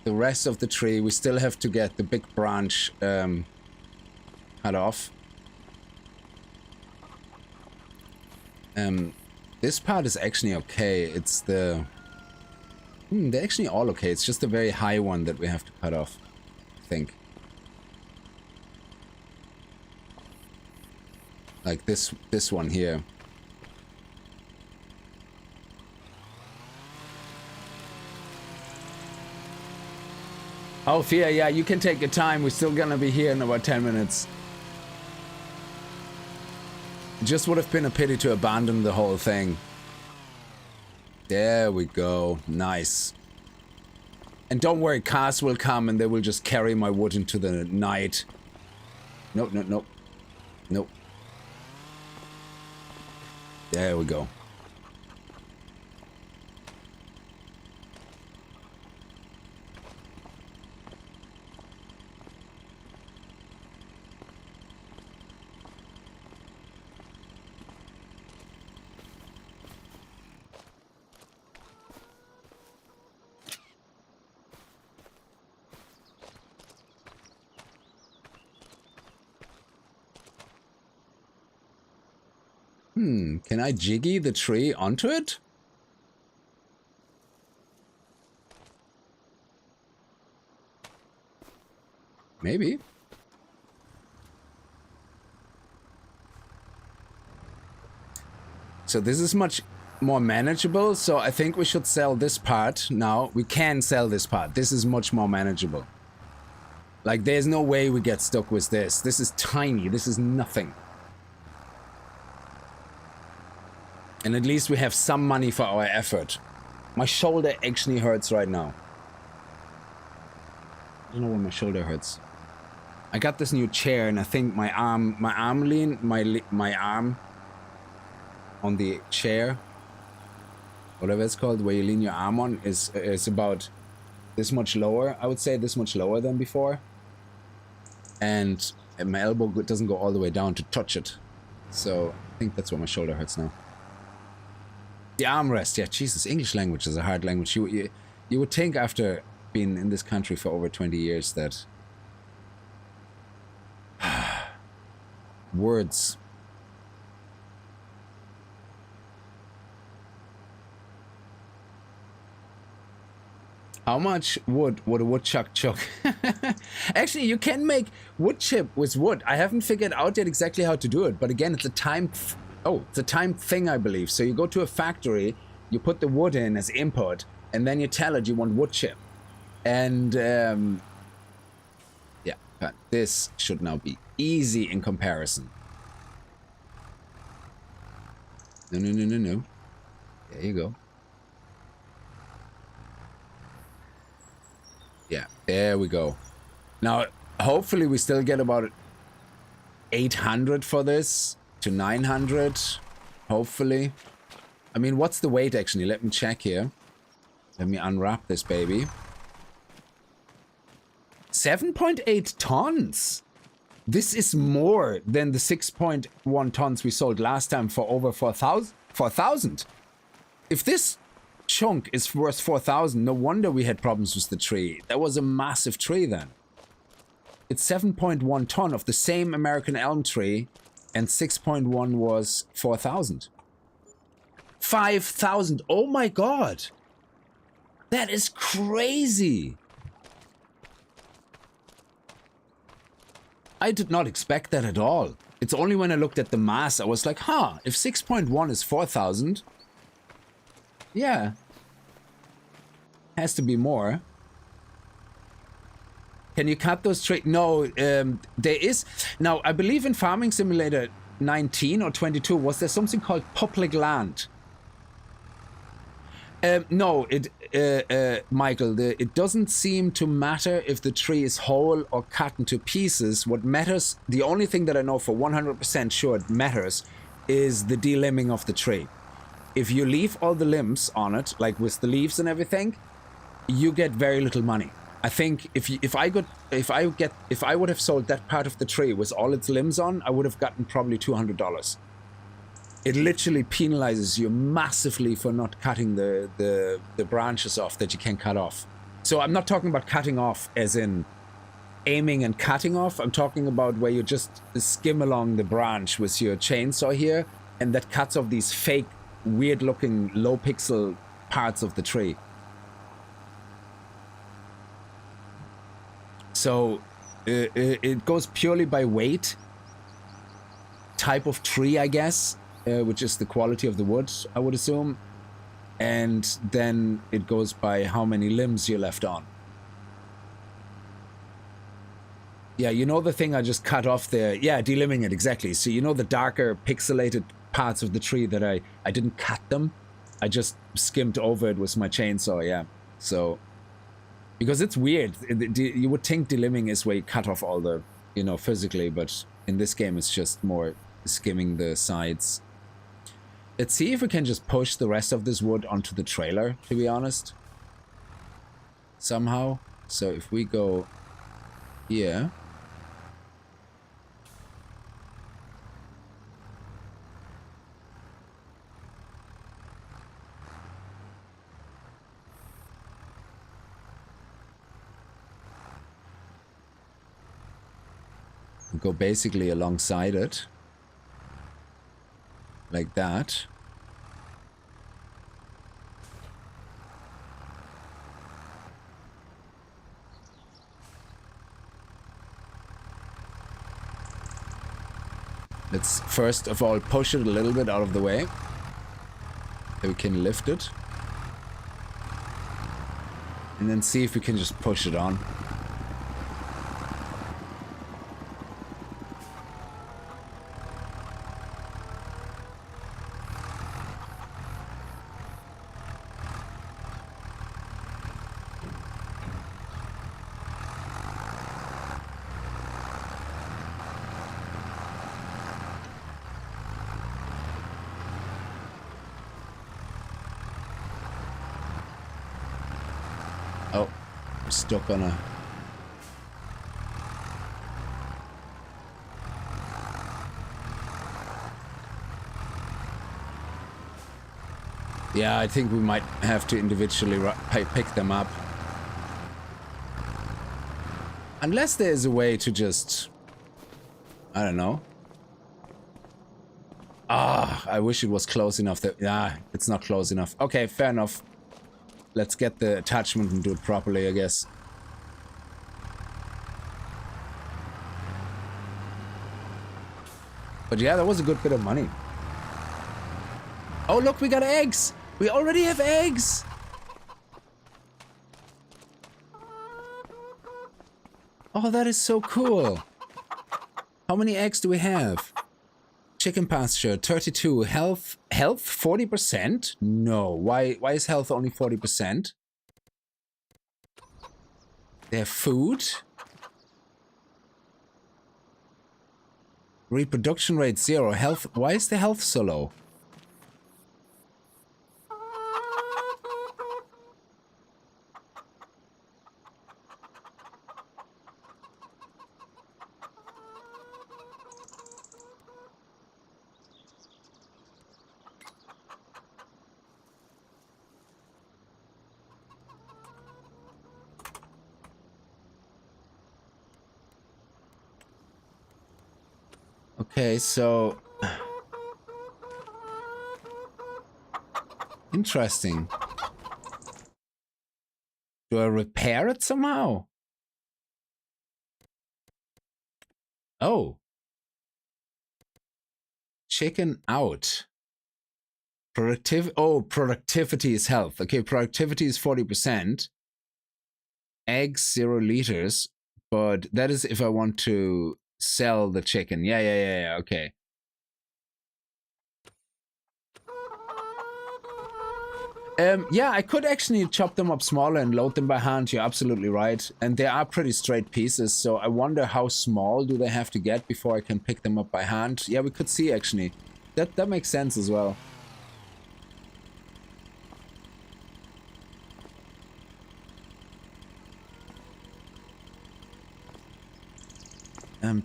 the rest of the tree, we still have to get the big branch cut off. This part is actually okay. It's the... they're actually all okay. It's just the very high one that we have to cut off, I think. Like this one here. Oh, Fia, yeah, you can take your time. We're still gonna be here in about 10 minutes. It just would have been a pity to abandon the whole thing. There we go. Nice. And don't worry, cars will come and they will just carry my wood into the night. Nope, nope, nope. Nope. There we go. Can I jiggy the tree onto it? Maybe. So this is much more manageable, so I think we should sell this part now. We can sell this part. This is much more manageable. Like, there's no way we get stuck with this. This is tiny. This is nothing. And at least we have some money for our effort. My shoulder actually hurts right now. I don't know why my shoulder hurts. I got this new chair and I think my arm on the chair, whatever it's called, where you lean your arm on, is about this much lower. I would say this much lower than before. And my elbow doesn't go all the way down to touch it. So I think that's why my shoulder hurts now. The armrest, yeah, Jesus, English language is a hard language. You would think after being in this country for over 20 years that words. How much wood would a woodchuck chuck? Actually, you can make wood chip with wood. I haven't figured out yet exactly how to do it, but again, it's a time it's a timed thing, I believe. So you go to a factory, you put the wood in as input, and then you tell it you want wood chip. And yeah, but this should now be easy in comparison. No, no, no, no, no. There you go. Yeah, There we go. Now, hopefully we still get about 800 for this to 900. Hopefully. I mean, what's the weight actually? Let me check here. Let me unwrap this baby. 7.8 tons. This is more than the 6.1 tons we sold last time for over 4,000. If this chunk is worth 4,000, no wonder we had problems with the tree. That was a massive tree then. It's 7.1 ton of the same American elm tree, and 6.1 was 4,000. 5,000. Oh my god. That is crazy. I did not expect that at all. It's only when I looked at the mass, I was like, huh, if 6.1 is 4,000, yeah, has to be more. Can you cut those trees? No, there is. Now, I believe in Farming Simulator 19 or 22, was there something called public land? No, Michael, it doesn't seem to matter if the tree is whole or cut into pieces. What matters, the only thing that I know for 100% sure it matters, is the delimbing of the tree. If you leave all the limbs on it, like with the leaves and everything, you get very little money. I think if I would have sold that part of the tree with all its limbs on, I would have gotten probably $200. It literally penalizes you massively for not cutting the branches off that you can cut off. So I'm not talking about cutting off as in aiming and cutting off. I'm talking about where you just skim along the branch with your chainsaw here, and that cuts off these fake, weird-looking, low-pixel parts of the tree. So it goes purely by weight, type of tree, I guess. Which is the quality of the wood, I would assume. And then it goes by how many limbs you left on. Yeah, you know the thing I just cut off there? Yeah, delimbing it, exactly. So you know the darker pixelated parts of the tree that I didn't cut them? I just skimmed over it with my chainsaw, yeah. So, because it's weird. You would think delimbing is where you cut off all the, you know, physically, but in this game it's just more skimming the sides. Let's see if we can just push the rest of this wood onto the trailer, to be honest. Somehow. So if we go here. We go basically alongside it. Like that. Let's first of all push it a little bit out of the way. So we can lift it. And then see if we can just push it on. Stuck on a... Yeah, I think we might have to individually pick them up. Unless there's a way to just... I don't know. Ah, I wish it was close enough that... Yeah, it's not close enough. Okay, fair enough. Let's get the attachment and do it properly, I guess. But yeah, that was a good bit of money. Oh, look, we got eggs! We already have eggs! Oh, that is so cool. How many eggs do we have? Chicken pasture, 32. Health 40%? No. Why is health only 40%? They have food. Reproduction rate 0. Health. Why is the health so low? Okay, so interesting. Do I repair it somehow? Oh. Chicken out. Productivity is health. Okay, productivity is 40%. Eggs 0 liters, but that is if I want to sell the chicken. Yeah, okay. Yeah, I could actually chop them up smaller and load them by hand. You're absolutely right. And they are pretty straight pieces, so I wonder how small do they have to get before I can pick them up by hand. Yeah, we could see actually. That makes sense as well.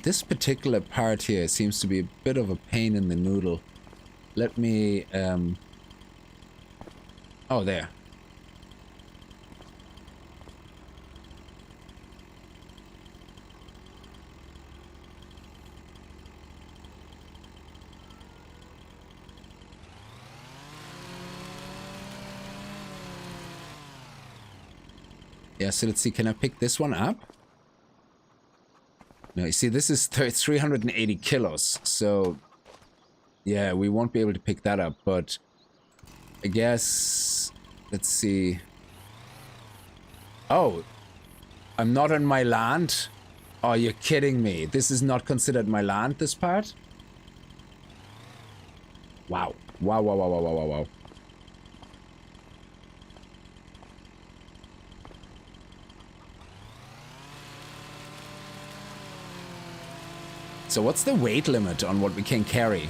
This particular part here seems to be a bit of a pain in the noodle. Let me, oh, there. Yeah, so let's see, can I pick this one up? No, you see, this is 380 kilos, so yeah, we won't be able to pick that up, but I guess, let's see. Oh, I'm not on my land? Oh, you're kidding me. This is not considered my land, this part? Wow. Wow. So what's the weight limit on what we can carry?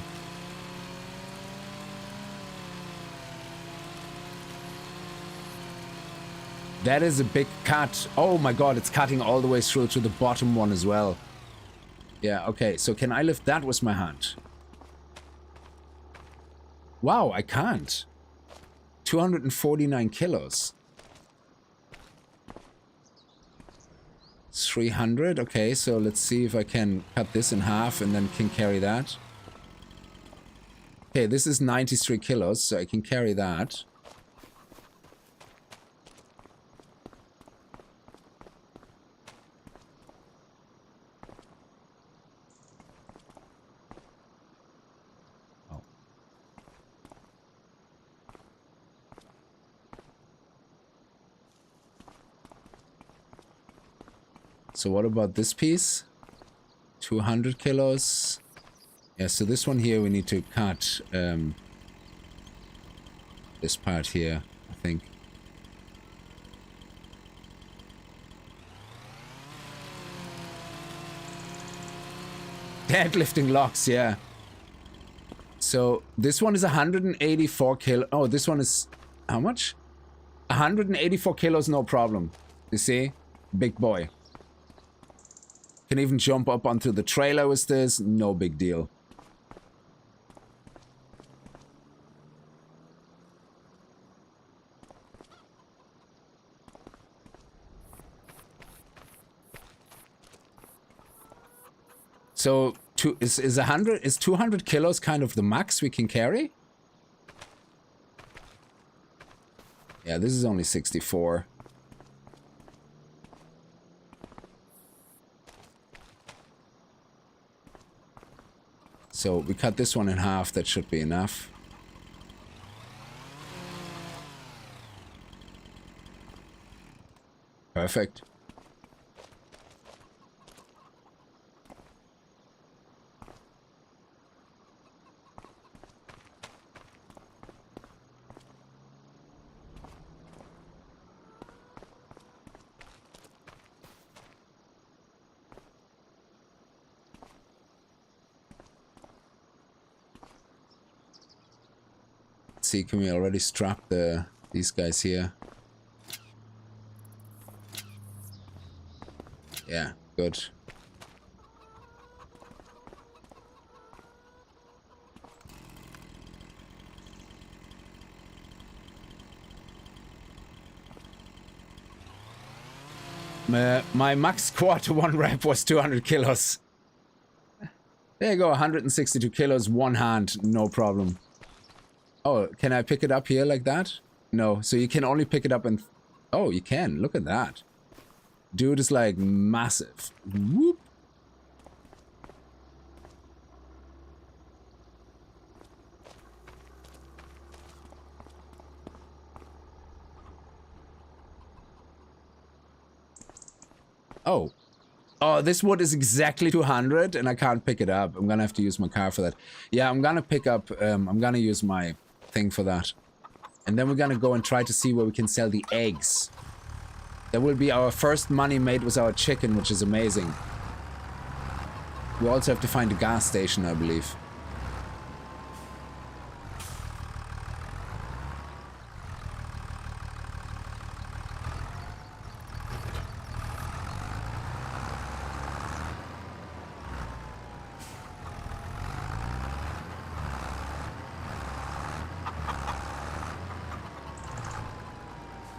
That is a big cut. Oh my god, it's cutting all the way through to the bottom one as well. Yeah, okay, so can I lift that with my hand? Wow, I can't. 249 kilos. 300, okay, so let's see if I can cut this in half and then can carry that. Okay, this is 93 kilos, so I can carry that. Oh. So what about this piece? 200 kilos. Yeah, so this one here we need to cut this part here, I think. Deadlifting locks, yeah. So this one is 184 kilo. Oh, this one is how much? 184 kilos, no problem. You see? Big boy. Can even jump up onto the trailer with this, no big deal. So is 200 kilos kind of the max we can carry? Yeah, this is only 64. So we cut this one in half, that should be enough. Perfect. Let's see, can we already strap these guys here? Yeah, good. My max quarter 1 rep was 200 kilos. There you go, 162 kilos, one hand, no problem. Oh, can I pick it up here like that? No, so you can only pick it up and... Oh, you can, look at that. Dude is like massive. Whoop. Oh. Oh, this wood is exactly 200 and I can't pick it up. I'm gonna have to use my car for that. Yeah, I'm gonna pick up, I'm gonna use my thing for that. And then we're gonna go and try to see where we can sell the eggs. That will be our first money made with our chicken, which is amazing. We also have to find a gas station, I believe.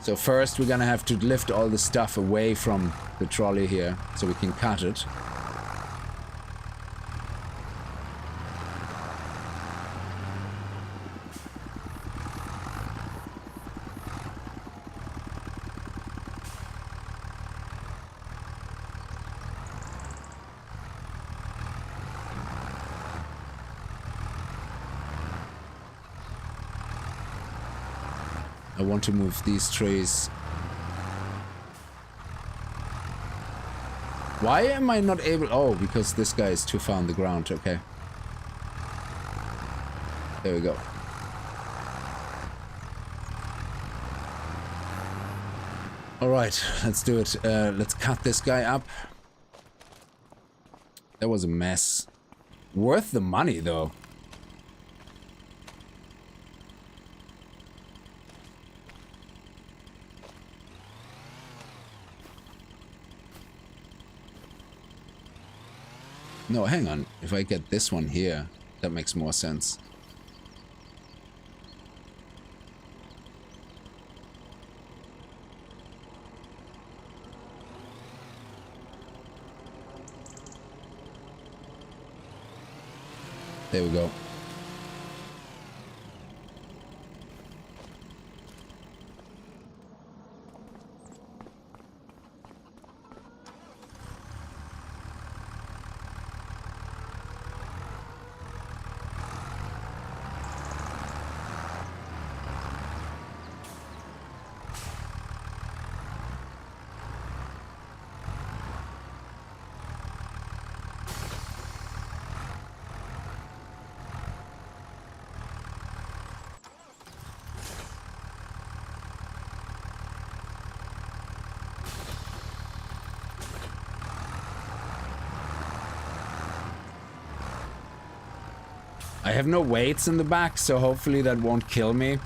So first we're gonna have to lift all the stuff away from the trolley here so we can cut it. I want to move these trees. Why am I not able... Oh, because this guy is too far on the ground. Okay. There we go. Alright, let's do it. Let's cut this guy up. That was a mess. Worth the money, though. No, hang on. If I get this one here, that makes more sense. There we go. I have no weights in the back, so hopefully that won't kill me.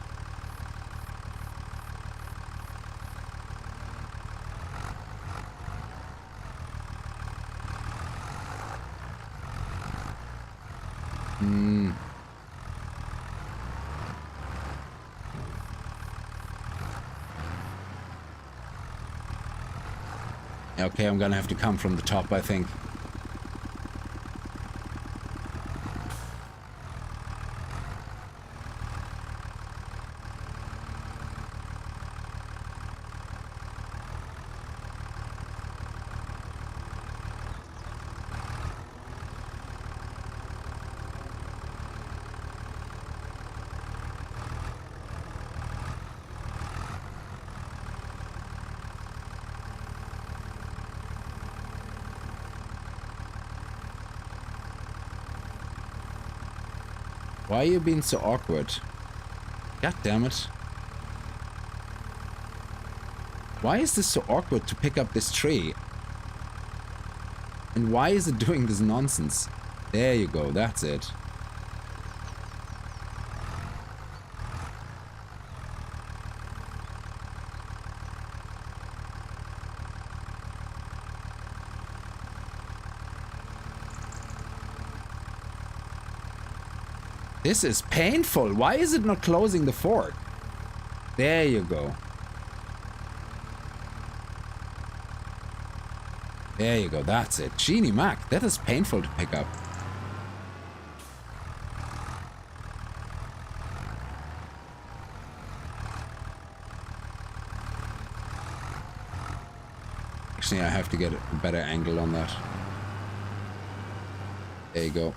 Okay, I'm gonna have to come from the top, I think. Why are you being so awkward? God damn it. Why is this so awkward to pick up this tree? And why is it doing this nonsense? There you go, that's it. This is painful. Why is it not closing the fork? There you go. There you go. That's it. Genie Mac. That is painful to pick up. Actually, I have to get a better angle on that. There you go.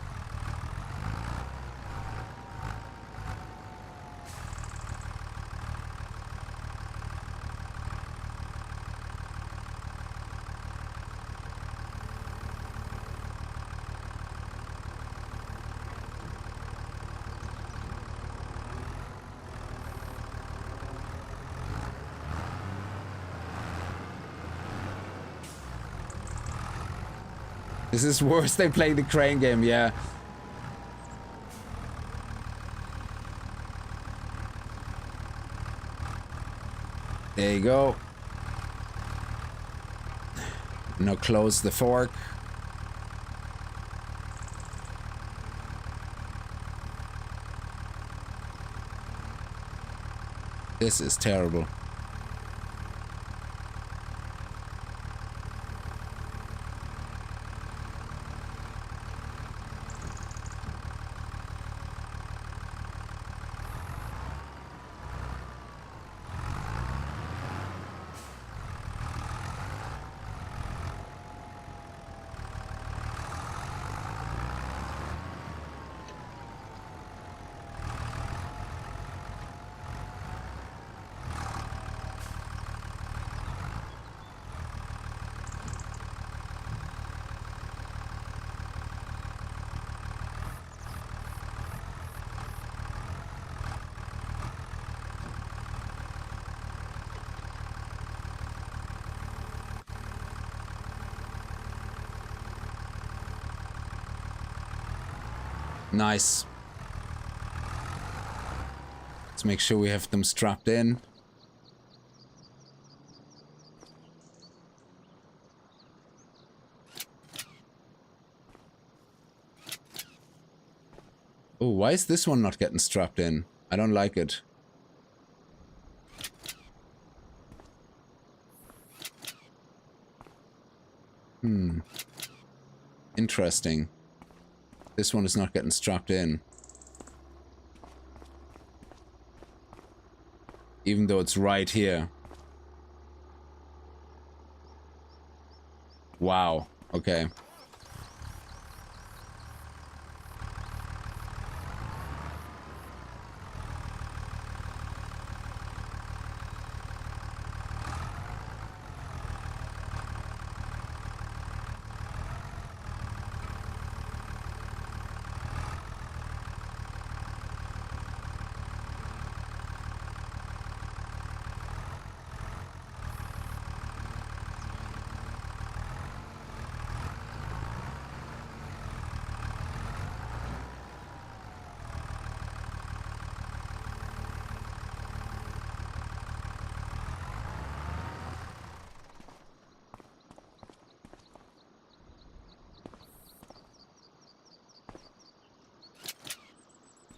This is worse than playing the crane game, yeah. There you go. Now close the fork. This is terrible. Nice. Let's make sure we have them strapped in. Oh, why is this one not getting strapped in? I don't like it. Interesting. This one is not getting strapped in. Even though it's right here. Wow. Okay.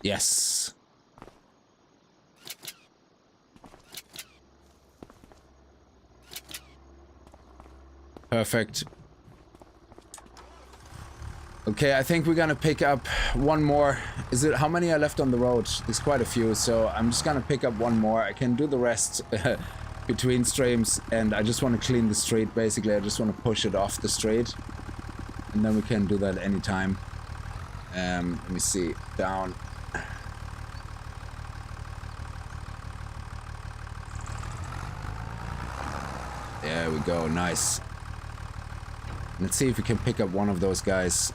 Yes. Perfect. Okay, I think we're gonna pick up one more. Is it, how many are left on the road? There's quite a few, so I'm just gonna pick up one more. I can do the rest between streams, and I just want to clean the street, basically. I just want to push it off the street, and then we can do that anytime. Let me see. Down. There we go, nice. Let's see if we can pick up one of those guys.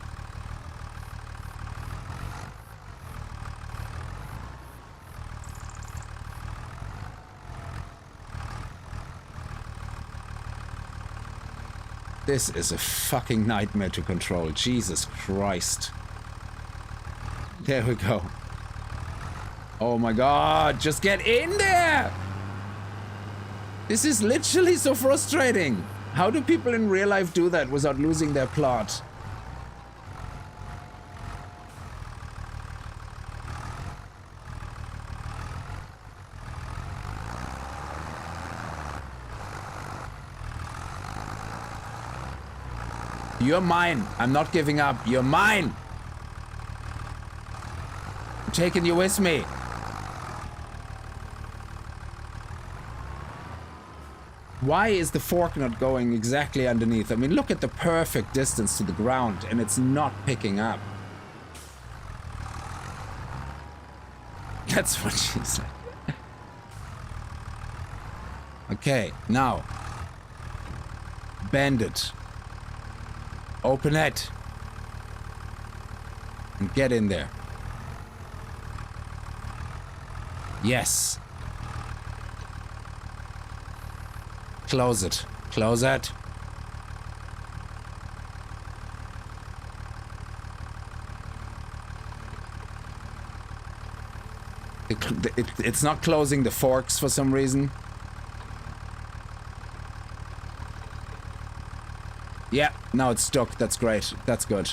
This is a fucking nightmare to control. Jesus Christ. There we go. Oh my god, just get in there! This is literally so frustrating. How do people in real life do that without losing their plot? You're mine. I'm not giving up. You're mine. I'm taking you with me. Why is the fork not going exactly underneath? I mean, look at the perfect distance to the ground, and it's not picking up. That's what she said. Okay, now. Bend it. Open it. And get in there. Yes. Close it. Close it. It's not closing the forks for some reason. Yeah, now it's stuck. That's great. That's good.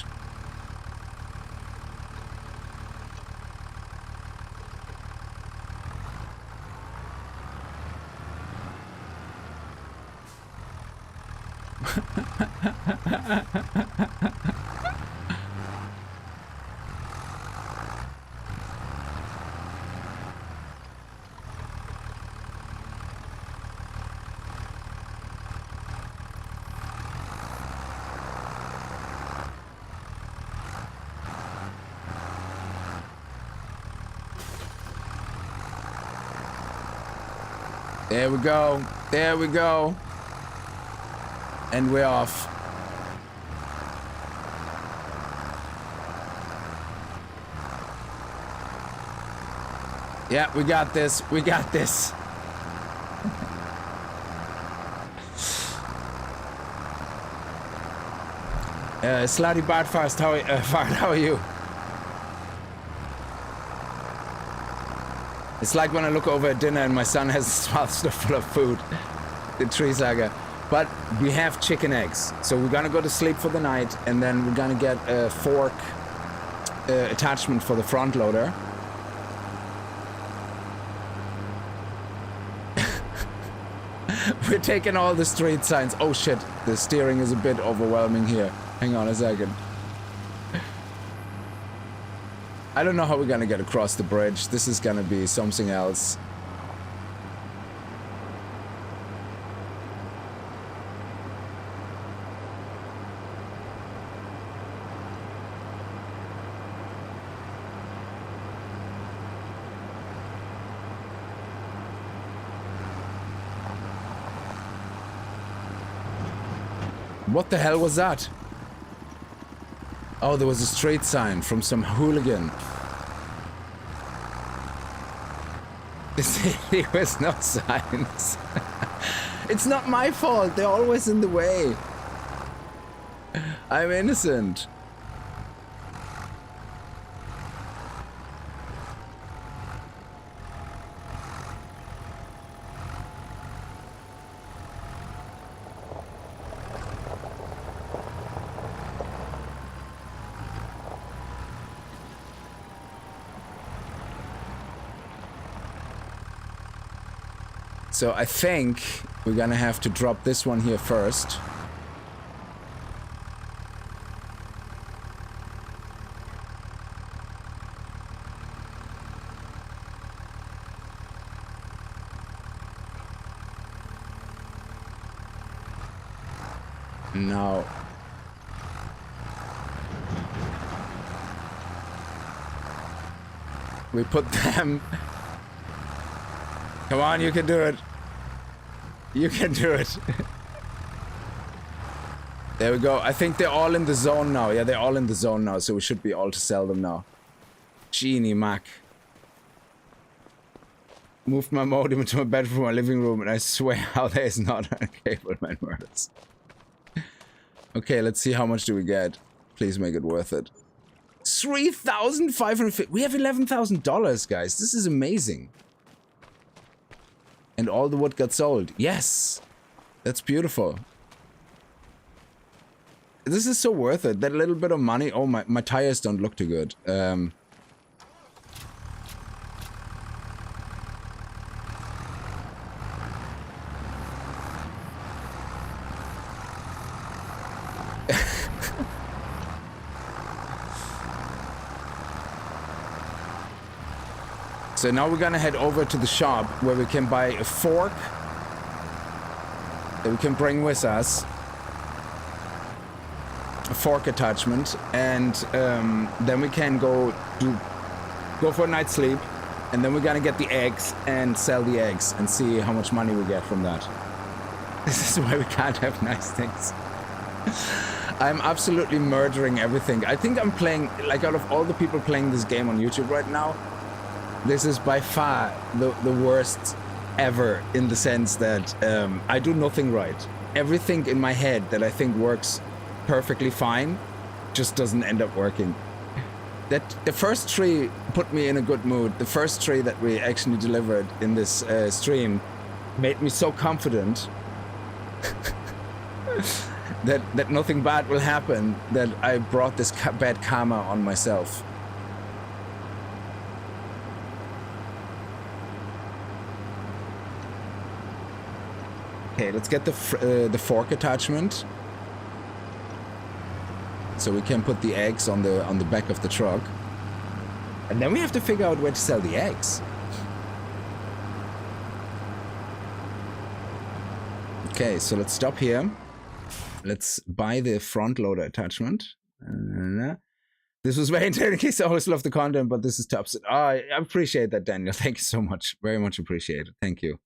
There we go. There we go. And we're off. Yeah, we got this. We got this. Slutty Bart Fast, how are you? It's like when I look over at dinner and my son has his mouth stuff full of food. The tree saga. But we have chicken eggs. So we're gonna go to sleep for the night, and then we're gonna get a fork attachment for the front loader. We're taking all the street signs. Oh shit, the steering is a bit overwhelming here. Hang on a second. I don't know how we're gonna get across the bridge. This is gonna be something else. What the hell was that? Oh, there was a street sign from some hooligan. There was no signs. It's not my fault. They're always in the way. I'm innocent. So I think we're gonna have to drop this one here first. Now we put them. Come on, you can do it. You can do it. There we go. I think they're all in the zone now. Yeah, they're all in the zone now, so we should be all to sell them now. Genie Mac. Moved my modem into my bedroom from my living room, and I swear how there is not a cable, man. Murders. Okay, let's see how much do we get. Please make it worth it. 3,550. We have $11,000, guys. This is amazing. And all the wood got sold. Yes! That's beautiful. This is so worth it. That little bit of money. Oh, my tires don't look too good. So now we're gonna head over to the shop where we can buy a fork that we can bring with us, a fork attachment, and then we can go for a night's sleep, and then we're gonna get the eggs and sell the eggs and see how much money we get from that. This is why we can't have nice things. I'm absolutely murdering everything. I think I'm playing, like, out of all the people playing this game on YouTube right now, this is by far the worst ever, in the sense that I do nothing right. Everything in my head that I think works perfectly fine just doesn't end up working. That the first tree put me in a good mood. The first tree that we actually delivered in this stream made me so confident that nothing bad will happen, that I brought this bad karma on myself. Okay, let's get the fork attachment, so we can put the eggs on the back of the truck, and then we have to figure out where to sell the eggs. Okay, so let's stop here. Let's buy the front loader attachment. This was very entertaining. I always love the content, but this is tough. Oh, I appreciate that, Daniel. Thank you so much. Very much appreciated. Thank you.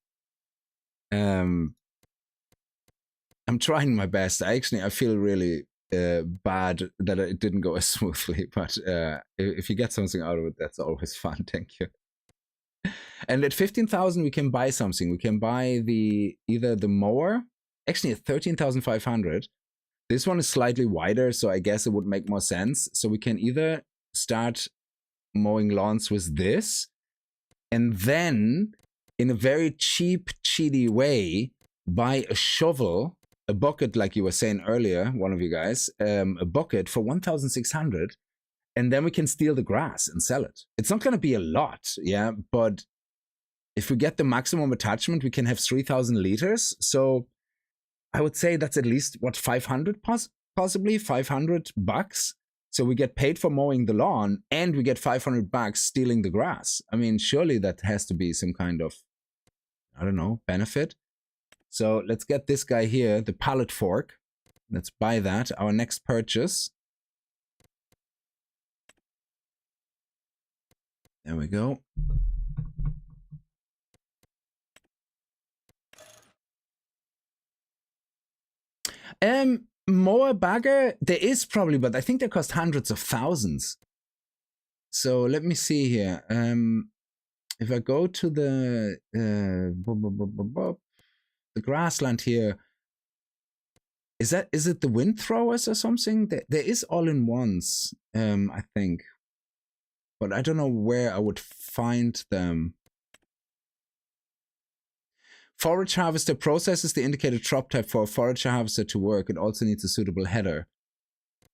I'm trying my best. I feel really bad that it didn't go as smoothly, but if you get something out of it, that's always fun. Thank you. And at 15,000, we can buy something. We can buy either the mower. Actually, at 13,500. This one is slightly wider, so I guess it would make more sense. So we can either start mowing lawns with this, and then, in a very cheap, cheaty way, buy a shovel, a bucket, like you were saying earlier, one of you guys, a bucket for 1,600, and then we can steal the grass and sell it. It's not going to be a lot, yeah, but if we get the maximum attachment, we can have 3,000 liters. So I would say that's at least, what, 500 possibly? $500? So we get paid for mowing the lawn, and we get $500 stealing the grass. I mean, surely that has to be some kind of, I don't know, benefit. So let's get this guy here, the pallet fork. Let's buy that, our next purchase. There we go. Mower bagger, there is probably, but I think they cost hundreds of thousands. So let me see here. If I go to the grassland here, is it the wind throwers or something? There is all-in-ones, I think, but I don't know where I would find them. Forage harvester processes the indicated drop type for a forage harvester to work. It also needs a suitable header.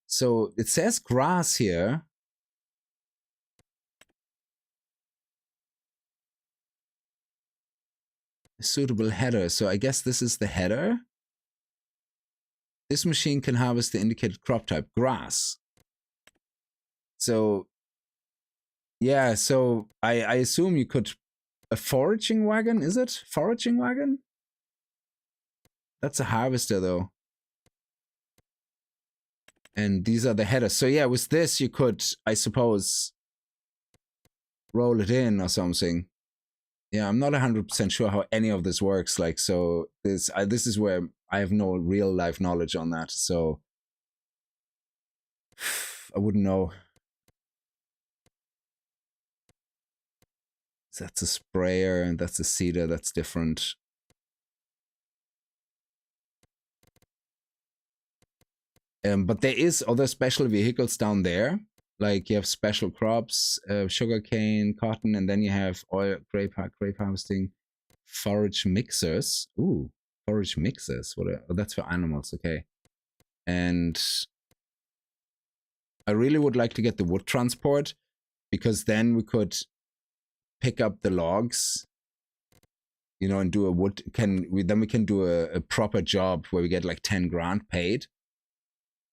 So it says grass here. A suitable header. So I guess this is the header. This machine can harvest the indicated crop type, grass. So yeah, so I assume you could. A foraging wagon, is it? Foraging wagon? That's a harvester though. And these are the headers. So yeah, with this you could, I suppose, roll it in or something. Yeah, I'm not 100% sure how any of this works. Like, so this is where I have no real life knowledge on that. So I wouldn't know. That's a sprayer and that's a seeder. That's different. But there is other special vehicles down there. Like you have special crops, sugarcane, cotton, and then you have oil, grape harvesting, forage mixers. Ooh, forage mixers. Oh, that's for animals. Okay. And I really would like to get the wood transport, because then we could pick up the logs, you know, and do a wood. Then we can do a proper job where we get like 10 grand paid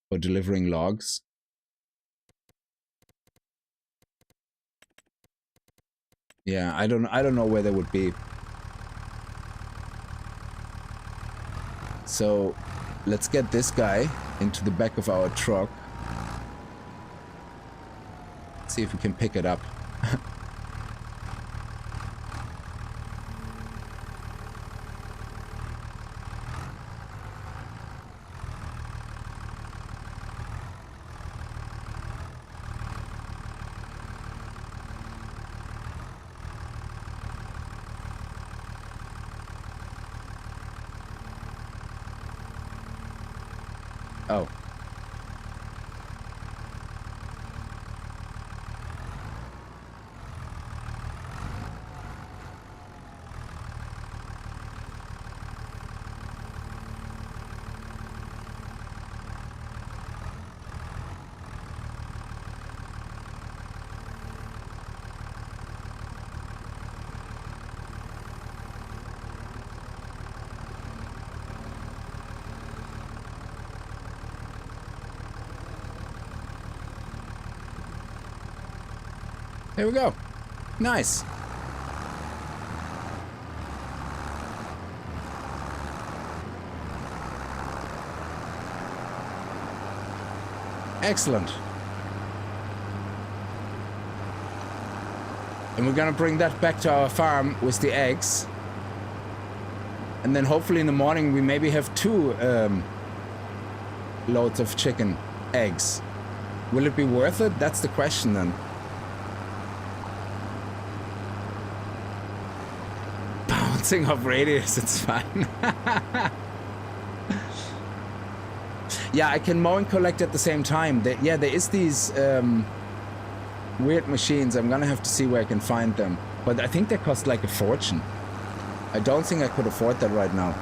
for delivering logs. Yeah, I don't know where they would be. So let's get this guy into the back of our truck. See if we can pick it up. Oh. There we go. Nice. Excellent. And we're gonna bring that back to our farm with the eggs. And then hopefully in the morning we maybe have 2 loads of chicken eggs. Will it be worth it? That's the question then. Bouncing off radius, it's fine. Yeah, I can mow and collect at the same time. Yeah, there is these weird machines. I'm gonna have to see where I can find them. But I think they cost like a fortune. I don't think I could afford that right now.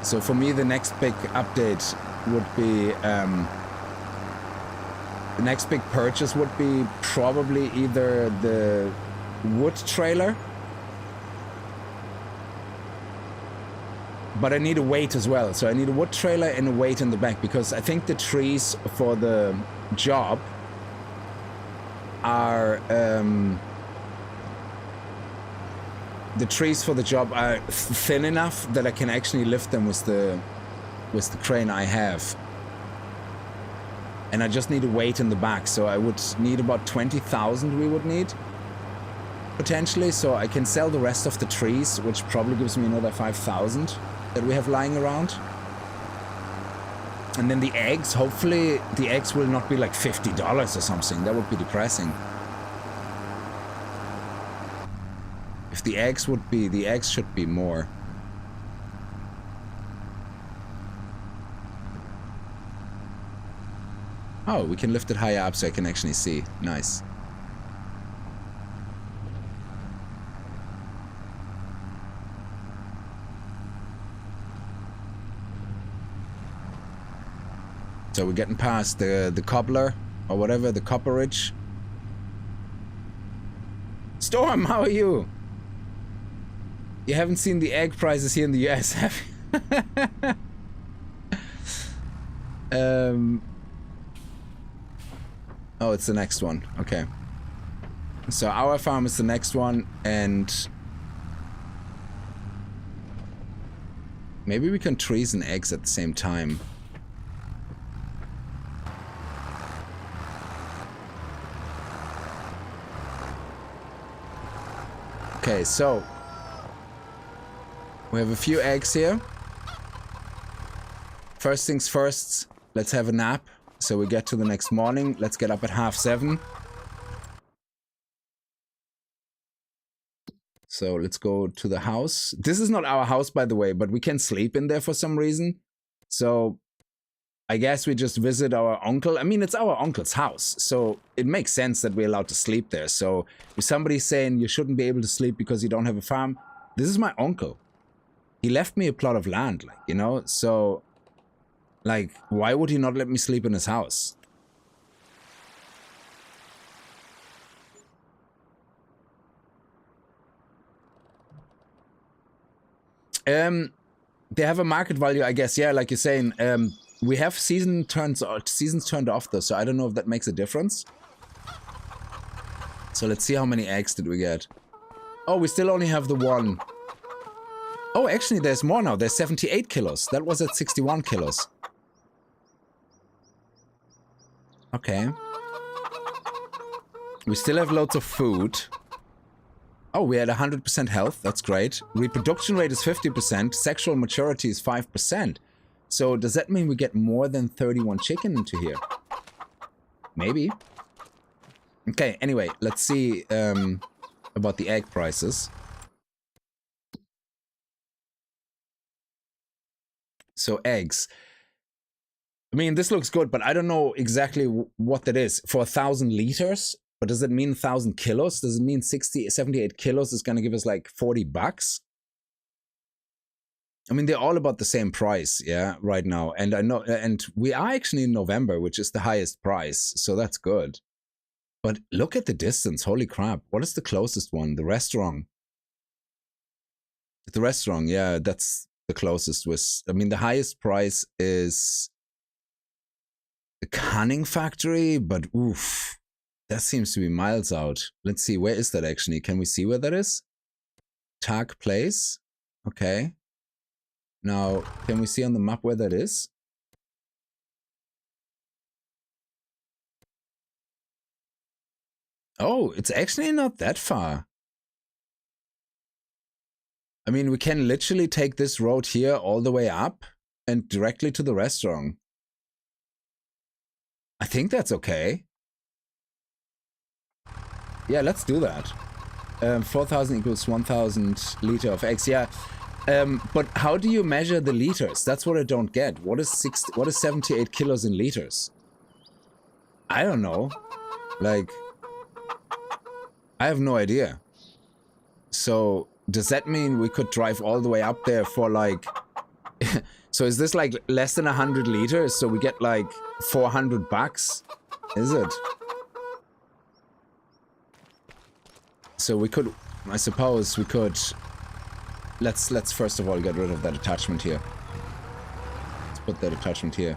So for me, the next big update would be... the next big purchase would be probably either the wood trailer. But I need a weight as well. So I need a wood trailer and a weight in the back, because I think the trees for the job are thin enough that I can actually lift them with the crane I have. And I just need a weight in the back, so I would need about 20,000 we would need potentially, so I can sell the rest of the trees, which probably gives me another 5,000 that we have lying around. And then the eggs, hopefully the eggs will not be like $50 or something. That would be depressing. If the eggs would be, the eggs should be more. Oh, we can lift it higher up so I can actually see. Nice. So we're getting past the cobbler or whatever, the copperage. Storm, how are you? You haven't seen the egg prices here in the US, have you? Oh, it's the next one. Okay. So our farm is the next one, and maybe we can treason eggs at the same time. Okay, so we have a few eggs here. First things first, let's have a nap. So we get to the next morning. Let's get up at 7:30. So let's go to the house. This is not our house, by the way, but we can sleep in there for some reason. So I guess we just visit our uncle. I mean, it's our uncle's house, so it makes sense that we're allowed to sleep there. So if somebody's saying you shouldn't be able to sleep because you don't have a farm, this is my uncle. He left me a plot of land, like, you know, so... Like, why would he not let me sleep in his house? They have a market value, I guess. Yeah, like you're saying. We have seasons turned off though, so I don't know if that makes a difference. So let's see how many eggs did we get. Oh, we still only have the one. Oh, actually, there's more now. There's 78 kilos. That was at 61 kilos. Okay. We still have loads of food. Oh, we had 100% health. That's great. Reproduction rate is 50%. Sexual maturity is 5%. So does that mean we get more than 31 chicken into here? Maybe. Okay, anyway, let's see about the egg prices. So eggs. I mean, this looks good, but I don't know exactly what that is. For 1,000 liters? But does it mean 1,000 kilos? Does it mean 78 kilos is going to give us like 40 bucks? I mean, they're all about the same price, yeah, right now. And I know, and we are actually in November, which is the highest price. So that's good. But look at the distance. Holy crap. What is the closest one? The restaurant. The restaurant, yeah, that's the closest. I mean, the highest price is the canning factory, but oof. That seems to be miles out. Let's see, where is that actually? Can we see where that is? Tag Place. Okay. Now, can we see on the map where that is? Oh, it's actually not that far. I mean, we can literally take this road here all the way up and directly to the restaurant. I think that's okay. Yeah, let's do that. 4,000 equals 1,000 liter of eggs. Yeah, but how do you measure the liters? That's what I don't get. What is 78 kilos in liters? I don't know. Like, I have no idea. So does that mean we could drive all the way up there for like? So is this like less than 100 liters? So we get like 400 bucks? Is it? So we could, I suppose we could, let's first of all get rid of that attachment here. Let's put that attachment here.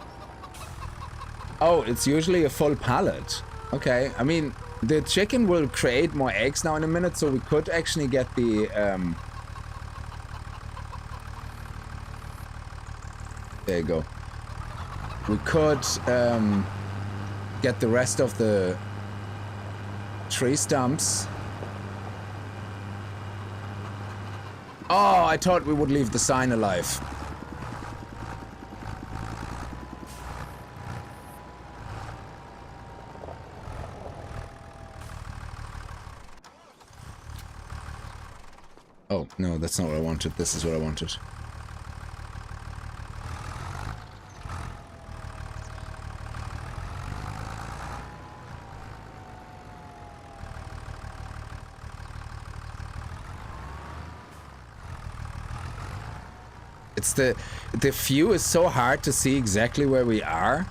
Oh, it's usually a full pallet. Okay, I mean, the chicken will create more eggs now in a minute, so we could actually get the, there you go. We could get the rest of the tree stumps. Oh, I thought we would leave the sign alive. Oh, no, that's not what I wanted. This is what I wanted. It's the view is so hard to see exactly where we are.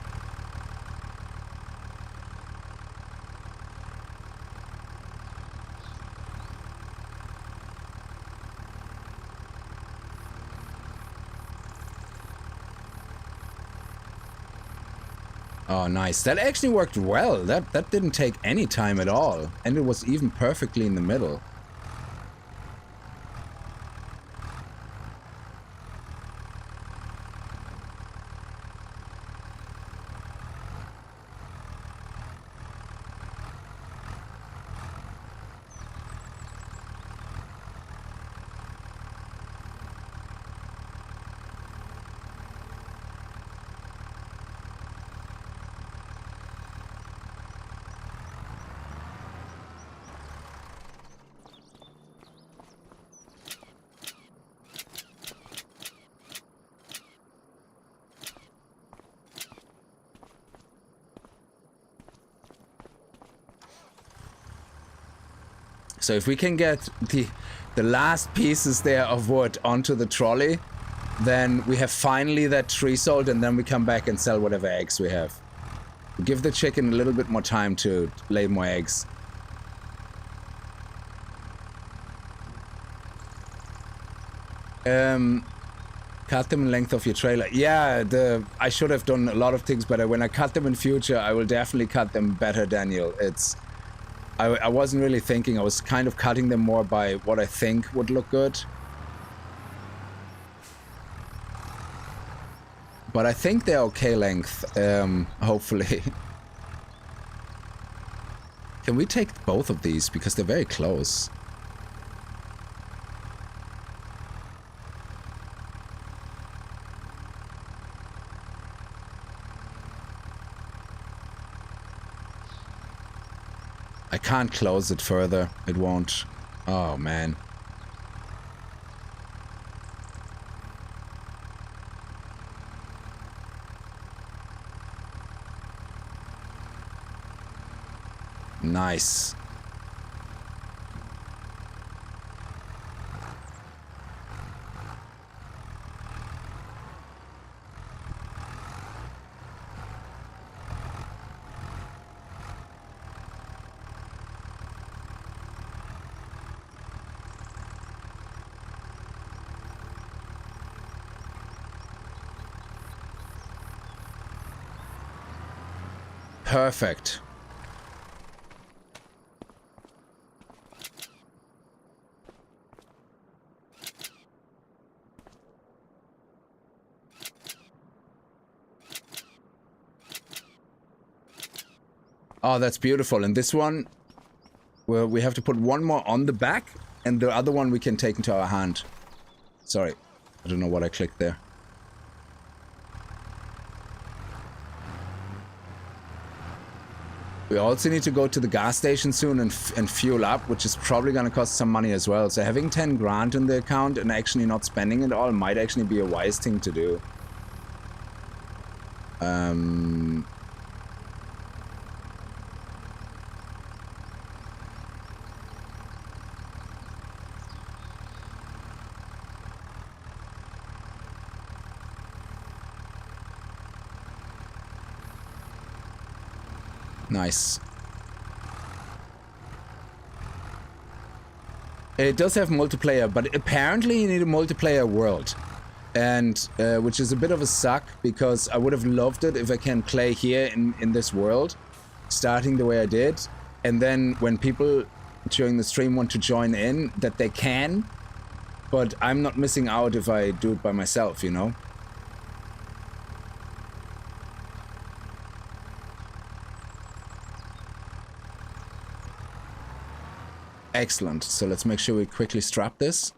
Oh, nice. That actually worked well. That didn't take any time at all. And it was even perfectly in the middle. So if we can get the last pieces there of wood onto the trolley, then we have finally that tree sold, and then we come back and sell whatever eggs we have. Give the chicken a little bit more time to lay more eggs. Cut them in length of your trailer. Yeah, I should have done a lot of things better. When I cut them in future, I will definitely cut them better, Daniel. I wasn't really thinking. I was kind of cutting them more by what I think would look good. But I think they're okay length, hopefully. Can we take both of these? Because they're very close. I can't close it further. It won't. Oh, man. Nice. Perfect. Oh, that's beautiful. And this one, well, we have to put one more on the back, and the other one we can take into our hand. Sorry, I don't know what I clicked there. We also need to go to the gas station soon and fuel up, which is probably going to cost some money as well. So having 10 grand in the account and actually not spending it all might actually be a wise thing to do. Nice. It does have multiplayer, but apparently you need a multiplayer world. And, which is a bit of a suck, because I would have loved it if I can play here in this world, starting the way I did. And then when people during the stream want to join in, that they can. But I'm not missing out if I do it by myself, you know? Excellent. So let's make sure we quickly strap this.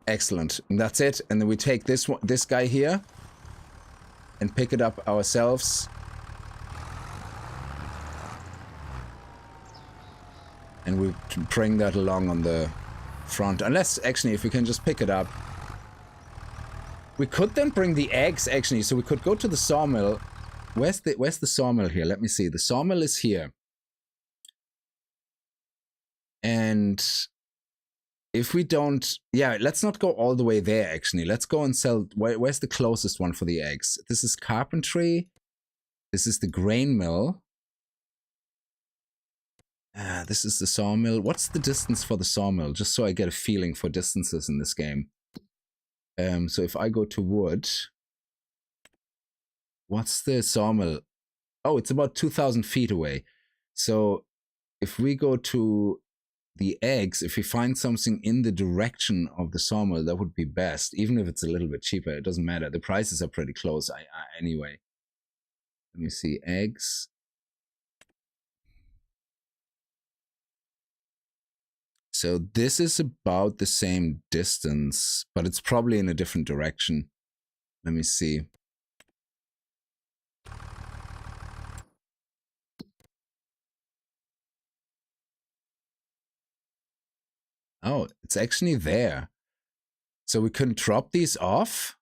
Excellent. And that's it. And then we take this one, this guy here, and pick it up ourselves. And we bring that along on the front. Unless, actually, if we can just pick it up. We could then bring the eggs, actually. So we could go to the sawmill. Where's the sawmill here? Let me see. The sawmill is here. And if we don't... Yeah, let's not go all the way there, actually. Let's go and sell... Where's the closest one for the eggs? This is carpentry. This is the grain mill. This is the sawmill. What's the distance for the sawmill? Just so I get a feeling for distances in this game. So if I go to wood... What's the sawmill? Oh, it's about 2,000 feet away. So if we go to the eggs, if we find something in the direction of the sawmill, that would be best. Even if it's a little bit cheaper, it doesn't matter. The prices are pretty close anyway. Let me see. Eggs. So this is about the same distance, but it's probably in a different direction. Let me see. Oh, it's actually there. So we couldn't drop these off?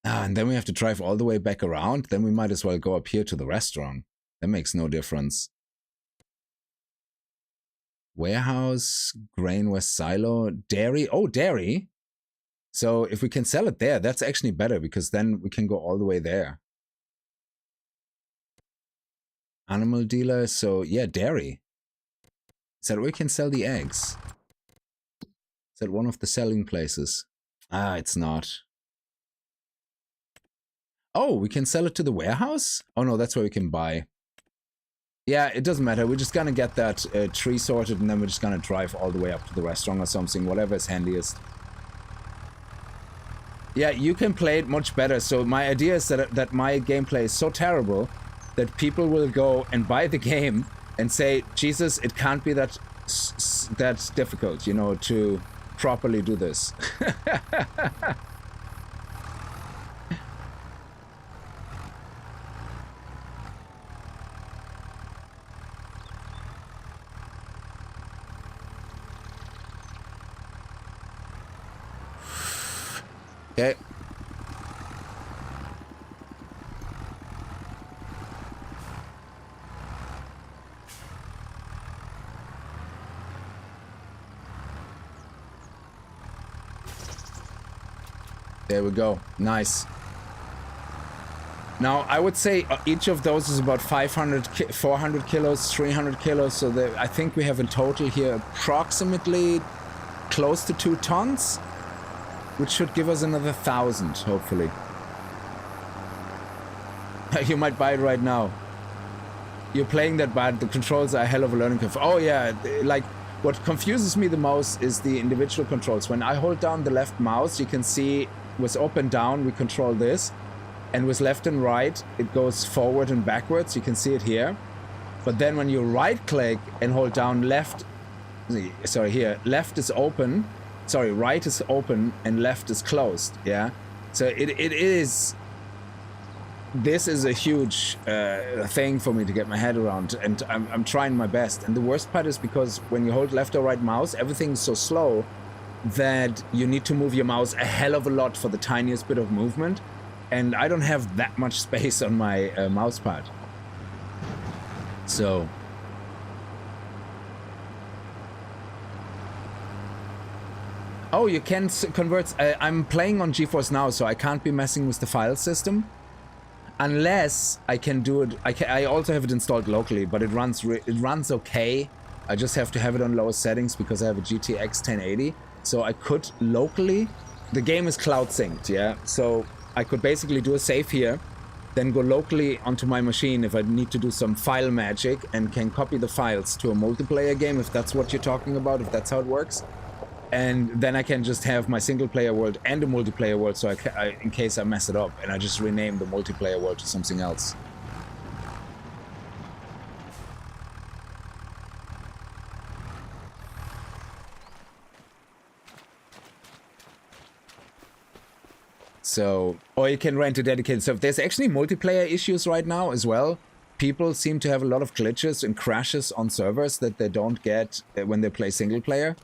And then we have to drive all the way back around? Then we might as well go up here to the restaurant. That makes no difference. Warehouse, grain west silo, dairy. Oh, dairy. So if we can sell it there, that's actually better, because then we can go all the way there. Animal dealer. So yeah, dairy. So we can sell the eggs. that one of the selling places? Ah, it's not. Oh, we can sell it to the warehouse? Oh no, that's where we can buy. Yeah, it doesn't matter. We're just gonna get that tree sorted, and then we're just gonna drive all the way up to the restaurant or something, whatever is handiest. Yeah, you can play it much better. So my idea is that my gameplay is so terrible that people will go and buy the game and say, Jesus, it can't be that difficult, you know, to properly do this. Okay. There we go. Nice. Now, I would say each of those is about 500, 400 kilos, 300 kilos. So I think we have in total here approximately close to 2 tons, which should give us another 1,000, hopefully. You might buy it right now. You're playing that bad. The controls are a hell of a learning curve. Oh, yeah. Like, what confuses me the most is the individual controls. When I hold down the left mouse, you can see with up and down, we control this. And with left and right, it goes forward and backwards. You can see it here. But then when you right click and hold down left, sorry, here, left is open. Sorry, right is open and left is closed. Yeah. So it is, this is a huge thing for me to get my head around. And I'm trying my best. And the worst part is because when you hold left or right mouse, everything's so slow that you need to move your mouse a hell of a lot for the tiniest bit of movement. And I don't have that much space on my mouse pad. So. Oh, you can convert. I'm playing on GeForce Now, so I can't be messing with the file system. Unless I can do it. I also have it installed locally, but it runs okay. I just have to have it on lowest settings because I have a GTX 1080. So I could locally. The game is cloud synced, yeah? So I could basically do a save here, then go locally onto my machine if I need to do some file magic and can copy the files to a multiplayer game, if that's what you're talking about, if that's how it works. And then I can just have my single player world and a multiplayer world, so in case I mess it up, and I just rename the multiplayer world to something else. So, or you can rent a dedicated server. There's actually multiplayer issues right now as well. People seem to have a lot of glitches and crashes on servers that they don't get when they play single player.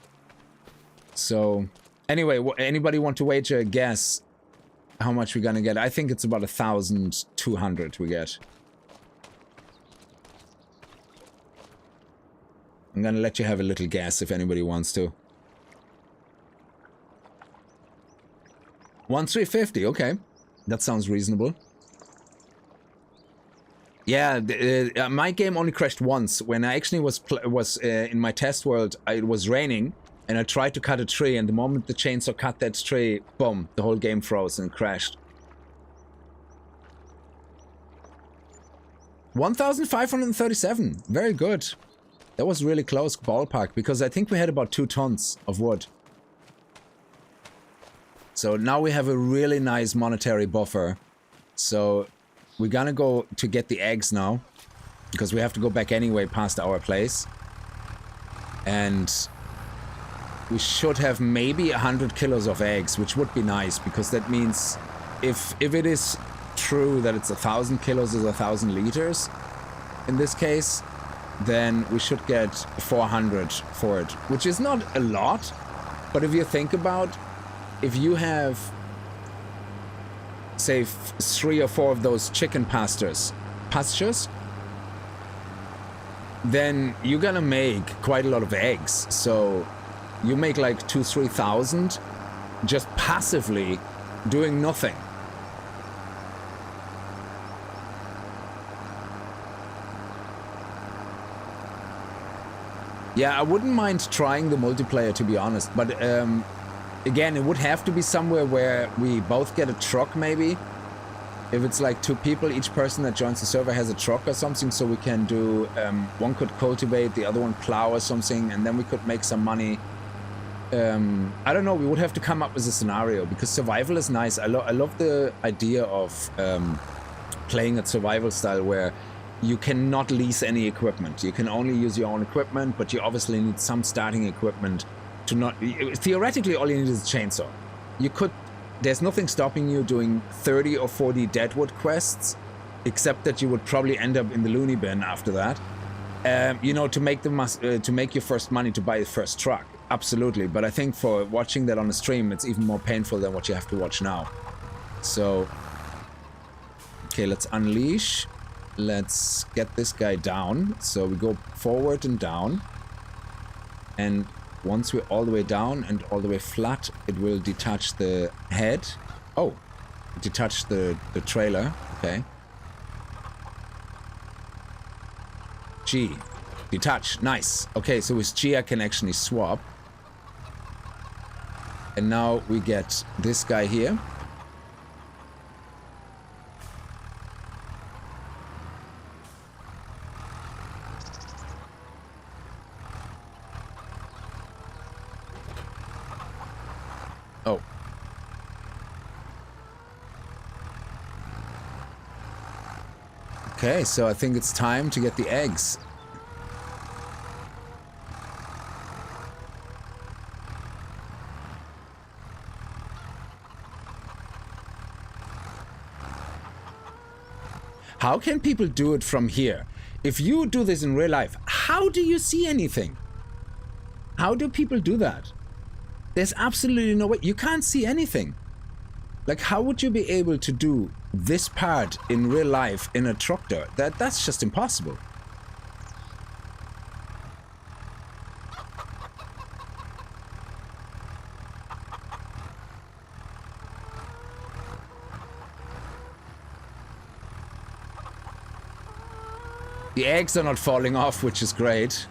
So, anyway, anybody want to wager a guess how much we're gonna get? I think it's about 1,200 we get. I'm gonna let you have a little guess if anybody wants to. 1,350, okay. That sounds reasonable. Yeah, my game only crashed once. When I actually was in my test world, it was raining, and I tried to cut a tree, and the moment the chainsaw cut that tree, boom, the whole game froze and crashed. 1,537, very good. That was really close ballpark, because I think we had about 2 tons of wood. So now we have a really nice monetary buffer. So we're gonna go to get the eggs now, because we have to go back anyway past our place. And we should have maybe 100 kilos of eggs, which would be nice, because that means if it is true that it's 1,000 kilos is 1,000 liters in this case, then we should get 400 for it, which is not a lot. But if you think about, if you have, say, 3 or 4 of those chicken pastures, then you're gonna make quite a lot of eggs. So you make like 2,000-3,000 just passively doing nothing. Yeah, I wouldn't mind trying the multiplayer, to be honest. But again, it would have to be somewhere where we both get a truck, maybe. If it's like 2 people, each person that joins the server has a truck or something, so we can do, one could cultivate, the other one plow or something, and then we could make some money. I don't know, we would have to come up with a scenario, because survival is nice. I love the idea of playing at survival style, where you cannot lease any equipment. You can only use your own equipment, but you obviously need some starting equipment to not... Theoretically, all you need is a chainsaw. You could... There's nothing stopping you doing 30 or 40 deadwood quests, except that you would probably end up in the loony bin after that. You know, to make your first money to buy the first truck. Absolutely. But I think for watching that on the stream, it's even more painful than what you have to watch now. So, okay, let's unleash. Let's get this guy down. So we go forward and down. And once we're all the way down and all the way flat, it will detach the head. Oh, detach the trailer. Okay. G. Detach. Nice. Okay, so with G I can actually swap. And now we get this guy here. Oh. Okay, so I think it's time to get the eggs. How can people do it from here? If you do this in real life, how do you see anything? How do people do that? There's absolutely no way. You can't see anything. Like, how would you be able to do this part in real life in a tractor? That's just impossible. The eggs are not falling off, which is great.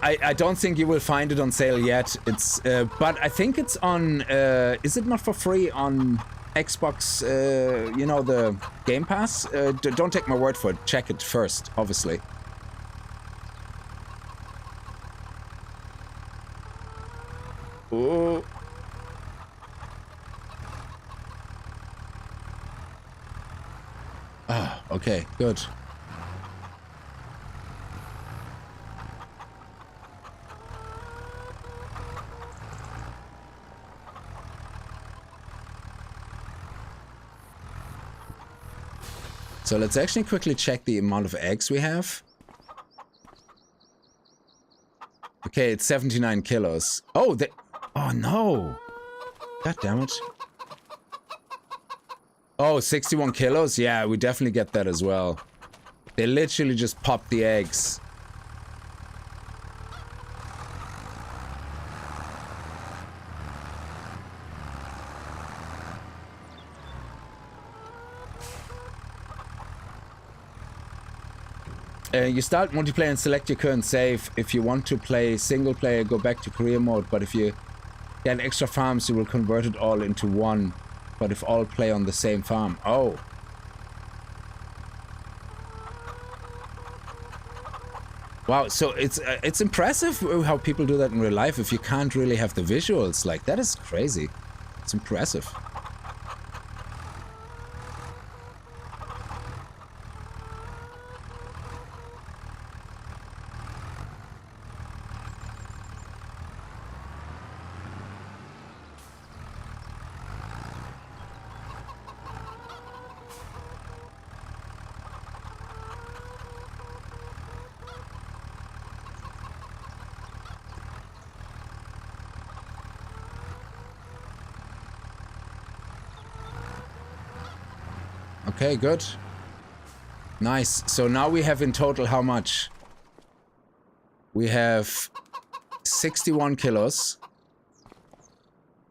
I don't think you will find it on sale yet. It's but I think it's on. Is it not for free on Xbox? You know, the Game Pass. Don't take my word for it. Check it first, obviously. Oh. Ah, okay, good. So let's actually quickly check the amount of eggs we have. Okay, it's 79 kilos. Oh, oh no! God damn it. Oh, 61 kilos? Yeah, we definitely get that as well. They literally just pop the eggs. You start multiplayer and select your current save. If you want to play single player, go back to career mode. But if you get extra farms, you will convert it all into one. But if all play on the same farm. Oh. Wow, so it's impressive how people do that in real life if you can't really have the visuals. Like, that is crazy. It's impressive. Okay, good. Nice. So now we have in total how much? We have 61 kilos.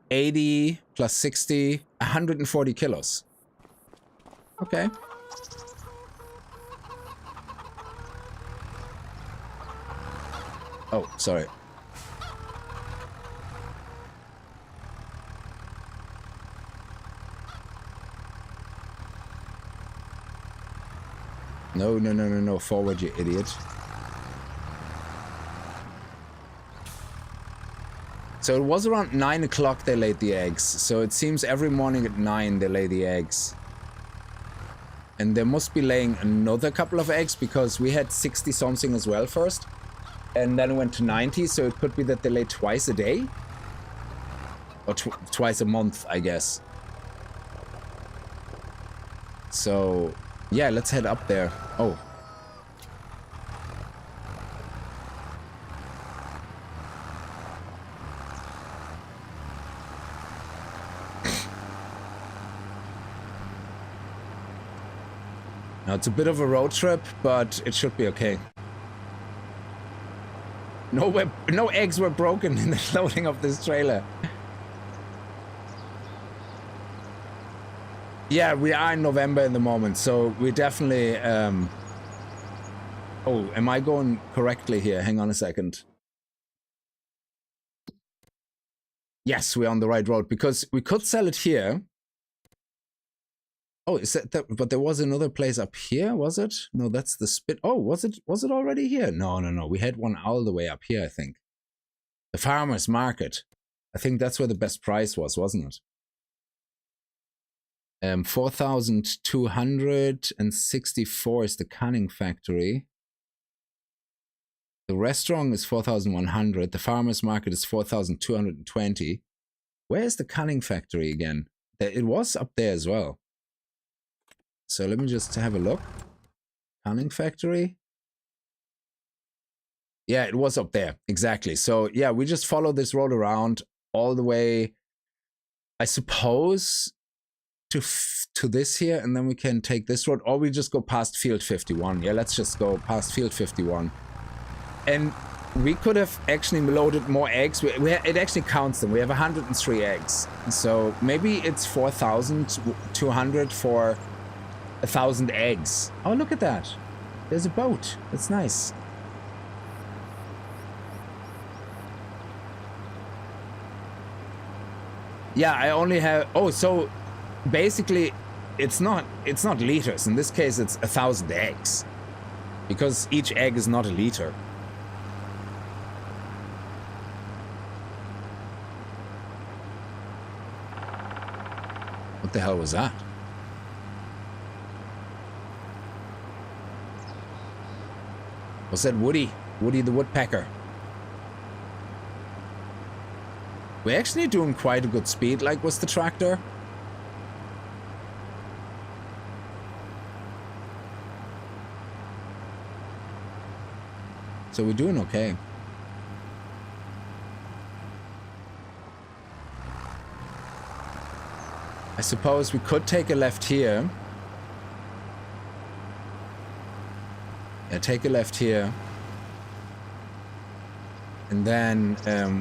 80 plus 60, 140 kilos. Okay. Oh, sorry. No, no, no, no, no. Forward, you idiot. So it was around 9 o'clock they laid the eggs. So it seems every morning at 9 they lay the eggs. And they must be laying another couple of eggs because we had 60 something as well first. And then it went to 90, so it could be that they lay twice a day? Or twice a month, I guess. So, yeah, let's head up there. Oh. Now, it's a bit of a road trip, but it should be okay. No eggs were broken in the loading of this trailer. Yeah, we are in November in the moment, so we definitely... Oh, am I going correctly here? Hang on a second. Yes, we're on the right road, because we could sell it here. Oh, is that... But there was another place up here, was it? No, that's the spit... Oh, was it already here? No, no, no. We had one all the way up here, I think. The farmer's market. I think that's where the best price was, wasn't it? 4,264 is the canning factory. The restaurant is 4,100. The farmer's market is 4,220. Where is the canning factory again? It was up there as well. So let me just have a look. Canning factory. Yeah, it was up there. Exactly. So yeah, we just follow this road around all the way, I suppose, to this here, and then we can take this road, or we just go past field 51. Yeah, let's just go past field 51. And we could have actually loaded more eggs. It actually counts them. We have 103 eggs. So maybe it's 4,200 for 1,000 eggs. Oh, look at that. There's a boat. That's nice. Yeah, I only have... Oh, so basically it's not liters. In this case, it's 1,000 eggs. Because each egg is not a liter. What the hell was that? Was that Woody? Woody the woodpecker. We're actually doing quite a good speed, like with the tractor. So we're doing okay. I suppose we could take a left here. Yeah, take a left here. And then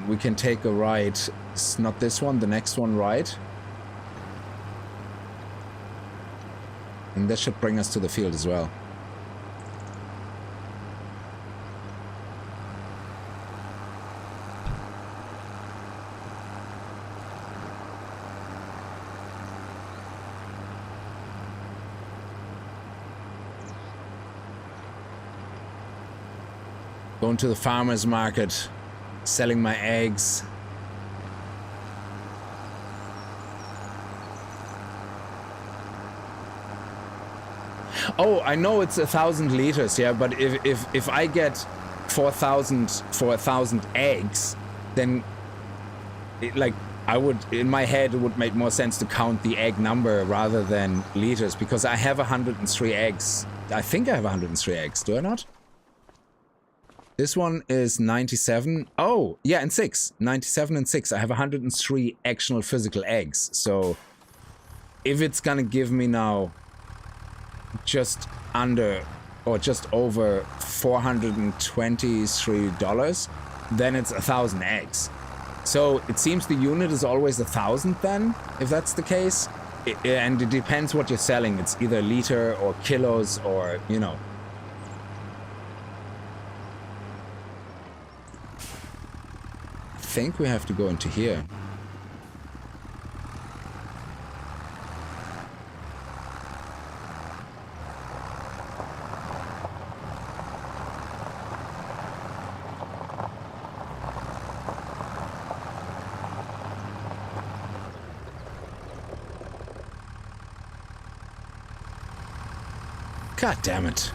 we can take a right. It's not this one, the next one right. And that should bring us to the field as well. Going to the farmer's market, selling my eggs. Oh, I know it's 1,000 liters, yeah, but if I get 4,000 for 1,000 eggs, then I would, in my head, it would make more sense to count the egg number rather than liters, because I have 103 eggs. I think I have 103 eggs, do I not? This one is 97. Oh, yeah, and 6. 97 and 6. I have 103 actual physical eggs. So if it's gonna give me now just under or just over $423, then it's 1,000 eggs. So it seems the unit is always 1,000 then, if that's the case. And it depends what you're selling. It's either liter or kilos or, you know. I think we have to go into here. God damn it.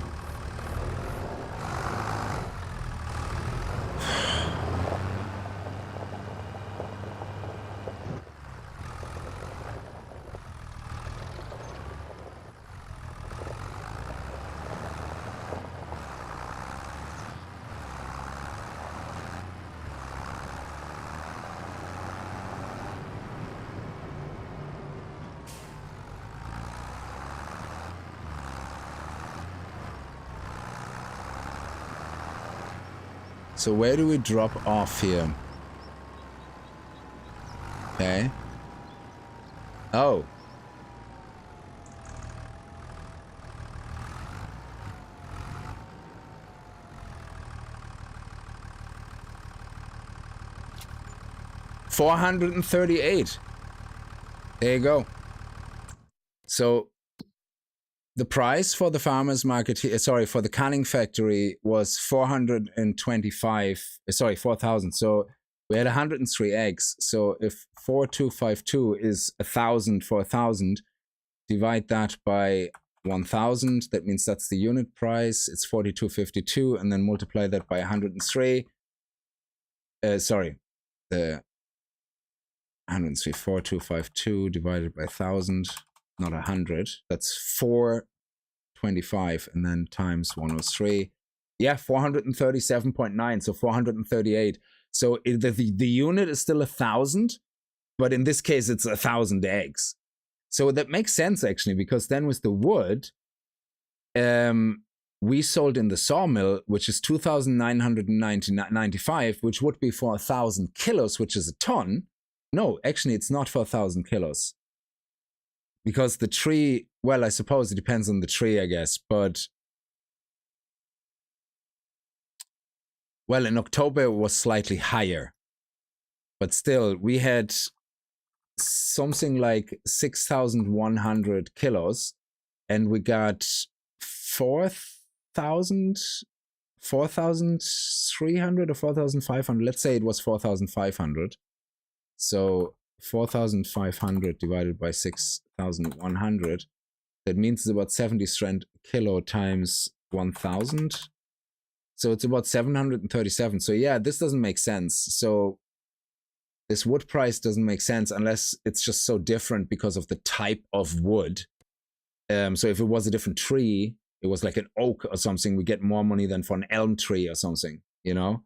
So where do we drop off here? Okay. Oh. $438. There you go. So the price for the farmer's market here, sorry, for the canning factory was 4,000. So we had 103 eggs. So if 4,252 is 1,000 for 1,000, divide that by 1,000. That means that's the unit price. It's 4,252, and then multiply that by 103. Sorry, the 103, 4,252 divided by 1,000. Not 100. That's 425, and then times 103. Yeah, 437.9. So 438. So the unit is still 1,000, but in this case it's 1,000 eggs. So that makes sense actually, because then with the wood, we sold in the sawmill, which is 2,995, which would be for 1,000 kilos, which is a ton. No, actually it's not for 1,000 kilos. Because the tree, well, I suppose it depends on the tree, I guess, but well, in October it was slightly higher, but still we had something like 6,100 kilos, and we got 4,300 or 4,500. Let's say it was 4,500. So 4,500 divided by 6,100, that means it's about 70 cent kilo times 1,000. So it's about 737. So yeah, this doesn't make sense. So this wood price doesn't make sense unless it's just so different because of the type of wood. So if it was a different tree, it was like an oak or something, we get more money than for an elm tree or something, you know?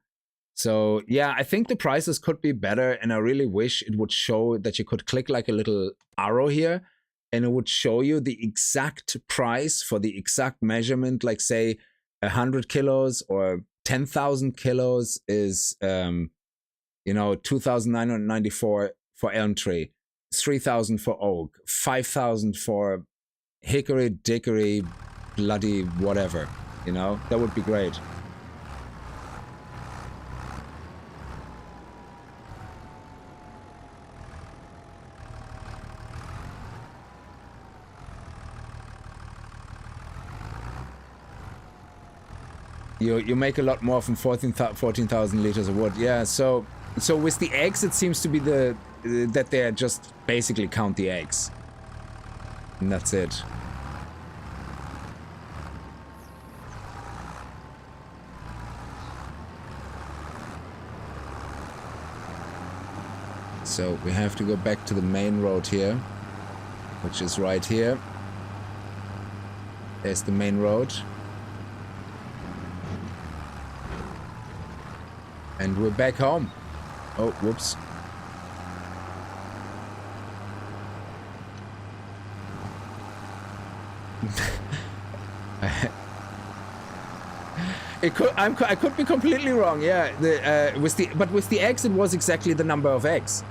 So yeah, I think the prices could be better, and I really wish it would show that you could click like a little arrow here and it would show you the exact price for the exact measurement, like say 100 kilos or 10,000 kilos is, you know, 2,994 for elm tree, 3,000 for oak, 5,000 for hickory, dickory, bloody whatever, you know, that would be great. You make a lot more from 14,000 liters of wood. Yeah, so with the eggs, it seems to be that they're just basically count the eggs. And that's it. So we have to go back to the main road here, which is right here. There's the main road. And we're back home. Oh, whoops. I could be completely wrong. Yeah, but with the eggs, it was exactly the number of eggs.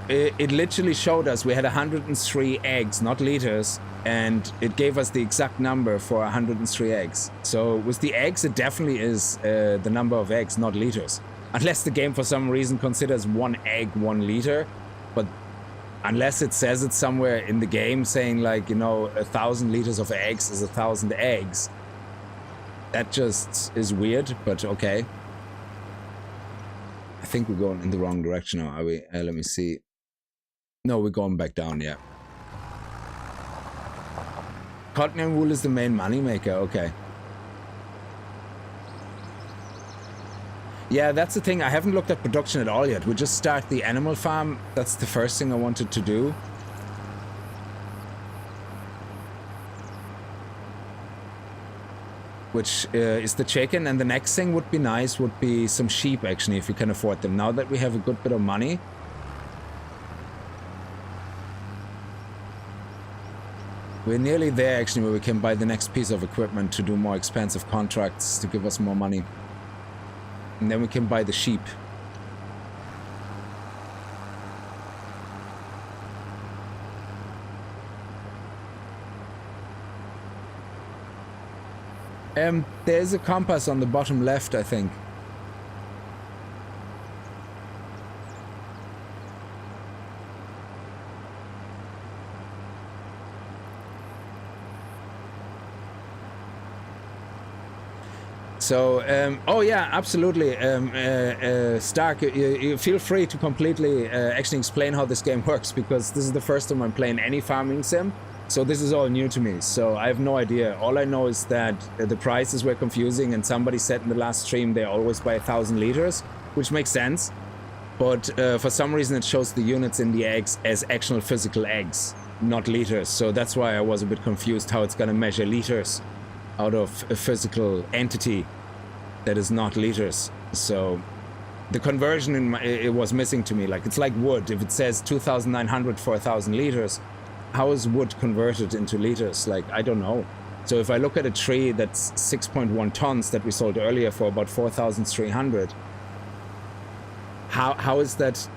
it literally showed us we had 103 eggs, not liters, and it gave us the exact number for 103 eggs. So with the eggs, it definitely is the number of eggs, not liters. Unless the game for some reason considers 1 egg 1 liter, but unless it says it somewhere in the game saying like, you know, 1,000 liters of eggs is 1,000 eggs. That just is weird, but okay. I think we're going in the wrong direction now, are we? Let me see. No, we're going back down, yeah. Cotton and wool is the main moneymaker, okay. Yeah, that's the thing. I haven't looked at production at all yet. We just start the animal farm. That's the first thing I wanted to do. Which is the chicken. And the next thing would be nice would be some sheep, actually, if we can afford them. Now that we have a good bit of money. We're nearly there, actually, where we can buy the next piece of equipment to do more expensive contracts to give us more money. And then we can buy the sheep. There's a compass on the bottom left, I think. So, oh yeah, absolutely. Stark, you feel free to completely actually explain how this game works, because this is the first time I'm playing any farming sim. So this is all new to me. So I have no idea. All I know is that the prices were confusing, and somebody said in the last stream they always buy 1,000 liters, which makes sense. But for some reason it shows the units in the eggs as actual physical eggs, not liters. So that's why I was a bit confused how it's going to measure liters out of a physical entity that is not liters. So the conversion it was missing to me. Like, it's like wood. If it says 2,900 for 1,000 liters, how is wood converted into liters? Like, I don't know. So if I look at a tree that's 6.1 tons that we sold earlier for about 4,300, how is that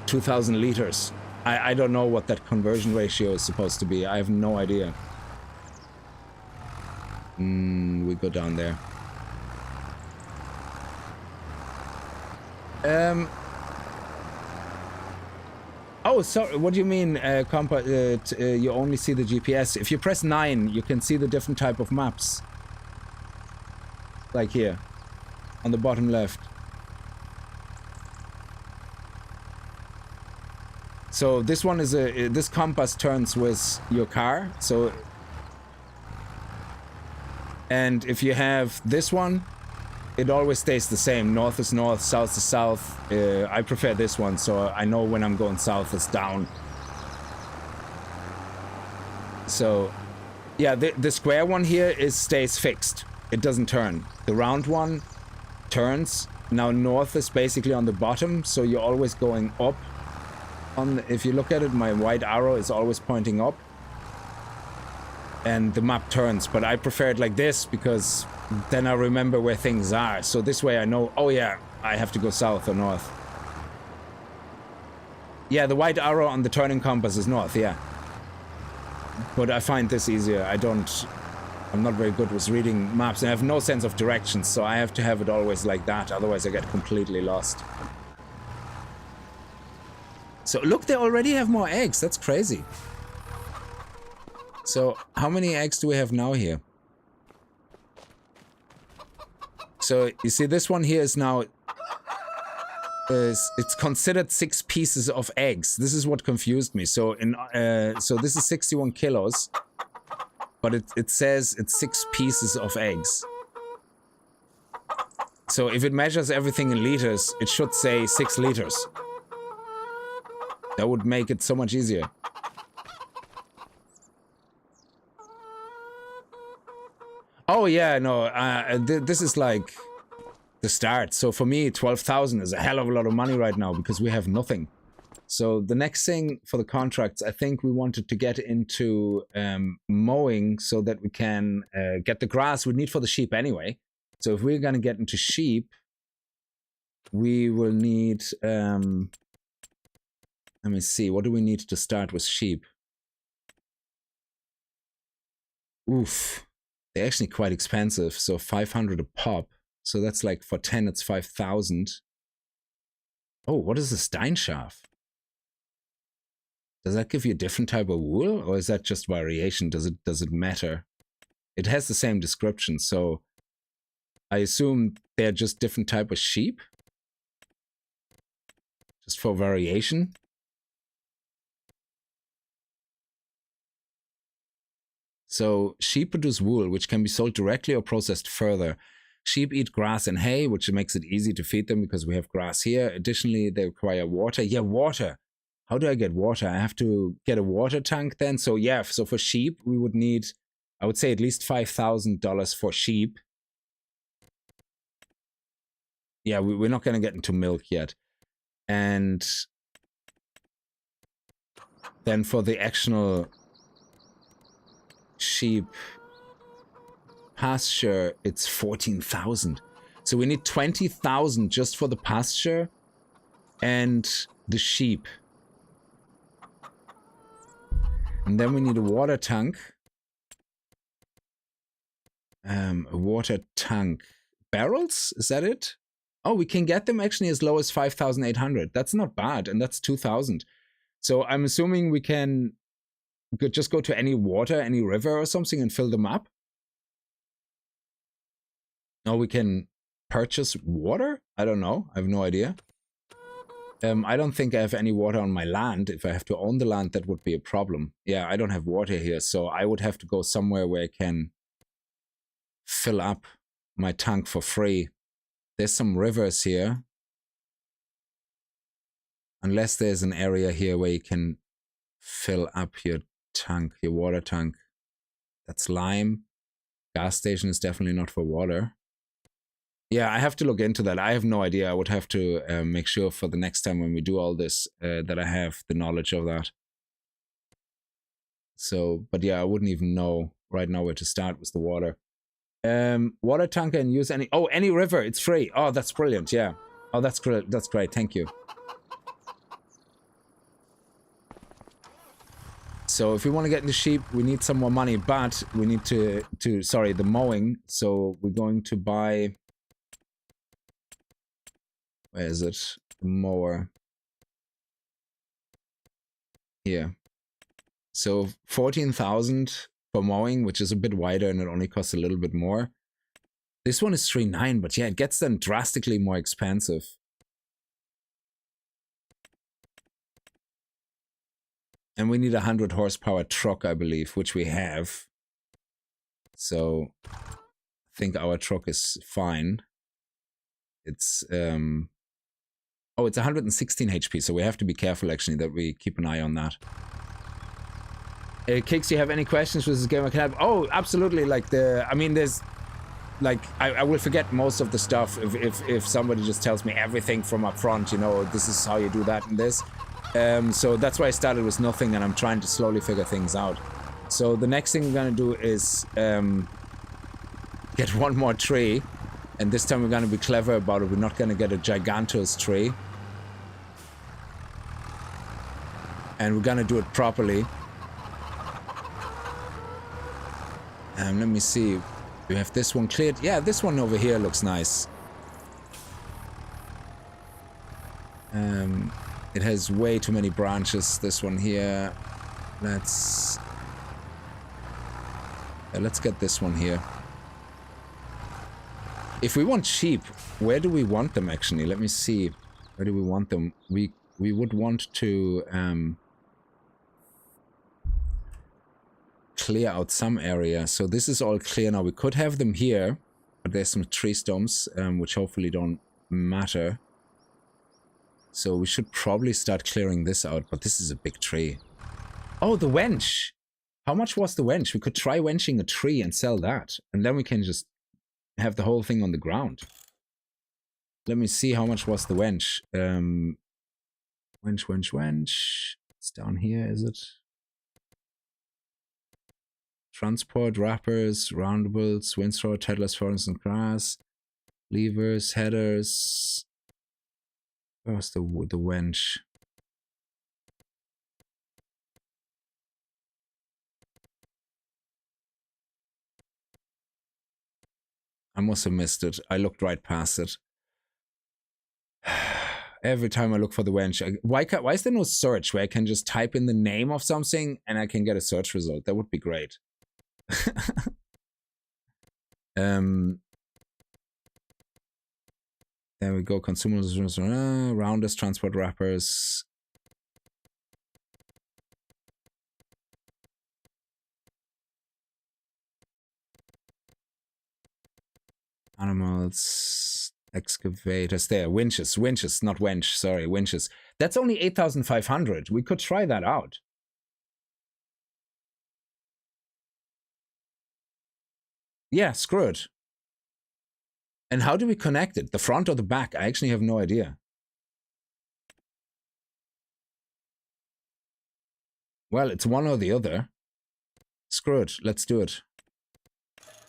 2,000 liters? I don't know what that conversion ratio is supposed to be. I have no idea. We go down there. Oh, sorry. What do you mean, you only see the GPS? If you press 9, you can see the different type of maps. Like here, on the bottom left. So this one is this compass turns with your car. So, and if you have this one, it always stays the same. North is north, south is south. I prefer this one, so I know when I'm going south, it's down. So, yeah, the square one here stays fixed. It doesn't turn. The round one turns. Now north is basically on the bottom, so you're always going up. If you look at it, my white arrow is always pointing up. And the map turns, but I prefer it like this because then I remember where things are. So this way I know, oh yeah, I have to go south or north. Yeah, the white arrow on the turning compass is north, yeah. But I find this easier. I'm not very good with reading maps, and I have no sense of directions, so I have to have it always like that, otherwise I get completely lost. So look, they already have more eggs. That's crazy. So how many eggs do we have now here? So you see, this one here is now it's considered 6 pieces of eggs. This is what confused me. So so this is 61 kilos, but it says it's 6 pieces of eggs. So if it measures everything in liters, it should say 6 liters. That would make it so much easier. Oh yeah, no, this is like the start. So for me, 12,000 is a hell of a lot of money right now because we have nothing. So the next thing for the contracts, I think we wanted to get into mowing so that we can get the grass we need for the sheep anyway. So if we're gonna get into sheep, we will need Let me see. What do we need to start with sheep? Oof. They're actually quite expensive. So 500 a pop. So that's like for 10, it's 5,000. Oh, what is a Steinschaft? Does that give you a different type of wool, or is that just variation? Does it matter? It has the same description, so I assume they're just different type of sheep, just for variation. So sheep produce wool, which can be sold directly or processed further. Sheep eat grass and hay, which makes it easy to feed them because we have grass here. Additionally, they require water. Yeah, water. How do I get water? I have to get a water tank then. So yeah, so for sheep, we would need, I would say at least $5,000 for sheep. Yeah, we're not going to get into milk yet. And then for the actual sheep pasture, it's 14,000. So we need 20,000 just for the pasture and the sheep. And then we need a water tank. A water tank. Barrels? Is that it? Oh, we can get them actually as low as 5,800. That's not bad. And that's 2,000. So I'm assuming we can just go to any water, any river or something and fill them up. No, we can purchase water? I don't know. I have no idea. I don't think I have any water on my land. If I have to own the land, that would be a problem. Yeah, I don't have water here, so I would have to go somewhere where I can fill up my tank for free. There's some rivers here. Unless there's an area here where you can fill up your tank, your water tank. That's lime. Gas station is definitely not for water. Yeah, I have to look into that. I have no idea. I would have to make sure for the next time when we do all this that I have the knowledge of that. So, but yeah, I wouldn't even know right now where to start with the water. Water tanker and use any river. It's free. Oh, that's brilliant. Yeah. Oh, that's great. That's great. Thank you. So if we want to get into sheep, we need some more money, but we need to sorry, the mowing. So we're going to buy. Where is it? The mower. Here. So 14,000 for mowing, which is a bit wider and it only costs a little bit more. This one is 3.9, but yeah, it gets then drastically more expensive. And we need a 100 horsepower truck, I believe, which we have. So I think our truck is fine. It's oh, it's 116 HP, so we have to be careful actually that we keep an eye on that. Kickz, you have any questions with this game I can help? Oh, absolutely. Like I mean, there's like I will forget most of the stuff if somebody just tells me everything from up front, you know, this is how you do that and this. So that's why I started with nothing and I'm trying to slowly figure things out. So the next thing we're gonna do is get one more tree. And this time we're going to be clever about it. We're not going to get a gigantus tree. And we're going to do it properly. Let me see. We have this one cleared. Yeah, this one over here looks nice. It has way too many branches. This one here. Let's get this one here. If we want sheep, where do we want them actually? Let me see. Where do we want them? We would want to clear out some area. So this is all clear now. We could have them here, but there's some tree stumps, which hopefully don't matter. So we should probably start clearing this out, but this is a big tree. Oh, the wench! How much was the wench? We could try wenching a tree and sell that. And then we can just have the whole thing on the ground. Let me see how much was the wench. Wench. It's down here, is it? Transport, wrappers, roundables, windthrow, tettlers, forest and grass, levers, headers. Where's the wench? I must have missed it. I looked right past it. Every time I look for the winch, why is there no search where I can just type in the name of something and I can get a search result? That would be great. There we go. Consumers, rounders, transport wrappers. Animals, excavators. There, winches, not wench. Sorry, winches. That's only 8,500. We could try that out. Yeah, screw it. And how do we connect it? The front or the back? I actually have no idea. Well, it's one or the other. Screw it. Let's do it.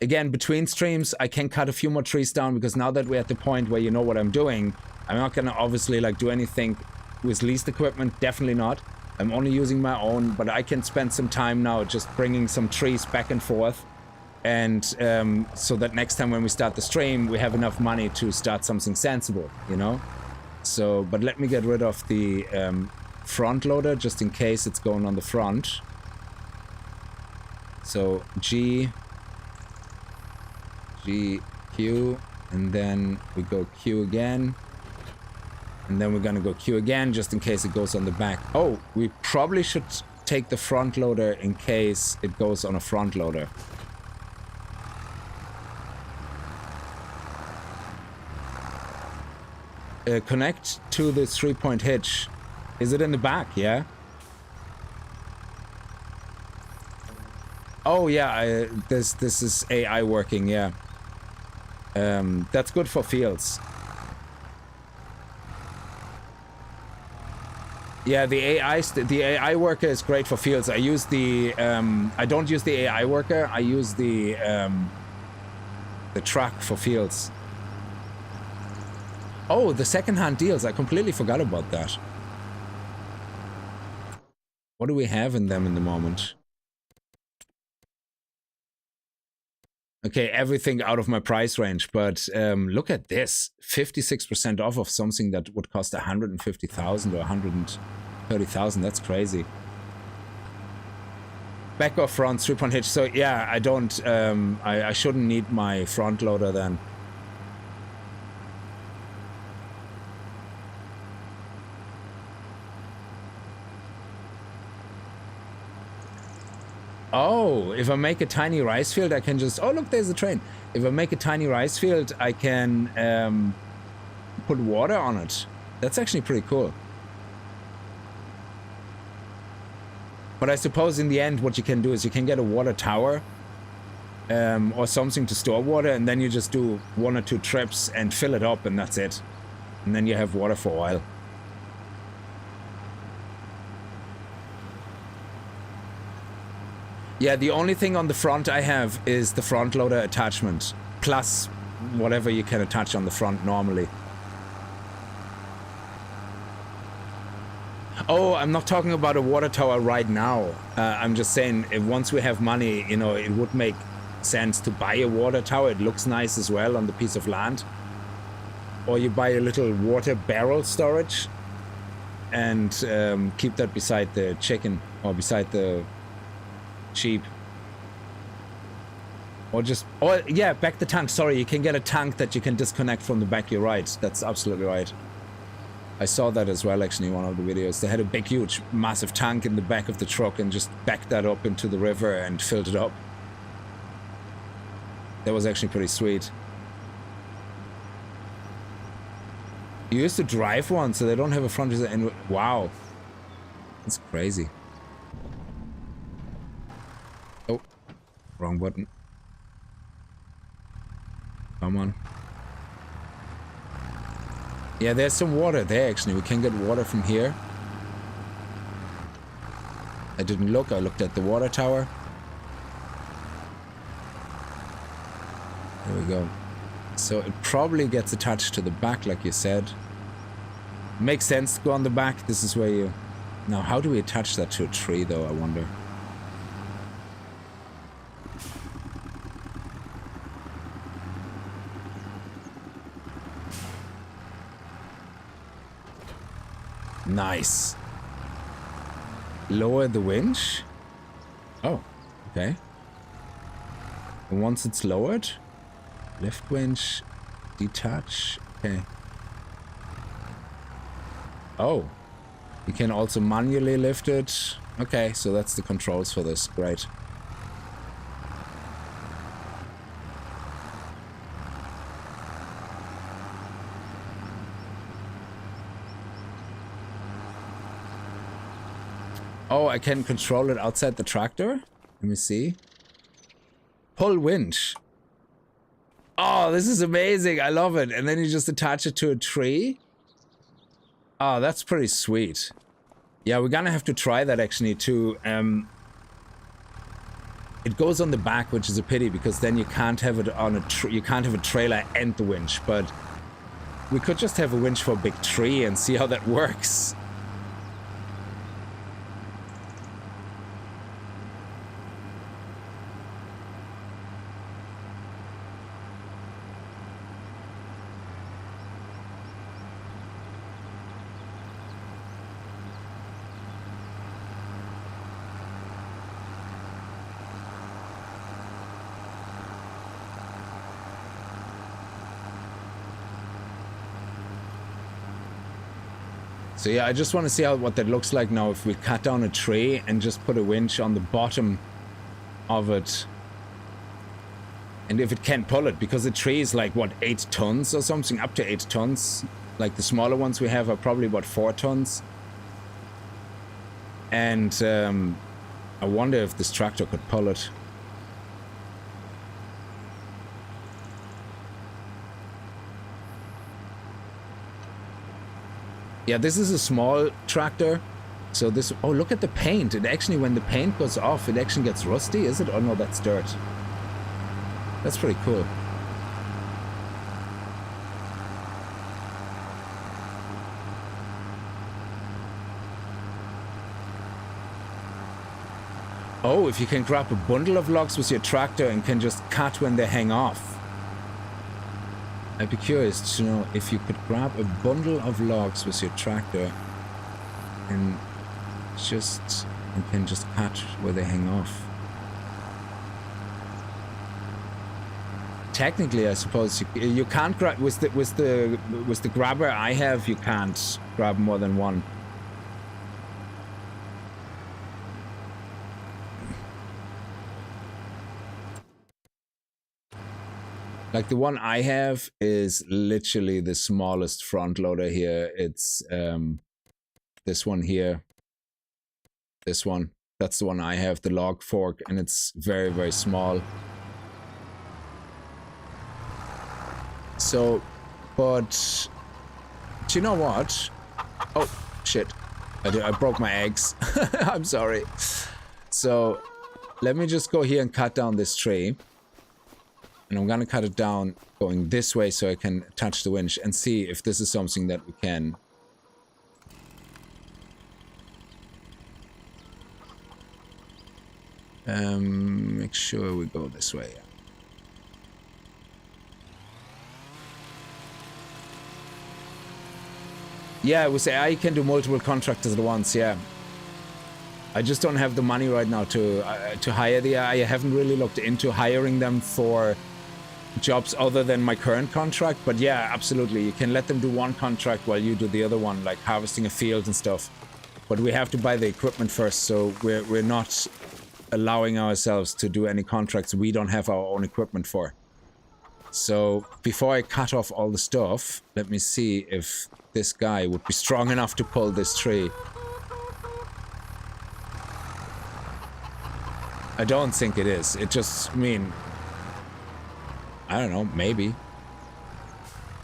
Again, between streams, I can cut a few more trees down because now that we're at the point where you know what I'm doing, I'm not going to obviously like do anything with leased equipment. Definitely not. I'm only using my own, but I can spend some time now just bringing some trees back and forth. And so that next time when we start the stream, we have enough money to start something sensible, you know? So, but let me get rid of the front loader just in case it's going on the front. So G, Q, and then we go Q again. And then we're gonna go Q again just in case it goes on the back. Oh, we probably should take the front loader in case it goes on a front loader. Connect to the 3-point hitch. Is it in the back? Yeah. Oh yeah, this is AI working. Yeah. That's good for fields. Yeah, the AI worker is great for fields. I use the I don't use the AI worker. I use the truck for fields. Oh, the secondhand deals. I completely forgot about that. What do we have in them in the moment? Okay, everything out of my price range, but look at this. 56% off of something that would cost 150,000 or 130,000. That's crazy. Back or front, 3-point hitch. So yeah, I don't, I shouldn't need my front loader then. Oh, if I make a tiny rice field, I can just... Oh, look, there's a train. If I make a tiny rice field, I can put water on it. That's actually pretty cool. But I suppose in the end, what you can do is you can get a water tower or something to store water, and then you just do 1 or 2 trips and fill it up, and that's it. And then you have water for a while. Yeah, the only thing on the front I have is the front loader attachment, plus whatever you can attach on the front normally. Oh, I'm not talking about a water tower right now. I'm just saying, if once we have money, you know, it would make sense to buy a water tower. It looks nice as well on the piece of land. Or you buy a little water barrel storage and keep that beside the chicken or beside the sheep. Or just, or yeah, back the tank. Sorry, you can get a tank that you can disconnect from the back. You're right. That's absolutely right. I saw that as well, actually, in one of the videos. They had a big, huge, massive tank in the back of the truck and just backed that up into the river and filled it up. That was actually pretty sweet. You used to drive one, so they don't have a front end. Wow. That's crazy. Oh, wrong button. Come on. Yeah, there's some water there, actually. We can get water from here. I didn't look. I looked at the water tower. There we go. So it probably gets attached to the back, like you said. Makes sense to go on the back. This is where you... Now, how do we attach that to a tree, though, I wonder? Nice. Lower the winch. Oh, okay. And once it's lowered, lift winch, detach. Okay. Oh, you can also manually lift it. Okay, so that's the controls for this. Great. Oh, I can control it outside the tractor? Let me see. Pull winch. Oh, this is amazing. I love it. And then you just attach it to a tree. Oh, that's pretty sweet. Yeah, we're gonna have to try that actually too. It goes on the back, which is a pity because then you can't have it on you can't have a trailer and the winch, but we could just have a winch for a big tree and see how that works. So yeah, I just want to see what that looks like now if we cut down a tree and just put a winch on the bottom of it. And if it can't pull it, because the tree is like, what, 8 tons or something? Up to 8 tons. Like the smaller ones we have are probably about 4 tons. And I wonder if this tractor could pull it. Yeah, this is a small tractor. So this... Oh, look at the paint. It actually, when the paint goes off, it actually gets rusty, is it? Oh, no, that's dirt. That's pretty cool. Oh, if you can grab a bundle of logs with your tractor and can just cut when they hang off. I'd be curious to know if you could grab a bundle of logs with your tractor and can just cut where they hang off. Technically, I suppose you can't grab with the grabber I have. You can't grab more than one. Like the one I have is literally the smallest front loader here. It's this one here. This one. That's the one I have, the log fork, and it's very, very small. So, but do you know what? Oh, shit. I broke my eggs. I'm sorry. So, let me just go here and cut down this tree. And I'm gonna cut it down going this way so I can touch the winch and see if this is something that we can. Make sure we go this way. Yeah, we say I can do multiple contractors at once. Yeah, I just don't have the money right now to hire the. I haven't really looked into hiring them for jobs other than my current contract, but yeah, absolutely, you can let them do one contract while you do the other one, like harvesting a field and stuff. But we have to buy the equipment first, so we're not allowing ourselves to do any contracts we don't have our own equipment for. So before I cut off all the stuff, let me see if this guy would be strong enough to pull this tree. I don't think it is. It just, I mean, I don't know, maybe.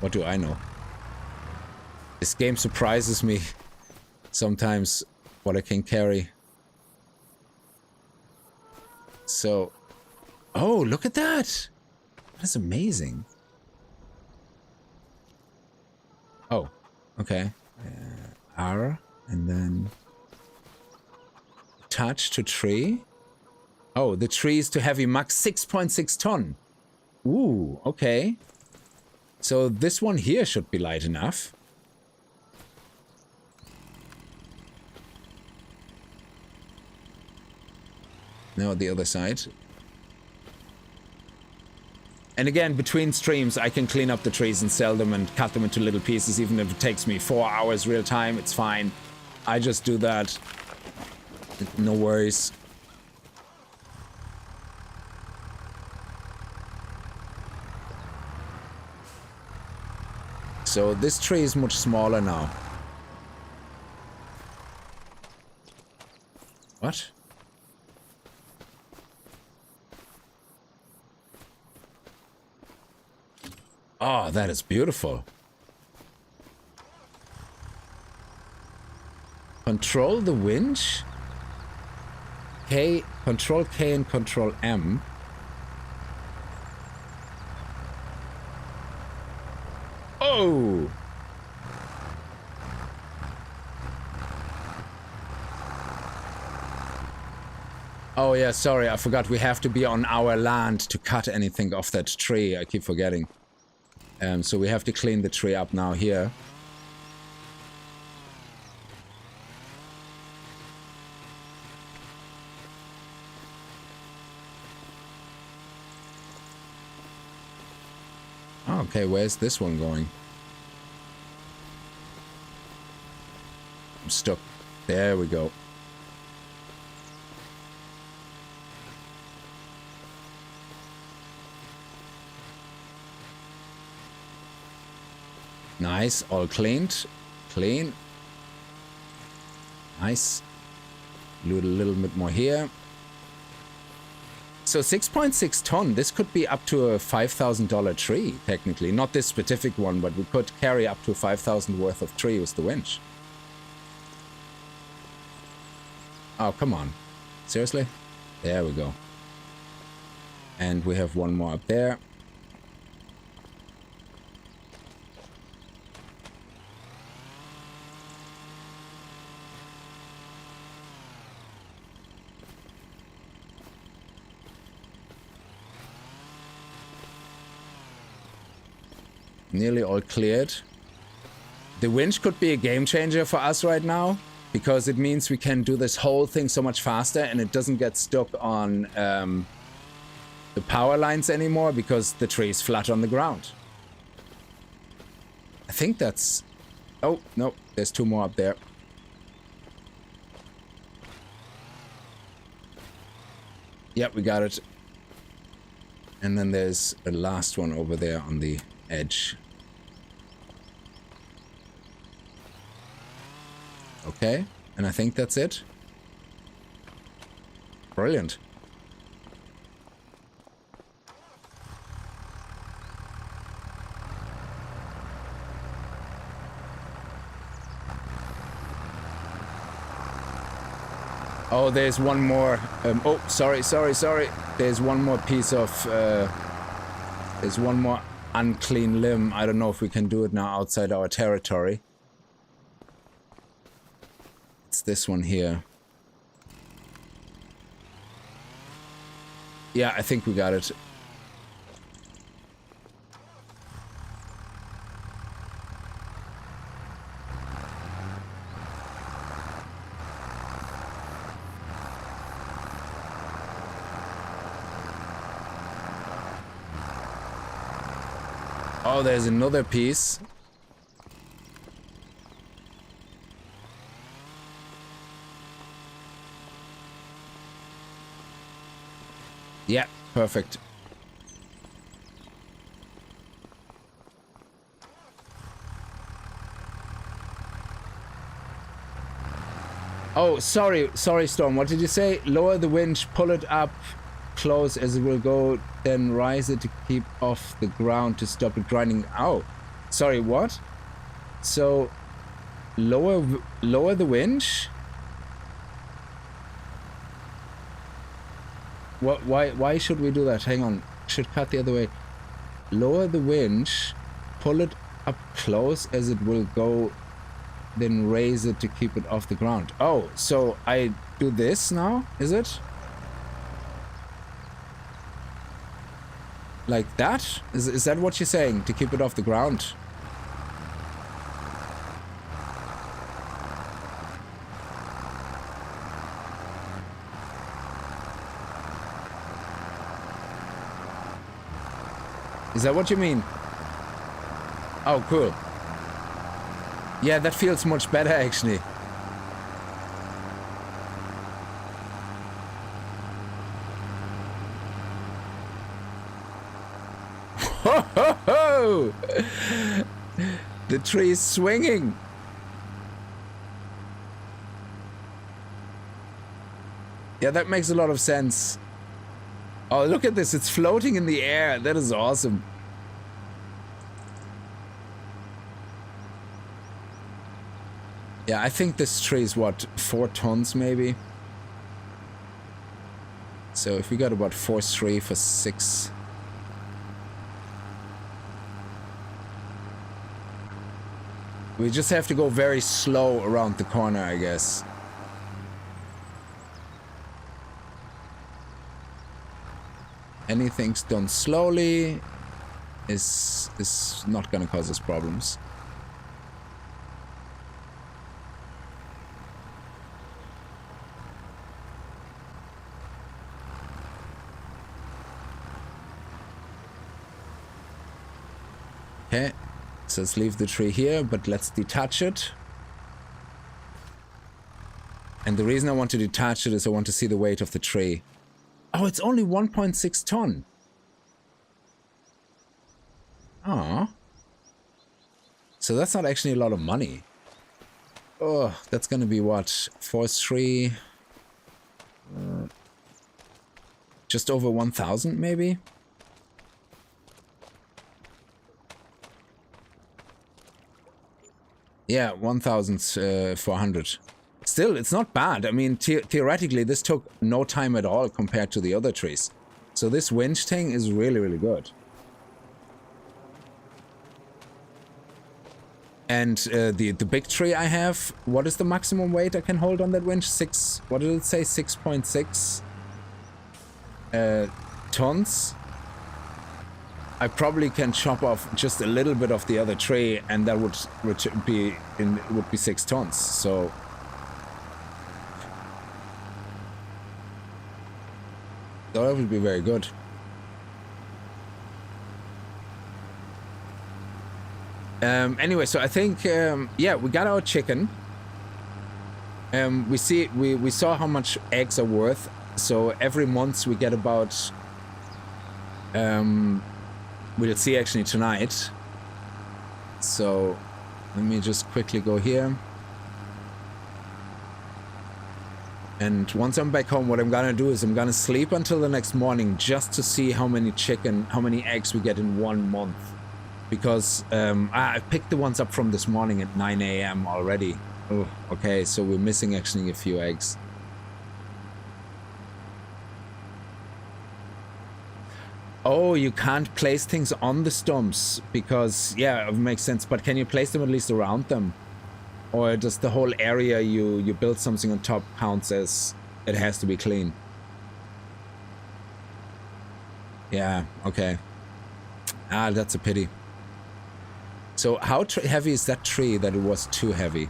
What do I know? This game surprises me sometimes, what I can carry. So, oh, look at that! That's amazing. Oh, okay. R, and then attach to tree. Oh, the tree is too heavy, max 6.6 ton. Ooh, okay. So this one here should be light enough. No, the other side. And again, between streams, I can clean up the trees and sell them and cut them into little pieces, even if it takes me 4 hours real time, it's fine. I just do that. No worries. So this tree is much smaller now. What? Oh, that is beautiful. Control the winch. K, Control K and Control M. Oh! Oh yeah, sorry, I forgot we have to be on our land to cut anything off that tree. I keep forgetting. So we have to clean the tree up now here. Okay, where's this one going? I'm stuck. There we go. Nice, all cleaned. Clean. Nice. Loot a little bit more here. So 6.6 ton, this could be up to a $5,000 tree, technically. Not this specific one, but we could carry up to 5,000 worth of tree with the winch. Oh, come on. Seriously? There we go. And we have one more up there. Nearly all cleared. The winch could be a game changer for us right now, because it means we can do this whole thing so much faster and it doesn't get stuck on the power lines anymore because the tree is flat on the ground. I think that's... Oh, no, there's two more up there. Yep, we got it. And then there's a last one over there on the edge. Okay, and I think that's it. Brilliant. Oh, there's one more. Oh, sorry. There's one more piece of... there's one more unclean limb. I don't know if we can do it now outside our territory. It's this one here. Yeah, I think we got it. Oh, there's another piece. Yeah, perfect. Oh, sorry, Storm. What did you say? Lower the winch, pull it up close as it will go, then rise it to keep off the ground to stop it grinding. Oh, sorry, what? So, lower the winch? What? Why should we do that? Hang on. Should cut the other way. Lower the winch, pull it up close as it will go, then raise it to keep it off the ground. Oh, so I do this now, is it? Like that? Is that what you're saying? To keep it off the ground? Is that what you mean? Oh, cool. Yeah, that feels much better, actually. Ho, ho, ho! The tree is swinging. Yeah, that makes a lot of sense. Oh, look at this. It's floating in the air. That is awesome. Yeah, I think this tree is, what, 4 tons maybe? So if we got about forestry for 6... We just have to go very slow around the corner, I guess. Anything's done slowly is not gonna cause us problems. Okay, so let's leave the tree here, but let's detach it. And the reason I want to detach it is I want to see the weight of the tree. Oh, it's only 1.6 ton. Oh. So that's not actually a lot of money. Oh, that's gonna be what? Forestry? Just over 1,000 maybe? Yeah, 1,400. Still, it's not bad. I mean, theoretically, this took no time at all compared to the other trees. So this winch thing is really, really good. And the big tree I have, what is the maximum weight I can hold on that winch? What did it say? 6.6 tons. I probably can chop off just a little bit of the other tree, and that would be 6 tons. So that would be very good. Anyway, so I think yeah, we got our chicken. We saw how much eggs are worth. So every month we get about we'll see actually tonight. So let me just quickly go here. And once I'm back home, what I'm gonna do is I'm gonna sleep until the next morning just to see how many eggs we get in 1 month. Because I picked the ones up from this morning at 9 AM already. Oh, okay, so we're missing actually a few eggs. Oh, you can't place things on the stumps because, yeah, it makes sense. But can you place them at least around them? Or does the whole area you build something on top counts as it has to be clean? Yeah, okay. Ah, that's a pity. So how heavy is that tree that it was too heavy?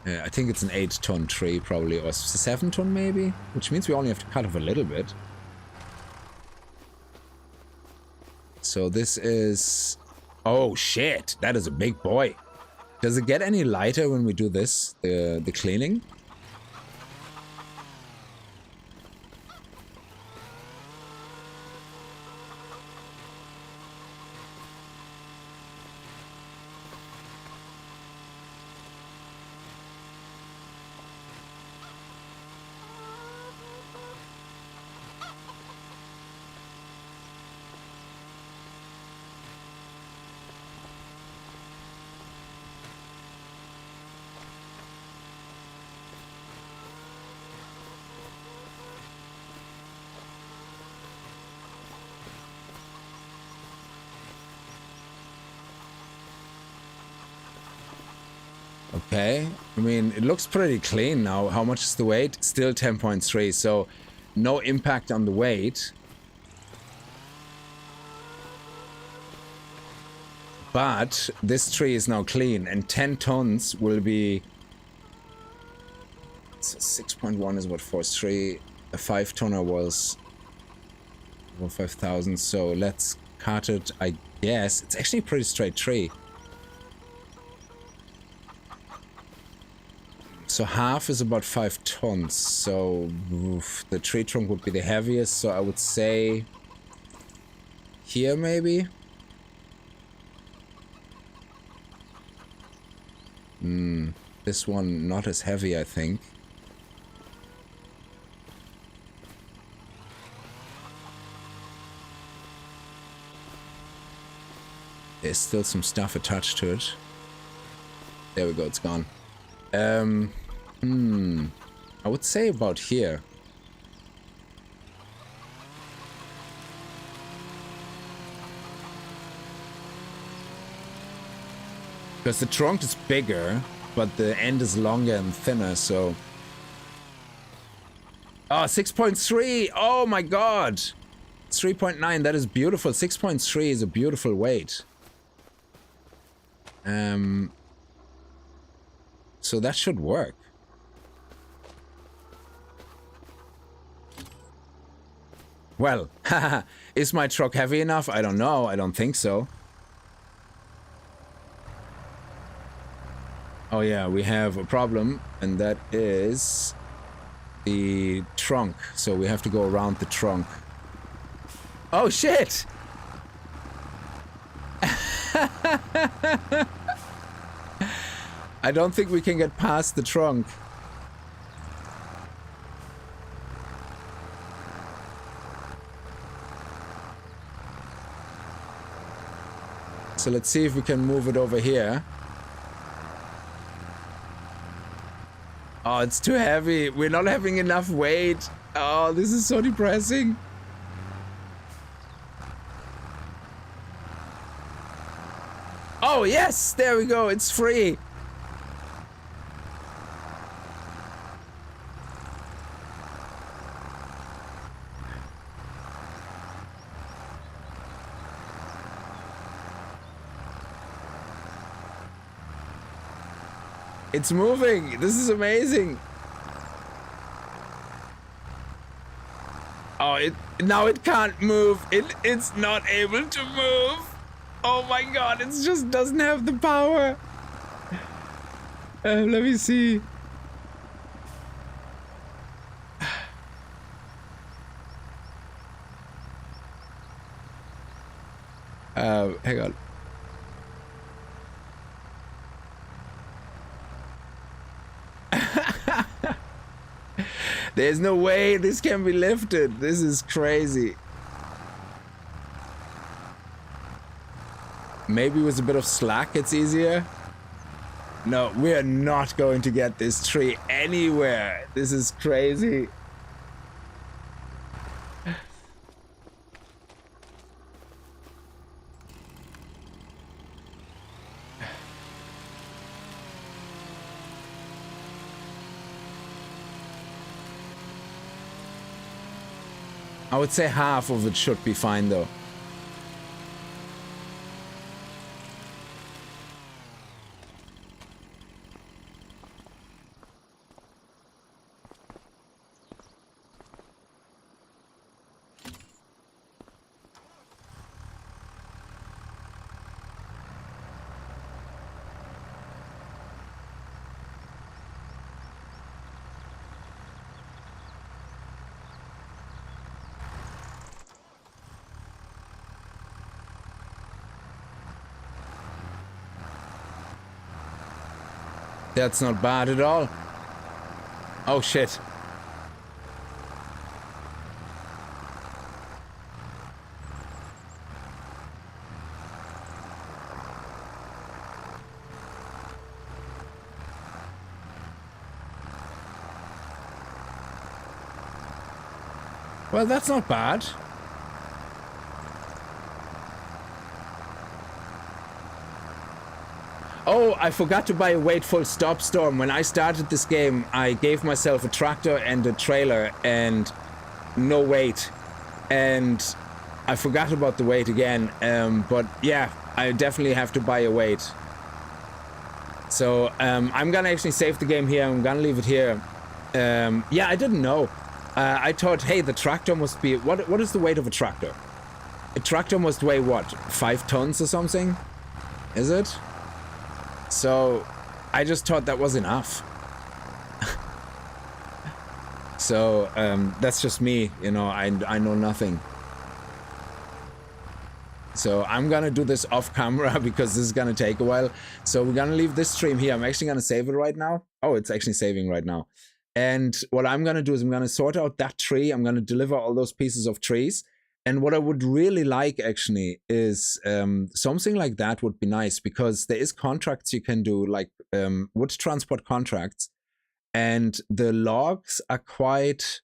I think it's an 8-ton tree probably, or 7-ton maybe? Which means we only have to cut off a little bit. So this is... Oh shit, that is a big boy. Does it get any lighter when we do this, the cleaning? Okay, I mean, it looks pretty clean now. How much is the weight? Still 10.3, so no impact on the weight. But this tree is now clean, and 10 tons will be... So 6.1 is what forestry, a 5-tonner was over 5,000. So let's cut it, I guess. It's actually a pretty straight tree. So half is about 5 tons. So oof, the tree trunk would be the heaviest. So I would say here maybe. This one not as heavy, I think. There's still some stuff attached to it. There we go, it's gone. I would say about here. Because the trunk is bigger, but the end is longer and thinner, so... Oh, 6.3! Oh my god! 3.9, that is beautiful. 6.3 is a beautiful weight. So that should work. Well, haha, is my truck heavy enough? I don't know. I don't think so. Oh yeah, we have a problem, and that is the trunk. So we have to go around the trunk. Oh shit! I don't think we can get past the trunk. So let's see if we can move it over here. Oh, it's too heavy. We're not having enough weight. Oh, this is so depressing. Oh, yes! There we go. It's free. It's moving. This is amazing. Oh, now it can't move. It's not able to move. Oh my god, it just doesn't have the power. Let me see. Hang on. There's no way this can be lifted. This is crazy. Maybe with a bit of slack it's easier. No, we are not going to get this tree anywhere. This is crazy. I would say half of it should be fine though. That's not bad at all. Oh shit. Well, that's not bad. Oh, I forgot to buy a weight full stop storm. When I started this game, I gave myself a tractor and a trailer and no weight. And I forgot about the weight again. But yeah, I definitely have to buy a weight. So I'm gonna actually save the game here. I'm gonna leave it here. Yeah, I didn't know. I thought, hey, the tractor must be... What is the weight of a tractor? A tractor must weigh, what, 5 tons or something? Is it? So, I just thought that was enough. So, that's just me, you know, I know nothing. So, I'm gonna do this off camera because this is gonna take a while. So, we're gonna leave this stream here. I'm actually gonna save it right now. Oh, it's actually saving right now. And what I'm gonna do is I'm gonna sort out that tree. I'm gonna deliver all those pieces of trees. And what I would really like actually is something like that would be nice, because there is contracts you can do, like wood transport contracts, and the logs are quite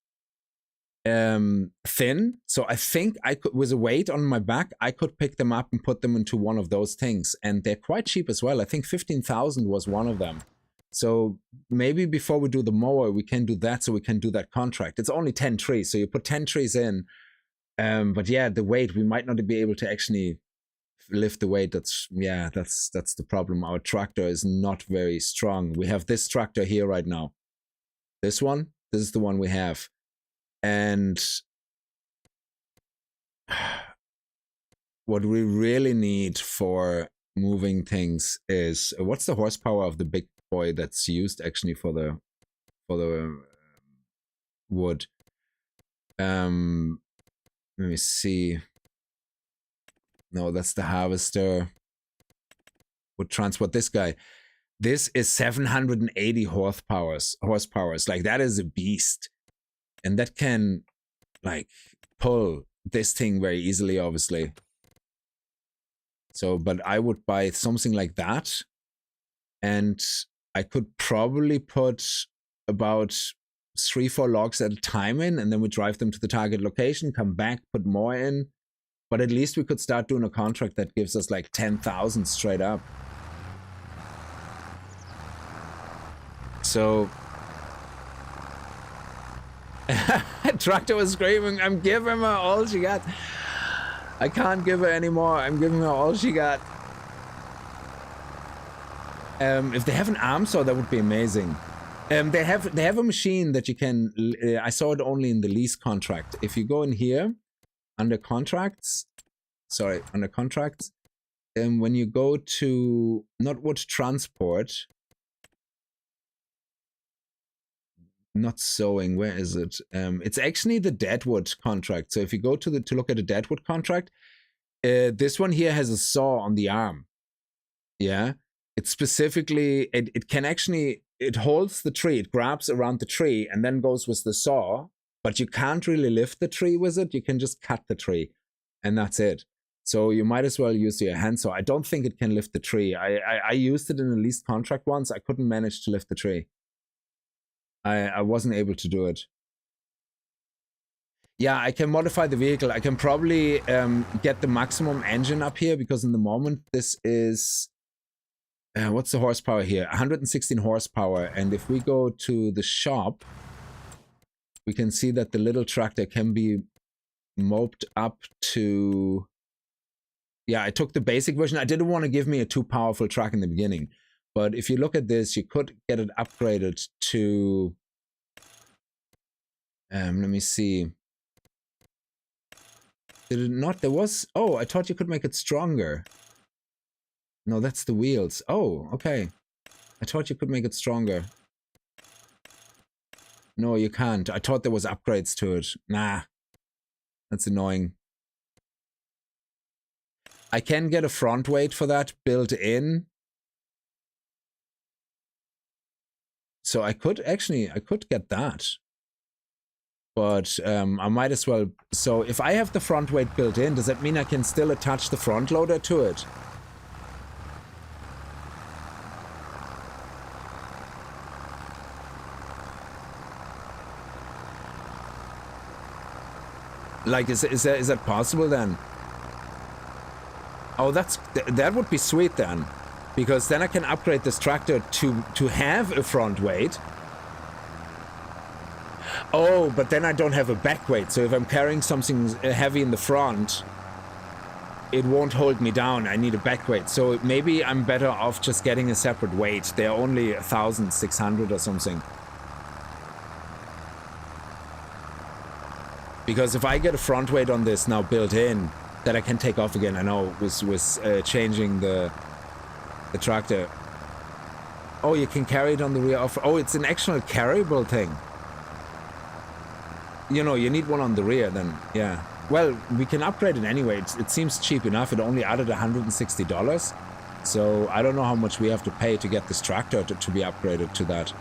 thin. So I think I could, with a weight on my back, I could pick them up and put them into one of those things. And they're quite cheap as well. I think 15,000 was one of them. So maybe before we do the mower, we can do that, so we can do that contract. It's only 10 trees, so you put 10 trees in. But yeah, the weight, we might not be able to actually lift the weight. That's the problem. Our tractor is not very strong. We have this tractor here right now. This one, this is the one we have. And what we really need for moving things is, what's the horsepower of the big boy that's used actually for the wood? Let me see. No, that's the harvester. Would transport this guy. This is 780 horsepowers. Like, that is a beast. And that can, like, pull this thing very easily, obviously. So, but I would buy something like that. And I could probably put about 3-4 logs at a time in, and then we drive them to the target location, come back, put more in. But at least we could start doing a contract that gives us like 10,000 straight up. So Tractor was screaming, I'm giving her all she got. I can't give her anymore. I'm giving her all she got. If they have an arm saw, that would be amazing. They have a machine that you can, I saw it only in the lease contract. If you go in here, under contracts, when you go to, not wood transport, not sewing, where is it? It's actually the deadwood contract. So if you go to look at the deadwood contract, this one here has a saw on the arm. Yeah, it's specifically, it can actually, it holds the tree, it grabs around the tree and then goes with the saw, but you can't really lift the tree with it. You can just cut the tree and that's it. So you might as well use your hand saw. I don't think it can lift the tree. I used it in a leased contract once. I couldn't manage to lift the tree. I wasn't able to do it. Yeah, I can modify the vehicle. I can probably get the maximum engine up here, because in the moment this is... what's the horsepower here? 116 horsepower. And if we go to the shop, we can see that the little tractor can be moped up to... Yeah, I took the basic version. I didn't want to give me a too powerful truck in the beginning. But if you look at this, you could get it upgraded to... let me see. Did it not? There was... Oh, I thought you could make it stronger. No, that's the wheels. Oh, okay. I thought you could make it stronger. No, you can't. I thought there was upgrades to it. Nah. That's annoying. I can get a front weight for that built in. So I could get that. But I might as well. So if I have the front weight built in, does that mean I can still attach the front loader to it? Like, is that possible then? Oh, that would be sweet then, because then I can upgrade this tractor to have a front weight. Oh, but then I don't have a back weight. So if I'm carrying something heavy in the front, it won't hold me down. I need a back weight. So maybe I'm better off just getting a separate weight. They're only 1,600 or something. Because if I get a front weight on this now built in, that I can take off again. I know with changing the tractor. Oh, you can carry it on the rear. Oh, it's an actual carryable thing. You know, you need one on the rear then, yeah. Well, we can upgrade it anyway. It seems cheap enough. It only added $160. So I don't know how much we have to pay to get this tractor to be upgraded to that.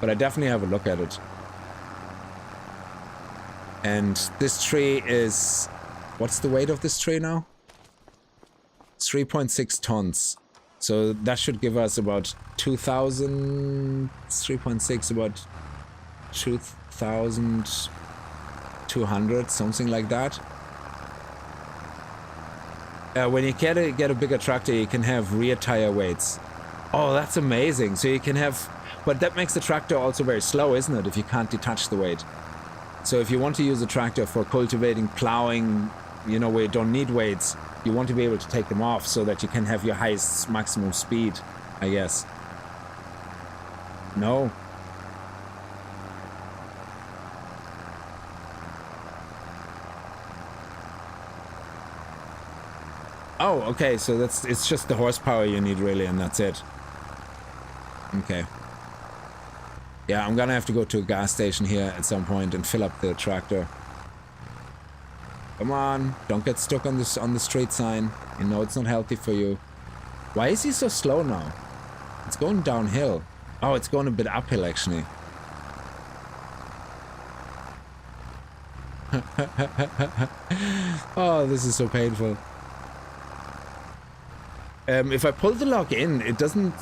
But I definitely have a look at it. And this tree is... What's the weight of this tree now? 3.6 tons. So that should give us about 2,000... 3.6, about 2,200, something like that. When you get a bigger tractor, you can have rear tire weights. Oh, that's amazing. So you can have... But that makes the tractor also very slow, isn't it? If you can't detach the weight. So if you want to use a tractor for cultivating, plowing, you know, where you don't need weights, you want to be able to take them off so that you can have your highest maximum speed, I guess. No. Oh, okay, so it's just the horsepower you need really, and that's it. Okay. Yeah, I'm gonna have to go to a gas station here at some point and fill up the tractor. Come on, don't get stuck on this the street sign. You know it's not healthy for you. Why is he so slow now? It's going downhill. Oh, it's going a bit uphill actually. Oh, this is so painful. If I pull the log in, it doesn't...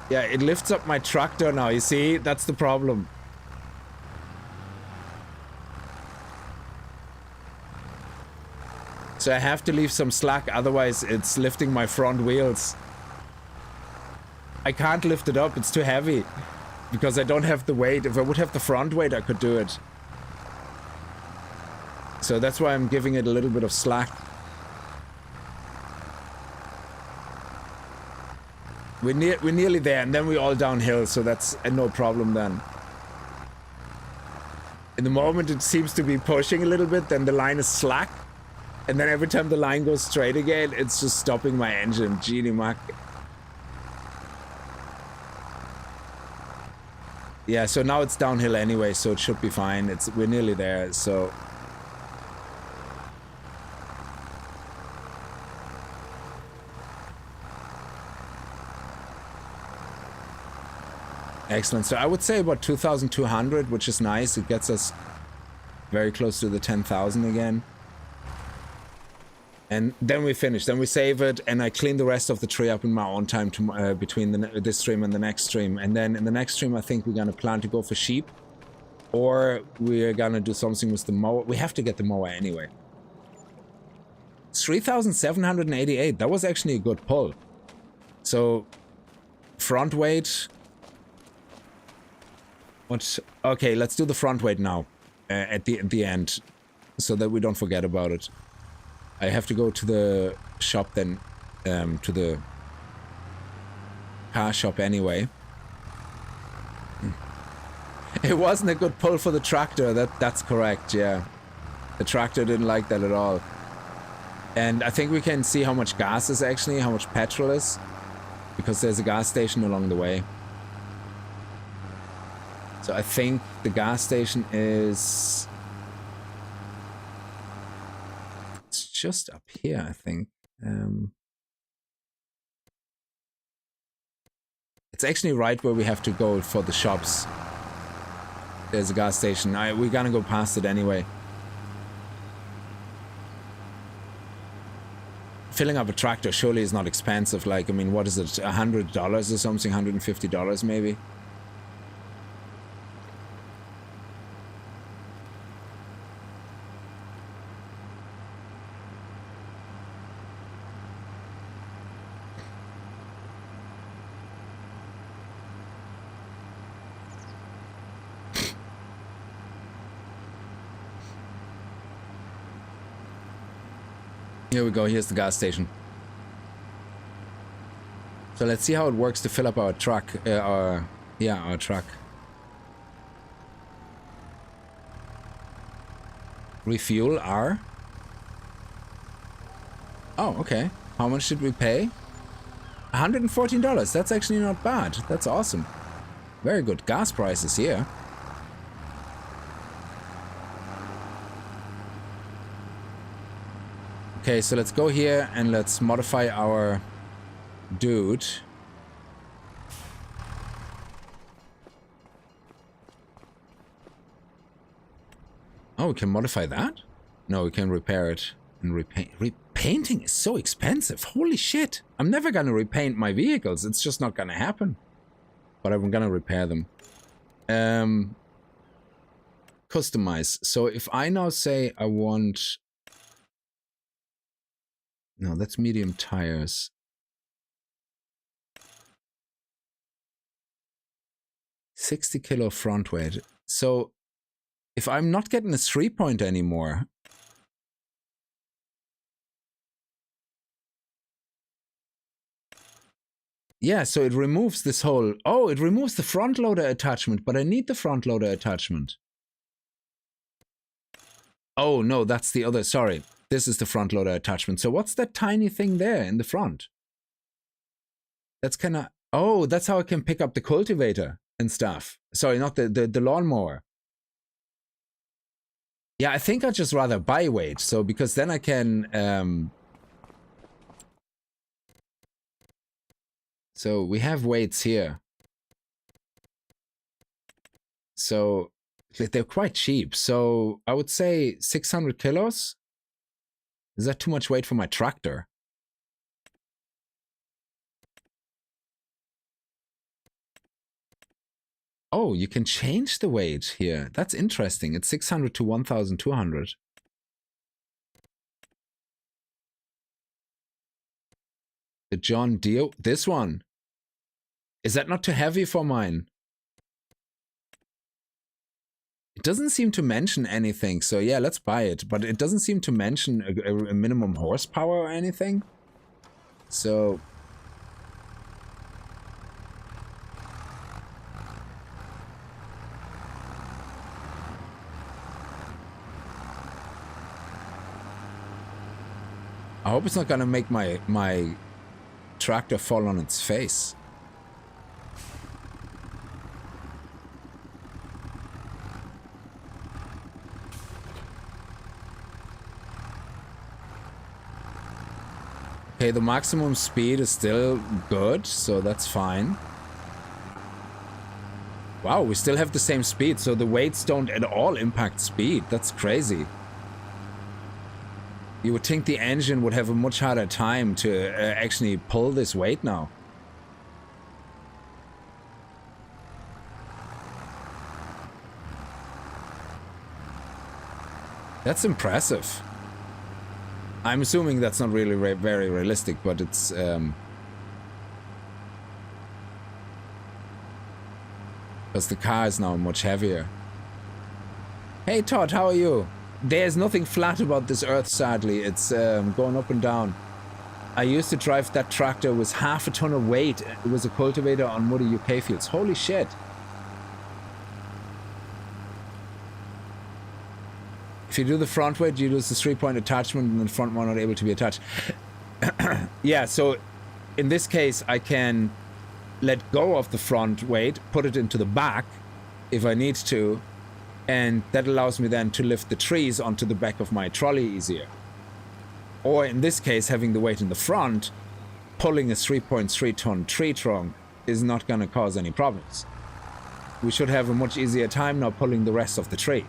Yeah, it lifts up my tractor now, you see? That's the problem. So I have to leave some slack, otherwise it's lifting my front wheels. I can't lift it up, it's too heavy. Because I don't have the weight. If I would have the front weight, I could do it. So that's why I'm giving it a little bit of slack. We're nearly there, and then we're all downhill, so that's no problem then. In the moment it seems to be pushing a little bit, then the line is slack. And then every time the line goes straight again, it's just stopping my engine. Genie Mac. Yeah, so now it's downhill anyway, so it should be fine. We're nearly there, so... Excellent. So I would say about 2,200, which is nice. It gets us very close to the 10,000 again. And then we finish. Then we save it, and I clean the rest of the tree up in my own time to, between this stream and the next stream. And then in the next stream, I think we're going to plan to go for sheep. Or we're going to do something with the mower. We have to get the mower anyway. 3,788. That was actually a good pull. So, front weight... What? Okay, let's do the front weight now, at the end, so that we don't forget about it. I have to go to the shop then, to the car shop anyway. It wasn't a good pull for the tractor, that's correct, yeah. The tractor didn't like that at all. And I think we can see how much gas is actually, how much petrol is, because there's a gas station along the way. So I think the gas station is... It's just up here, I think. It's actually right where we have to go for the shops. There's a gas station. We're gonna go past it anyway. Filling up a tractor surely is not expensive. Like, I mean, what is it? $100 or something? $150 maybe? Here we go, here's the gas station. So let's see how it works to fill up our truck, our truck. Refuel R. Oh, okay. How much did we pay? $114. That's actually not bad. That's awesome. Very good gas prices here. Okay, so let's go here and let's modify our dude. Oh, we can modify that? No, we can repair it and repaint. Repainting is so expensive. Holy shit. I'm never gonna repaint my vehicles. It's just not gonna happen. But I'm gonna repair them. Customize. So if I now say I want... No, that's medium tires. $60 kilo front weight. So if I'm not getting a 3-point anymore... Yeah, so it removes this whole... Oh, it removes the front loader attachment, but I need the front loader attachment. Oh, no, that's the other... Sorry, this is the front loader attachment. So what's that tiny thing there in the front? That's kind of... Oh, that's how I can pick up the cultivator and stuff. Sorry, not the lawnmower. Yeah, I think I'd just rather buy weight. So, because then I can... So we have weights here. So they're quite cheap. So I would say 600 kilos. Is that too much weight for my tractor? Oh, you can change the weight here. That's interesting. It's 600 to 1,200. The John Deere, this one. Is that not too heavy for mine? It doesn't seem to mention anything, so yeah, let's buy it. But it doesn't seem to mention a minimum horsepower or anything. So... I hope it's not gonna make my tractor fall on its face. Okay, the maximum speed is still good, so that's fine. Wow, we still have the same speed, so the weights don't at all impact speed. That's crazy. You would think the engine would have a much harder time to actually pull this weight now. That's impressive. I'm assuming that's not really very realistic, but it's... because the car is now much heavier. Hey Todd, how are you? There's nothing flat about this earth, sadly. It's going up and down. I used to drive that tractor with half a ton of weight. It was a cultivator on muddy UK fields. Holy shit. If you do the front weight, you lose the 3-point attachment and the front one not able to be attached. Yeah, so in this case, I can let go of the front weight, put it into the back if I need to, and that allows me then to lift the trees onto the back of my trolley easier. Or in this case, having the weight in the front, pulling a 3.3 ton tree trunk is not going to cause any problems. We should have a much easier time now pulling the rest of the tree.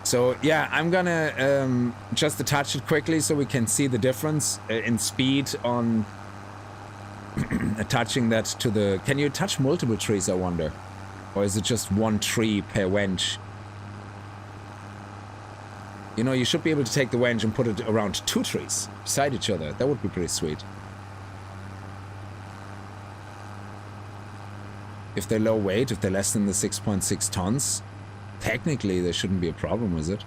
So yeah, I'm gonna just attach it quickly so we can see the difference in speed on attaching that to the... Can you attach multiple trees, I wonder? Or is it just one tree per wench? You know, you should be able to take the wench and put it around 2 trees beside each other. That would be pretty sweet. If they're low weight, if they're less than the 6.6 tons, technically there shouldn't be a problem, is it?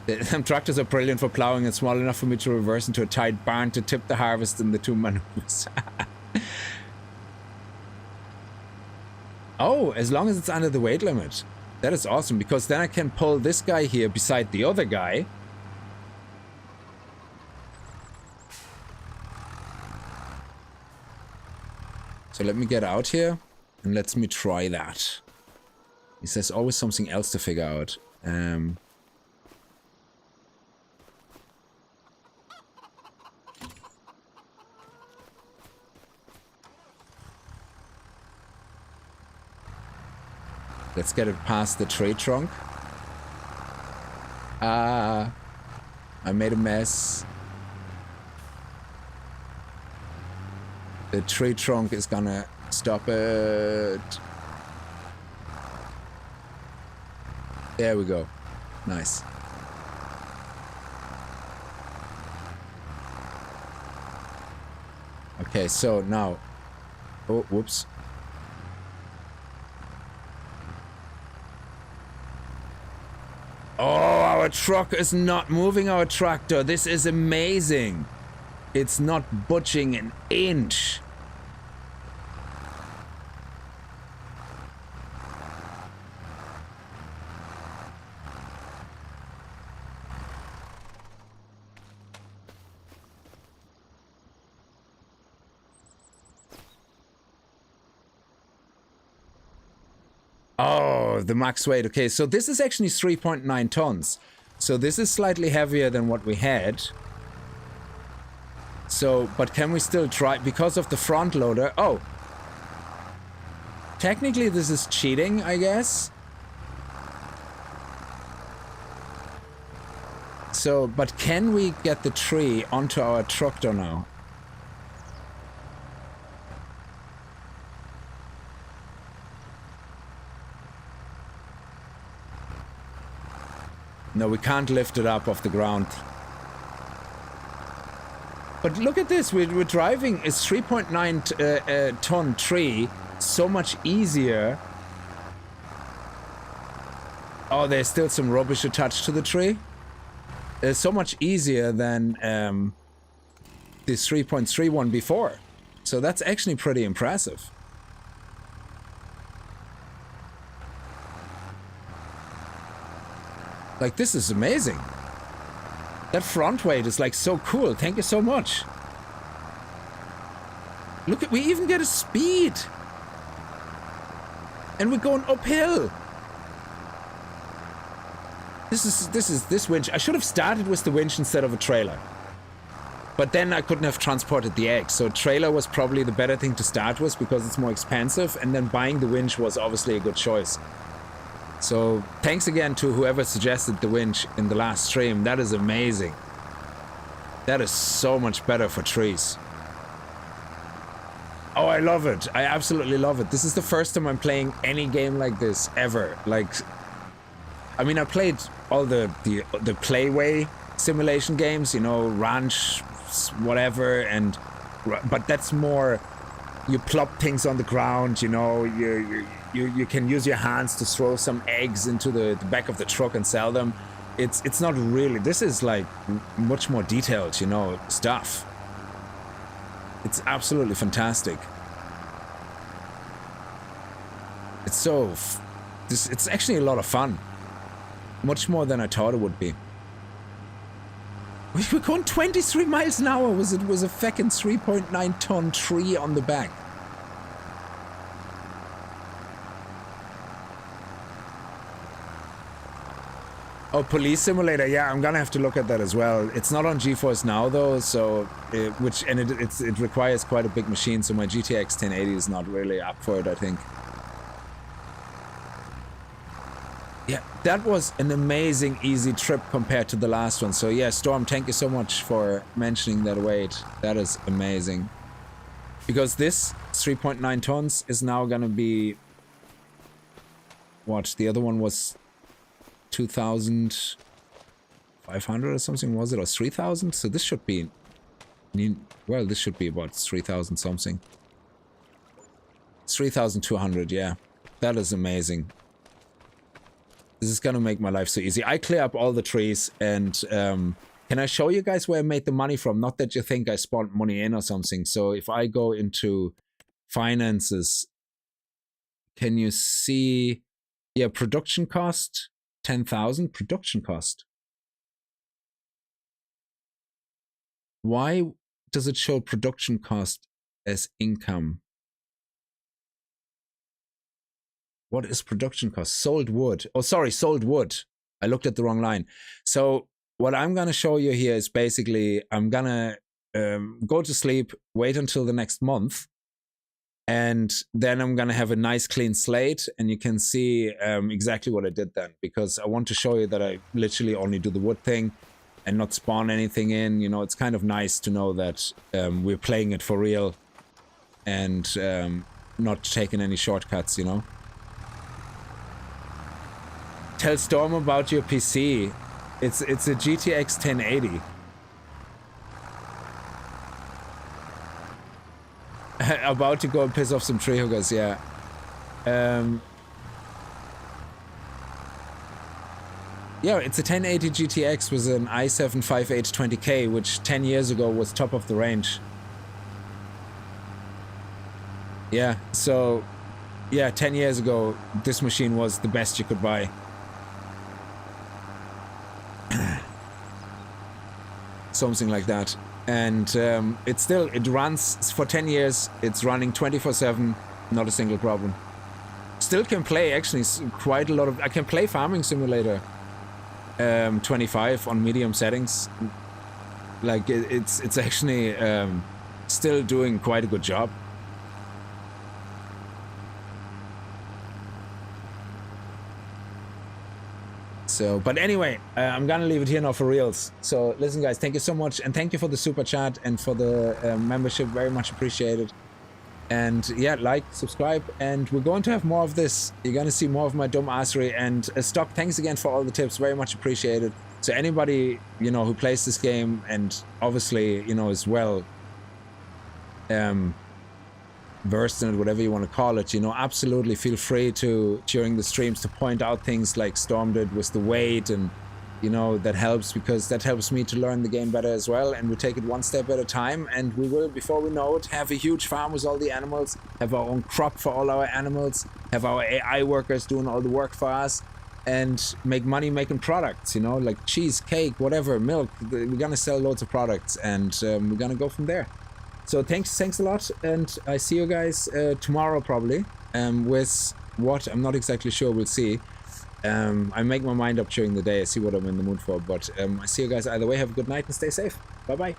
Them tractors are brilliant for plowing and small enough for me to reverse into a tight barn to tip the harvest in the 2 maneuvers. Oh, as long as it's under the weight limit. That is awesome, because then I can pull this guy here beside the other guy. So let me get out here and let me try that. He says always something else to figure out. Let's get it past the tree trunk. Ah, I made a mess. The tree trunk is gonna stop it. There we go. Nice. Okay, so now... Oh, whoops. Oh, our truck is not moving, our tractor. This is amazing. It's not budging an inch. Oh, the max weight. Okay, so this is actually 3.9 tons. So this is slightly heavier than what we had. So, but can we still try? Because of the front loader. Oh. Technically, this is cheating, I guess. So, but can we get the tree onto our tractor now? No, we can't lift it up off the ground. But look at this, we're driving a 3.9 ton tree so much easier. Oh, there's still some rubbish attached to the tree. It's so much easier than the 3.31 before. So that's actually pretty impressive. Like, this is amazing. That front weight is like so cool. Thank you so much. Look at, we even get a speed. And we're going uphill. This winch. I should have started with the winch instead of a trailer. But then I couldn't have transported the eggs. So trailer was probably the better thing to start with because it's more expensive. And then buying the winch was obviously a good choice. So thanks again to whoever suggested the winch in the last stream. That is amazing. That is so much better for trees. Oh, I love it. I absolutely love it. This is the first time I'm playing any game like this ever. Like, I mean, I played all the playway simulation games, you know, ranch, whatever, and but that's more, you plop things on the ground, you know, you can use your hands to throw some eggs into the back of the truck and sell them. It's not really, this is like much more detailed, you know, stuff. It's absolutely fantastic. It's so, it's actually a lot of fun. Much more than I thought it would be. We were going 23 miles an hour. It was a fucking 3.9 ton tree on the back. Oh, Police Simulator. Yeah, I'm gonna have to look at that as well. It's not on GeForce Now though, so it requires quite a big machine. So my GTX 1080 is not really up for it, I think. Yeah, that was an amazing easy trip compared to the last one. So yeah, Storm, thank you so much for mentioning that weight. That is amazing. Because this 3.9 tons is now gonna be what? The other one was 2,500 or something, was it? Or 3,000? So this should be, well, this should be about 3,000 something. 3,200, yeah. That is amazing. This is gonna make my life so easy. I clear up all the trees, and can I show you guys where I made the money from? Not that you think I spawned money in or something. So if I go into finances, can you see? Yeah, production cost 10,000. Production cost. Why does it show production cost as income? What is production cost? Sold wood. Oh, sorry, sold wood. I looked at the wrong line. So what I'm going to show you here is basically I'm going to go to sleep, wait until the next month, and then I'm going to have a nice clean slate, and you can see exactly what I did then, because I want to show you that I literally only do the wood thing and not spawn anything in. You know, it's kind of nice to know that we're playing it for real and not taking any shortcuts, you know. Tell Storm about your PC. It's a GTX 1080. About to go and piss off some tree huggers, yeah. Yeah, it's a 1080 GTX with an i7 5820K, which 10 years ago was top of the range. Yeah, so yeah, 10 years ago, this machine was the best you could buy. Something like that. And it runs for 10 years. It's running 24/7, not a single problem. Still can play actually quite a lot of. I can play Farming Simulator 25 on medium settings. Like it's actually still doing quite a good job. So, but anyway, I'm gonna leave it here now for reals. So listen guys, thank you so much, and thank you for the super chat and for the membership, very much appreciated. And yeah, like, subscribe, and we're going to have more of this. You're gonna see more of my dumb assery. And Stock, thanks again for all the tips, very much appreciated. So anybody, you know, who plays this game and obviously, you know, is well versed in it, whatever you want to call it, you know, absolutely feel free to, during the streams, to point out things like Storm did with the weight, and you know, that helps, because that helps me to learn the game better as well. And we take it one step at a time, and we will, before we know it, have a huge farm with all the animals, have our own crop for all our animals, have our AI workers doing all the work for us, and make money making products, you know, like cheese, cake, whatever, milk. We're gonna sell loads of products, and we're gonna go from there. So thanks a lot, and I see you guys tomorrow probably with what I'm not exactly sure. We'll see. I make my mind up during the day. I see what I'm in the mood for, but I see you guys either way. Have a good night and stay safe. Bye bye.